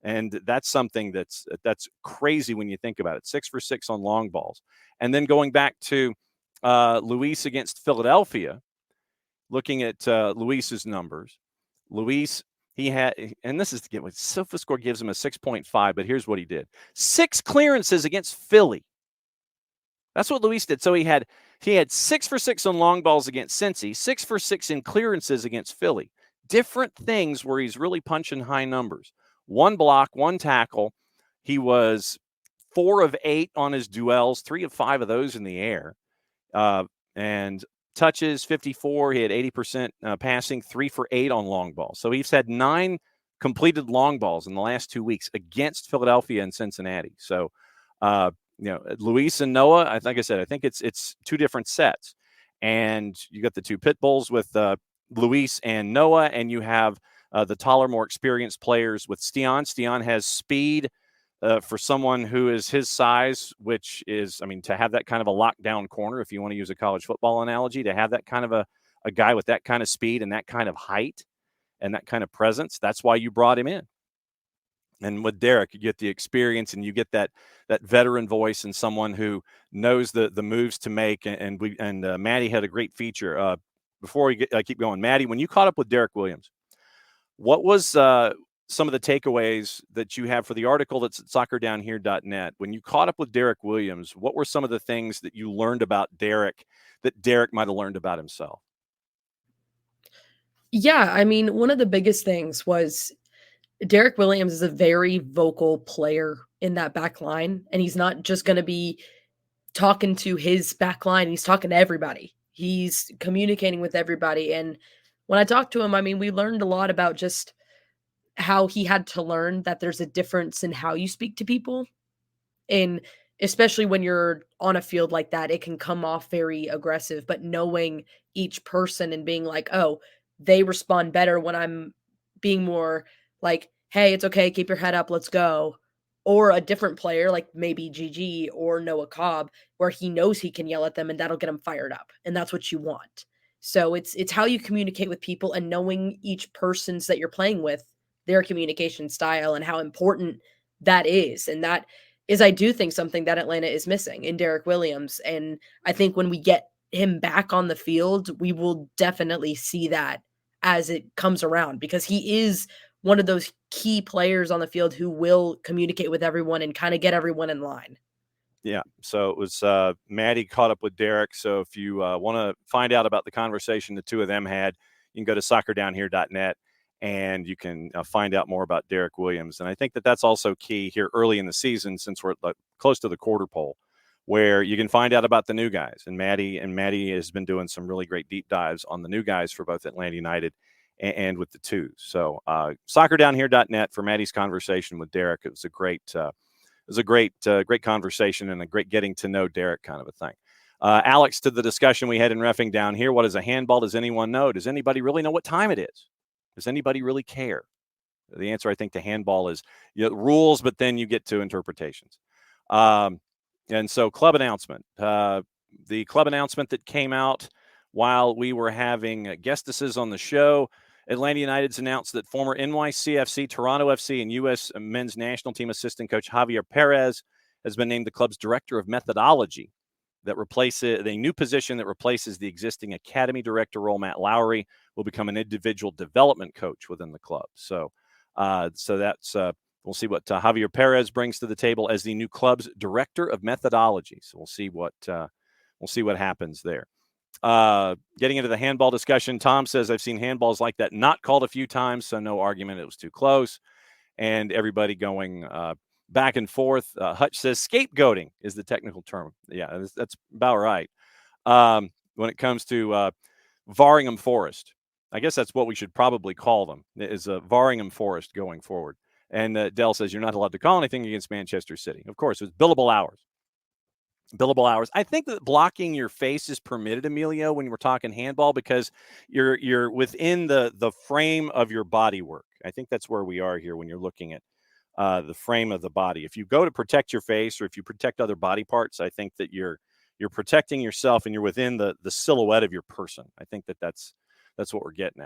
And that's something that's crazy when you think about it. 6 for 6 on long balls. And then going back to Luis against Philadelphia, looking at Luis's numbers, Luis, he had, and this is to get what SofaScore gives him a 6.5, but here's what he did: 6 clearances against Philly. That's what Luis did. So he had 6 for 6 on long balls against Cincy, 6 for 6 in clearances against Philly. Different things where he's really punching high numbers. 1 block, 1 tackle. He was 4 of 8 on his duels, 3 of 5 of those in the air. And touches, 54. He had 80% passing, 3 for 8 on long balls. So he's had 9 completed long balls in the last 2 weeks against Philadelphia and Cincinnati. So, Luis and Noah, like I said, I think it's 2 different sets. And you got the 2 pit bulls with Luis and Noah, and you have the taller, more experienced players with Stian. Stian has speed for someone who is his size, which is, to have that kind of a lockdown corner, if you want to use a college football analogy, to have that kind of a guy with that kind of speed and that kind of height and that kind of presence, that's why you brought him in. And with Derek, you get the experience and you get that veteran voice and someone who knows the moves to make. And Maddie had a great feature. Before I keep going, Maddie, when you caught up with Derek Williams, What was some of the takeaways that you have for the article that's at soccerdownhere.net? When you caught up with Derek Williams, what were some of the things that you learned about Derek that Derek might have learned about himself? Yeah, I mean, one of the biggest things was Derek Williams is a very vocal player in that back line, and he's not just going to be talking to his back line. He's talking to everybody. He's communicating with everybody. And when I talked to him, I mean, we learned a lot about just how he had to learn that there's a difference in how you speak to people. And especially when you're on a field like that, it can come off very aggressive, but knowing each person and being like, oh, they respond better when I'm being more like, hey, it's okay, keep your head up, let's go. Or a different player like maybe GG or Noah Cobb, where he knows he can yell at them and that'll get him fired up. And that's what you want. So it's how you communicate with people and knowing each person's that you're playing with, their communication style and how important that is. And that is, I do think, something that Atlanta is missing in Derek Williams. And I think when we get him back on the field, we will definitely see that as it comes around, because he is one of those key players on the field who will communicate with everyone and kind of get everyone in line. Yeah. So it was Maddie caught up with Derek. So if you want to find out about the conversation the two of them had, you can go to soccerdownhere.net and you can find out more about Derek Williams. And I think that that's also key here early in the season, since we're close to the quarter pole, where you can find out about the new guys. And Maddie has been doing some really great deep dives on the new guys for both Atlanta United and with the twos. So soccerdownhere.net for Maddie's conversation with Derek. It was a great conversation and a great getting to know Derek kind of a thing. Alex, to the discussion we had in Reffing Down Here, what is a handball? Does anyone know? Does anybody really know what time it is? Does anybody really care? The answer, I think, to handball is rules, but then you get to interpretations. And so club announcement. The club announcement that came out while we were having guestesses on the show, Atlanta United's announced that former NYCFC, Toronto FC, and U.S. men's national team assistant coach Javier Perez has been named the club's director of methodology. That replaces a new position that replaces the existing academy director role. Matt Lowry will become an individual development coach within the club. So that's we'll see what Javier Perez brings to the table as the new club's director of methodology. So we'll see what happens there. Getting into the handball discussion, Tom says, I've seen handballs like that not called a few times, so no argument. It was too close. And everybody going back and forth. Hutch says scapegoating is the technical term. Yeah, that's about right. When it comes to Varingham Forest, I guess that's what we should probably call them, is Varingham Forest going forward. And Dell says you're not allowed to call anything against Manchester City. Of course, it's billable hours. Billable hours. I think that blocking your face is permitted, Emilio, when we're talking handball, because you're within the frame of your body work. I think that's where we are here when you're looking at the frame of the body. If you go to protect your face or if you protect other body parts, I think that you're protecting yourself and you're within the silhouette of your person. I think that's what we're getting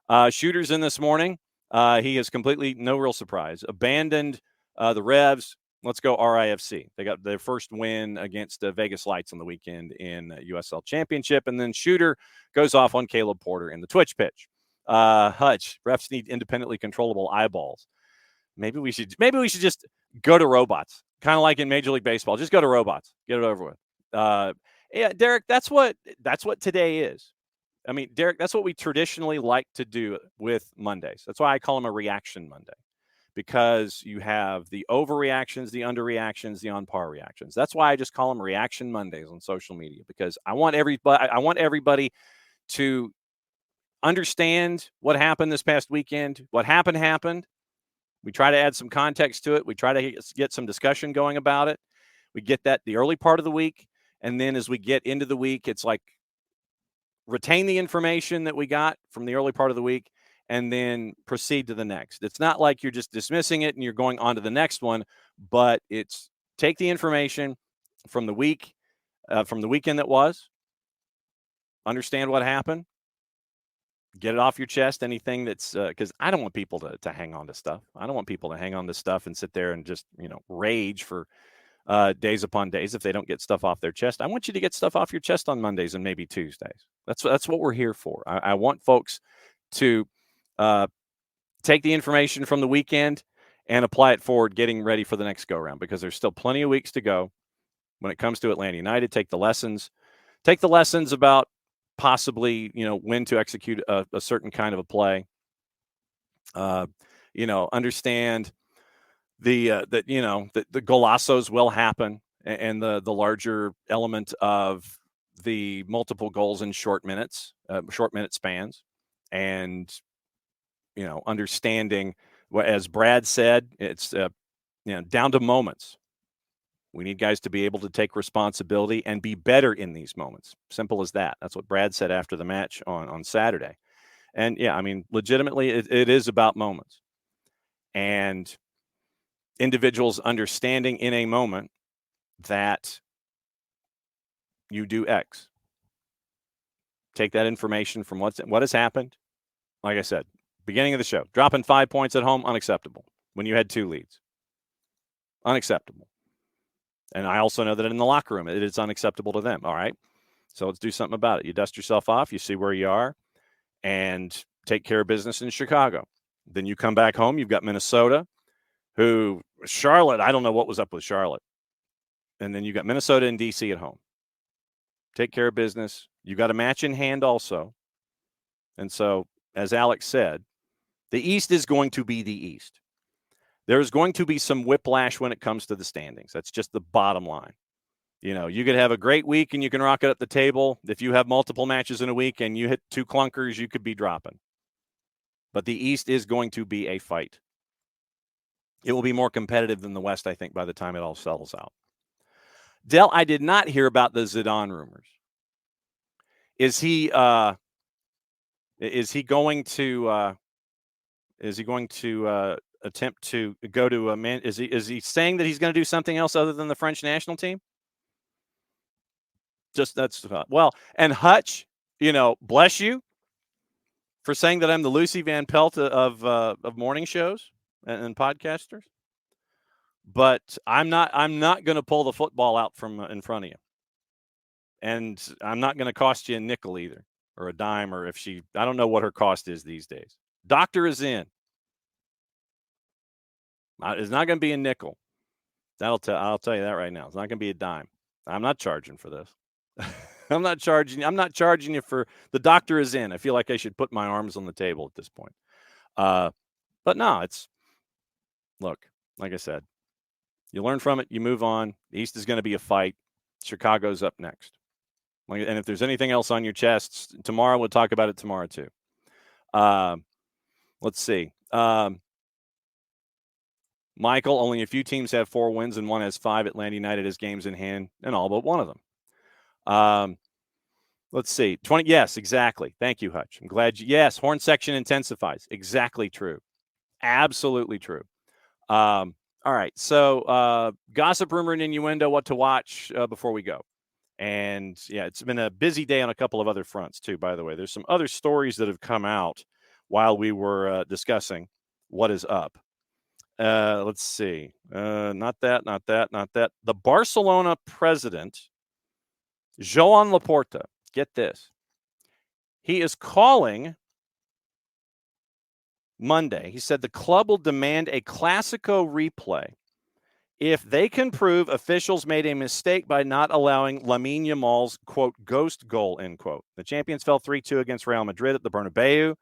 at. Shooter's in this morning. He has completely, no real surprise, abandoned the Revs. Let's go RIFC. They got their first win against Vegas Lights on the weekend in USL Championship. And then Shooter goes off on Caleb Porter in the twitch pitch. Hutch, refs need independently controllable eyeballs. Maybe we should just go to robots, kind of like in Major League Baseball. Just go to robots. Get it over with. Yeah, Derek, that's what today is. I mean, Derek, that's what we traditionally like to do with Mondays. That's why I call them a reaction Monday, because you have the overreactions, the underreactions, the on par reactions. That's why I just call them reaction Mondays on social media, because I want everybody to understand what happened this past weekend. What happened. We try to add some context to it. We try to get some discussion going about it. We get that the early part of the week. And then as we get into the week, it's like retain the information that we got from the early part of the week and then proceed to the next. It's not like you're just dismissing it and you're going on to the next one, but it's take the information from the week, from the weekend that was, understand what happened, get it off your chest, anything that's because I don't want people to hang on to stuff. I don't want people to hang on to stuff and sit there and just, rage for days upon days if they don't get stuff off their chest. I want you to get stuff off your chest on Mondays and maybe Tuesdays. That's what we're here for. I want folks to take the information from the weekend and apply it forward, getting ready for the next go-around, because there's still plenty of weeks to go when it comes to Atlanta United. Take the lessons about possibly, when to execute a certain kind of a play. Understand that the golazos will happen, and the larger element of the multiple goals in short minute spans, and understanding what, as Brad said, it's down to moments. We need guys to be able to take responsibility and be better in these moments. Simple as that. That's what Brad said after the match on Saturday. And yeah, I mean, legitimately, it is about moments, and individuals understanding in a moment that you do X. Take that information from what has happened. Like I said, beginning of the show, dropping 5 points at home, unacceptable. When you had 2 leads, unacceptable. And I also know that in the locker room, it is unacceptable to them. All right, so let's do something about it. You dust yourself off, you see where you are, and take care of business in Chicago. Then you come back home. You've got Minnesota, Charlotte, I don't know what was up with Charlotte. And then you got Minnesota and DC at home. Take care of business. You got a match in hand also. And so, as Alex said, the East is going to be the East. There's going to be some whiplash when it comes to the standings. That's just the bottom line. You could have a great week and you can rock it up the table. If you have multiple matches in a week and you hit 2 clunkers, you could be dropping. But the East is going to be a fight. It will be more competitive than the West, I think, by the time it all settles out. Del, I did not hear about the Zidane rumors. Is he going to attempt to go to a man? Is he saying that he's going to do something else other than the French national team? Well, and Hutch, bless you for saying that I'm the Lucy Van Pelt of morning shows and podcasters. But I'm not going to pull the football out from in front of you. And I'm not going to cost you a nickel either, or a dime, or I don't know what her cost is these days. Doctor is in. It's not going to be a nickel. I'll tell you that right now. It's not going to be a dime. I'm not charging for this. I'm not charging you for the doctor is in. I feel like I should put my arms on the table at this point. But no, look, like I said, you learn from it, you move on. The East is going to be a fight. Chicago's up next. And if there's anything else on your chests, tomorrow we'll talk about it tomorrow too. Let's see. Michael, only a few teams have 4 wins and one has 5. Atlanta United has games in hand and all but one of them. Let's see. 20. Yes, exactly. Thank you, Hutch. I'm glad yes, horn section intensifies. Exactly true. Absolutely true. All right. So gossip, rumor, and innuendo, what to watch before we go. And yeah, it's been a busy day on a couple of other fronts too, by the way. There's some other stories that have come out while we were discussing what is up. Let's see. Not that. The Barcelona president, Joan Laporta, get this. He is calling Monday. He said the club will demand a Clasico replay if they can prove officials made a mistake by not allowing Lamine Yamal's, quote, ghost goal, end quote. The champions fell 3-2 against Real Madrid at the Bernabeu.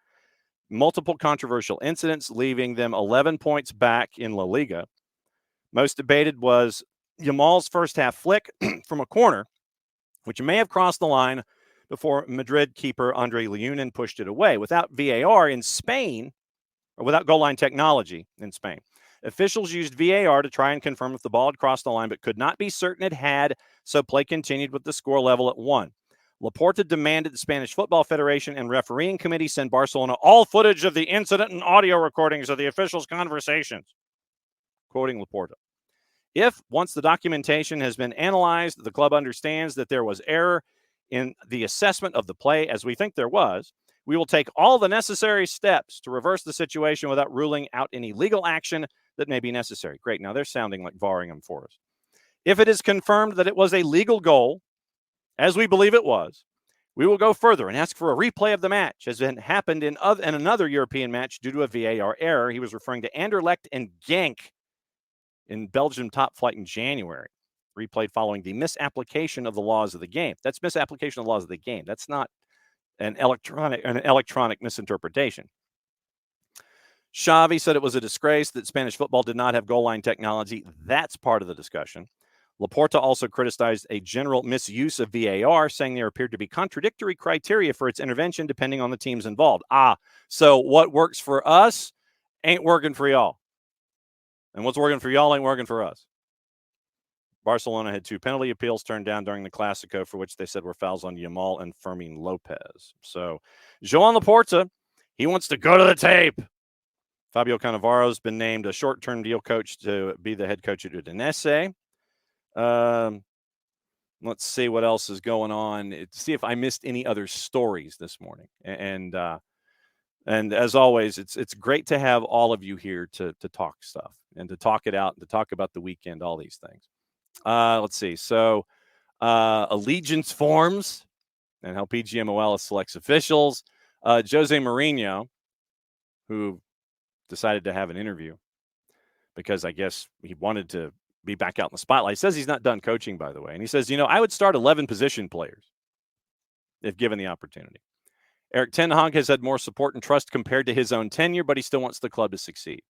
Multiple controversial incidents, leaving them 11 points back in La Liga. Most debated was Yamal's first half flick from a corner, which may have crossed the line before Madrid keeper Andre Leunen pushed it away. Without VAR in Spain, or without goal line technology in Spain, officials used VAR to try and confirm if the ball had crossed the line, but could not be certain it had, so play continued with the score level at 1. Laporta demanded the Spanish Football Federation and refereeing committee send Barcelona all footage of the incident and audio recordings of the officials' conversations. Quoting Laporta. If, once the documentation has been analyzed, the club understands that there was error in the assessment of the play, as we think there was, we will take all the necessary steps to reverse the situation without ruling out any legal action that may be necessary. Great. Now they're sounding like Varringham for us. If it is confirmed that it was a legal goal, as we believe it was, We will go further and ask for a replay of the match, as it happened in another European match due to a VAR error. He was referring to Anderlecht and Genk in Belgium top flight in January. Replayed following the misapplication of the laws of the game. That's misapplication of the laws of the game. That's not an electronic misinterpretation. Xavi said it was a disgrace that Spanish football did not have goal line technology. That's part of the discussion. Laporta also criticized a general misuse of VAR, saying there appeared to be contradictory criteria for its intervention depending on the teams involved. So what works for us ain't working for y'all. And what's working for y'all ain't working for us. Barcelona had 2 penalty appeals turned down during the Clásico, for which they said were fouls on Yamal and Fermin Lopez. So Joan Laporta, he wants to go to the tape. Fabio Cannavaro has been named a short-term deal coach to be the head coach at Udinese. Let's see what else is going on. See if I missed any other stories this morning. And as always, it's great to have all of you here to talk stuff and to talk it out and to talk about the weekend, all these things. Let's see. So allegiance forms and how PGMOL selects officials. Jose Mourinho, who decided to have an interview because I guess he wanted to be back out in the spotlight. He says he's not done coaching, by the way. And he says, I would start 11 position players if given the opportunity. Erik ten Hag has had more support and trust compared to his own tenure, but he still wants the club to succeed.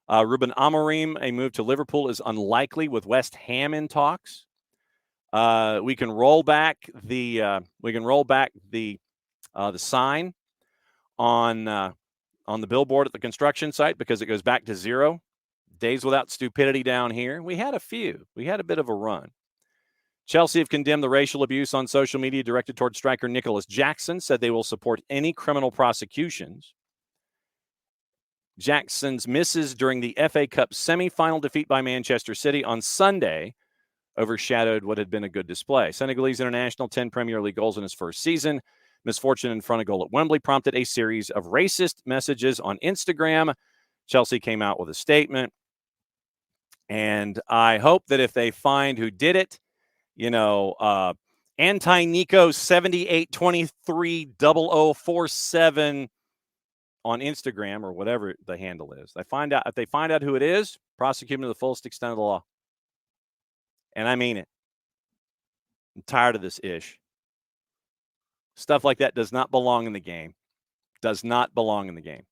Ruben Amorim, a move to Liverpool is unlikely with West Ham in talks. We can roll back the sign on the billboard at the construction site because it goes back to 0. Days without stupidity down here. We had a few. We had a bit of a run. Chelsea have condemned the racial abuse on social media directed toward striker Nicholas Jackson, said they will support any criminal prosecutions. Jackson's misses during the FA Cup semi-final defeat by Manchester City on Sunday overshadowed what had been a good display. Senegalese international, 10 Premier League goals in his first season. Misfortune in front of goal at Wembley prompted a series of racist messages on Instagram. Chelsea came out with a statement. And I hope that if they find who did it, Anti-Nico 78230047 on Instagram or whatever the handle is. If they find out who it is, prosecute them to the fullest extent of the law. And I mean it. I'm tired of this ish. Stuff like that does not belong in the game. Does not belong in the game.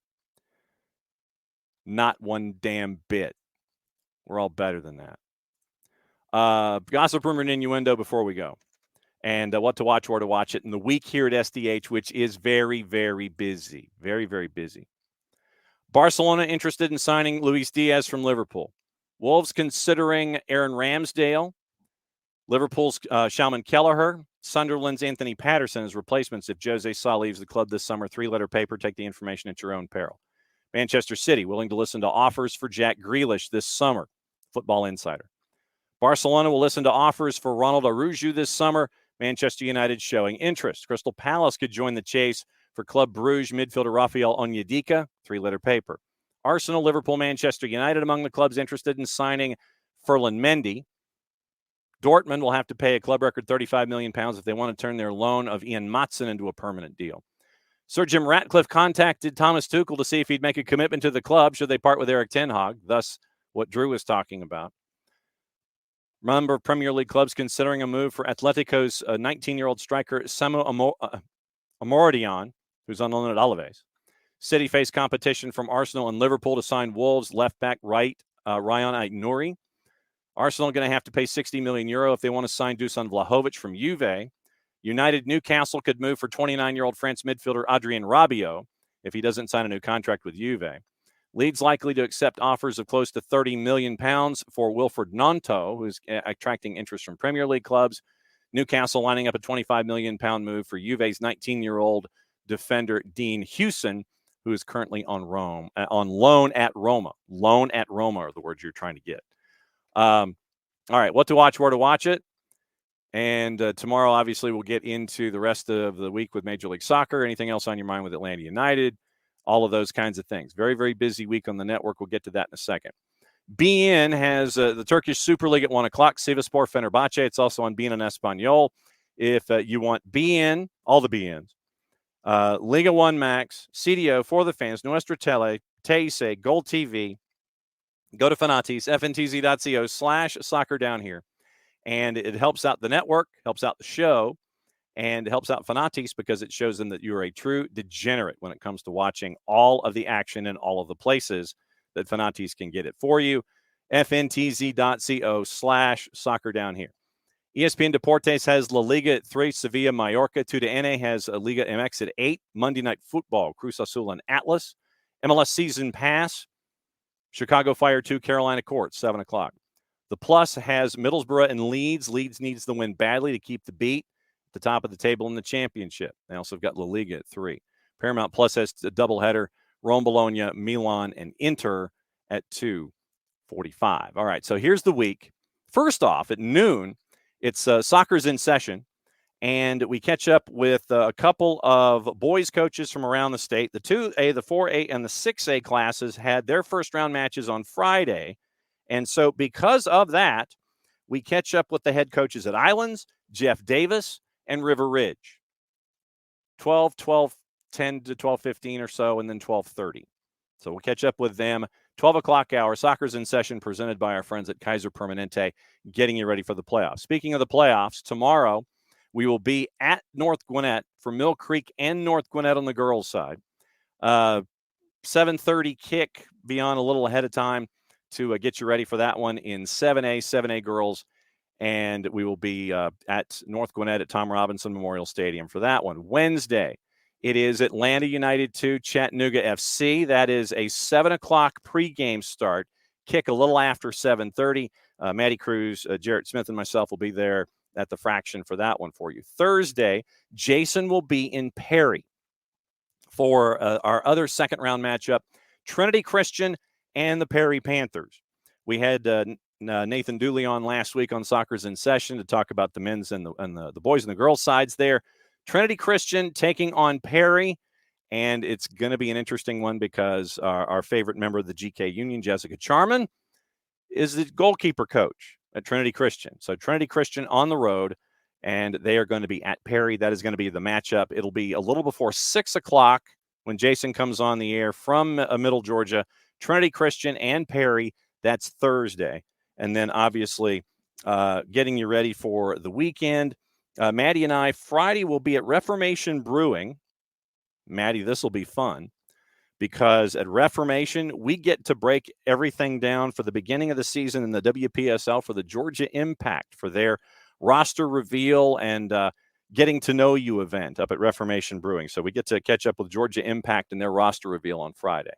Not one damn bit. We're all better than that. Gossip, rumor, and innuendo before we go. And what to watch, where to watch it. In the week here at SDH, which is very, very busy. Very, very busy. Barcelona interested in signing Luis Diaz from Liverpool. Wolves considering Aaron Ramsdale. Liverpool's Shalman Kelleher. Sunderland's Anthony Patterson as replacements if Jose Sa leaves the club this summer. 3-letter paper. Take the information at your own peril. Manchester City willing to listen to offers for Jack Grealish this summer. Football Insider. Barcelona will listen to offers for Ronald Araujo this summer. Manchester United showing interest. Crystal Palace could join the chase for Club Brugge midfielder Rafael Onyedika. 3-letter paper. Arsenal, Liverpool, Manchester United among the clubs interested in signing Ferland Mendy. Dortmund will have to pay a club record £35 million if they want to turn their loan of Ian Maatsen into a permanent deal. Sir Jim Ratcliffe contacted Thomas Tuchel to see if he'd make a commitment to the club should they part with Erik ten Hag, thus what Drew was talking about. Remember, Premier League clubs considering a move for Atletico's 19-year-old striker Samu Amordion, who's on loan at Alaves. City faced competition from Arsenal and Liverpool to sign Wolves left-back Ryan Aït-Nouri. Arsenal going to have to pay €60 million if they want to sign Dusan Vlahovic from Juve. United Newcastle could move for 29-year-old France midfielder Adrien Rabiot if he doesn't sign a new contract with Juve. Leeds likely to accept offers of close to £30 million for Wilfred Gnonto, who's attracting interest from Premier League clubs. Newcastle lining up a £25 million move for Juve's 19-year-old defender Dean Hewson, who is currently on loan at Roma. Loan at Roma are the words you're trying to get. All right, what to watch, where to watch it. And tomorrow, obviously, we'll get into the rest of the week with Major League Soccer. Anything else on your mind with Atlanta United? All of those kinds of things. Very, very busy week on the network. We'll get to that in a second. BN has the Turkish Super League at 1 o'clock. Sivasspor Fenerbahce. It's also on BN Espanol. if you want BN, all the BNs, Liga 1 Max, CDO for the fans, Nuestra Tele, Teise, Gold TV, go to Fanatis, fntz.co/soccer down here. And it helps out the network, helps out the show, and helps out Fanatis because it shows them that you're a true degenerate when it comes to watching all of the action in all of the places that Fanatis can get it for you. fntz.co/soccer down here. ESPN Deportes has La Liga at 3, Sevilla, Mallorca. TUDN has Liga MX at 8, Monday Night Football, Cruz Azul and Atlas. MLS Season Pass, Chicago Fire 2, Carolina Court, 7 o'clock. The Plus has Middlesbrough and Leeds. Leeds needs the win badly to keep the beat at the top of the table in the championship. They also have got La Liga at 3. Paramount Plus has a doubleheader, Rome, Bologna, Milan, and Inter at 2:45. All right, so here's the week. First off, at noon, it's Soccer's in Session, and we catch up with a couple of boys coaches from around the state. The 2A, the 4A, and the 6A classes had their first-round matches on Friday. And so because of that, we catch up with the head coaches at Islands, Jeff Davis, and River Ridge. 10 to 12:15 or so, and then 12:30. So we'll catch up with them. 12 o'clock hour, Soccer's in Session, presented by our friends at Kaiser Permanente, getting you ready for the playoffs. Speaking of the playoffs, tomorrow we will be at North Gwinnett for Mill Creek and North Gwinnett on the girls' side. 7:30 kick, be on a little ahead of time to get you ready for that one in 7A girls. And we will be at North Gwinnett at Tom Robinson Memorial Stadium for that one. Wednesday, it is Atlanta United 2, Chattanooga FC. That is a 7 o'clock pregame start. Kick a little after 7:30. Maddie Cruz, Jarrett Smith, and myself will be there at the Fraction for that one for you. Thursday, Jason will be in Perry for our other second-round matchup, Trinity Christian and the Perry Panthers. We had Nathan Dooley on last week on Soccer's in Session to talk about the men's and the boys and the girls sides there. Trinity Christian taking on Perry, and it's going to be an interesting one because our favorite member of the GK Union, Jessica Charman, is the goalkeeper coach at Trinity Christian. So Trinity Christian on the road, and they are going to be at Perry. That is going to be the matchup. It'll be a little before 6 o'clock when Jason comes on the air from Middle Georgia. Trinity Christian and Perry, that's Thursday. And then obviously getting you ready for the weekend. Maddie and I, Friday, will be at Reformation Brewing. Maddie, this will be fun because at Reformation, we get to break everything down for the beginning of the season in the WPSL for the Georgia Impact for their roster reveal and getting to know you event up at Reformation Brewing. So we get to catch up with Georgia Impact and their roster reveal on Friday.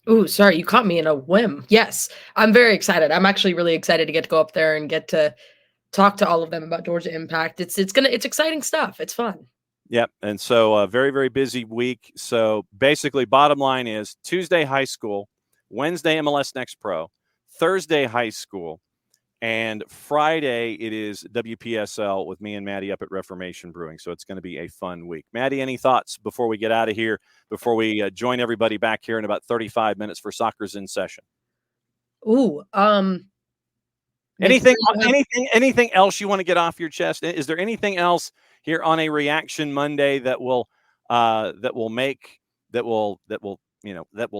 Ooh, sorry, you caught me in a whim. Yes, I'm very excited. I'm actually really excited to get to go up there and get to talk to all of them about Georgia Impact. It's exciting stuff. It's fun. Yep, and so very, very busy week. So basically, bottom line is Tuesday high school, Wednesday MLS Next Pro, Thursday high school, and Friday it is WPSL with me and Maddie up at Reformation Brewing. So it's going to be a fun week. Maddie, any thoughts before we get out of here, before we join everybody back here in about 35 minutes for Soccer's in Session? Ooh, anything else you want to get off your chest? Is there anything else here on a Reaction Monday that will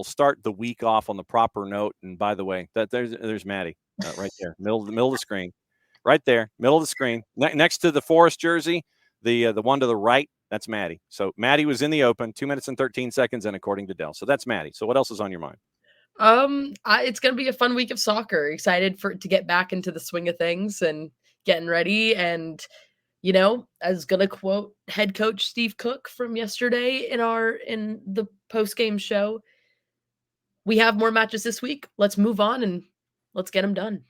start the week off on the proper note? And by the way, there's Maddie right there, middle of the screen, right there, middle of the screen, next to the Forest jersey, the one to the right. That's Maddie. So Maddie was in the open, 2 minutes and 13 seconds, and according to Dell. So that's Maddie. So what else is on your mind? It's gonna be a fun week of soccer. Excited to get back into the swing of things and getting ready. And I was gonna quote head coach Steve Cook from yesterday in the post-game show. We have more matches this week. Let's move on and let's get them done.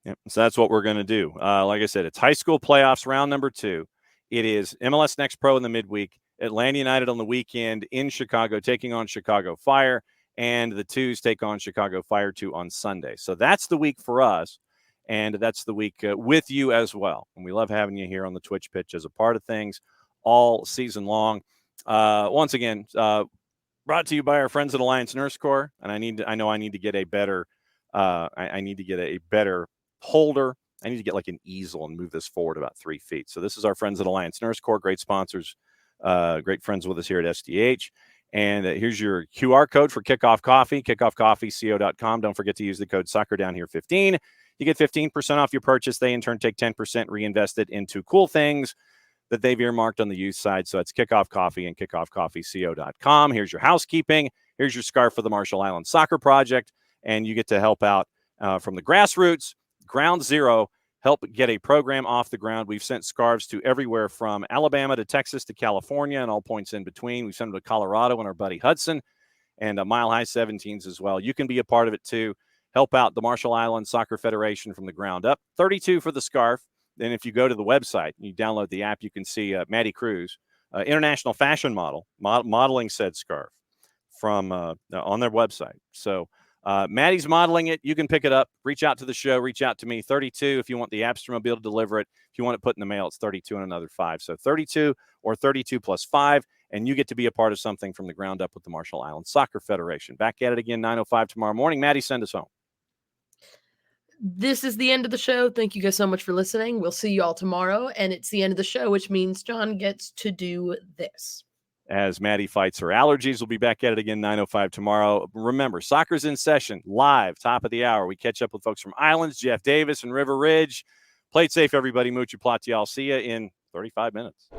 Yeah, so that's what we're going to do. Like I said, it's high school playoffs round number 2. It is MLS Next Pro in the midweek, Atlanta United on the weekend in Chicago taking on Chicago Fire, and the Twos take on Chicago Fire 2 on Sunday. So that's the week for us, and that's the week with you as well. And we love having you here on the Twitch pitch as a part of things all season long. Once again, brought to you by our friends at Alliance Nurse Corps, and I need to get a better I need to get a better holder I need to get like an easel and move this forward about 3 feet. So this is our friends at Alliance Nurse Corps, great sponsors, great friends with us here at SDH. And here's your QR code for Kickoff Coffee, kickoffcoffeeco.com. Don't forget to use the code SoccerDownHere15. You get 15% off your purchase. They, in turn, take 10%, reinvest it into cool things that they've earmarked on the youth side. So it's Kickoff Coffee and kickoffcoffeeco.com. Here's your housekeeping. Here's your scarf for the Marshall Island Soccer Project. And you get to help out from the grassroots, ground zero, help get a program off the ground. We've sent scarves to everywhere from Alabama to Texas to California and all points in between. We've sent them to Colorado and our buddy Hudson, and Mile High 17s as well. You can be a part of it too. Help out the Marshall Island Soccer Federation from the ground up. $32 for the scarf. Then if you go to the website, you download the app, you can see Maddie Cruz, international fashion model, modeling said scarf from on their website. So Maddie's modeling it. You can pick it up. Reach out to the show. Reach out to me. $32 if you want the Abstermobile to deliver it. If you want it put in the mail, it's $32 and another $5. So $32 or $32 plus $5, and you get to be a part of something from the ground up with the Marshall Island Soccer Federation. Back at it again, 9:05 tomorrow morning. Maddie, send us home. This is the end of the show. Thank you guys so much for listening. We'll see you all tomorrow, and it's the end of the show, which means John gets to do this. As Maddie fights her allergies, we'll be back at it again 9:05 tomorrow. Remember, soccer's in session, live, top of the hour. We catch up with folks from Islands, Jeff Davis and River Ridge. Play it safe, everybody. Mucho Platial. See you in 35 minutes.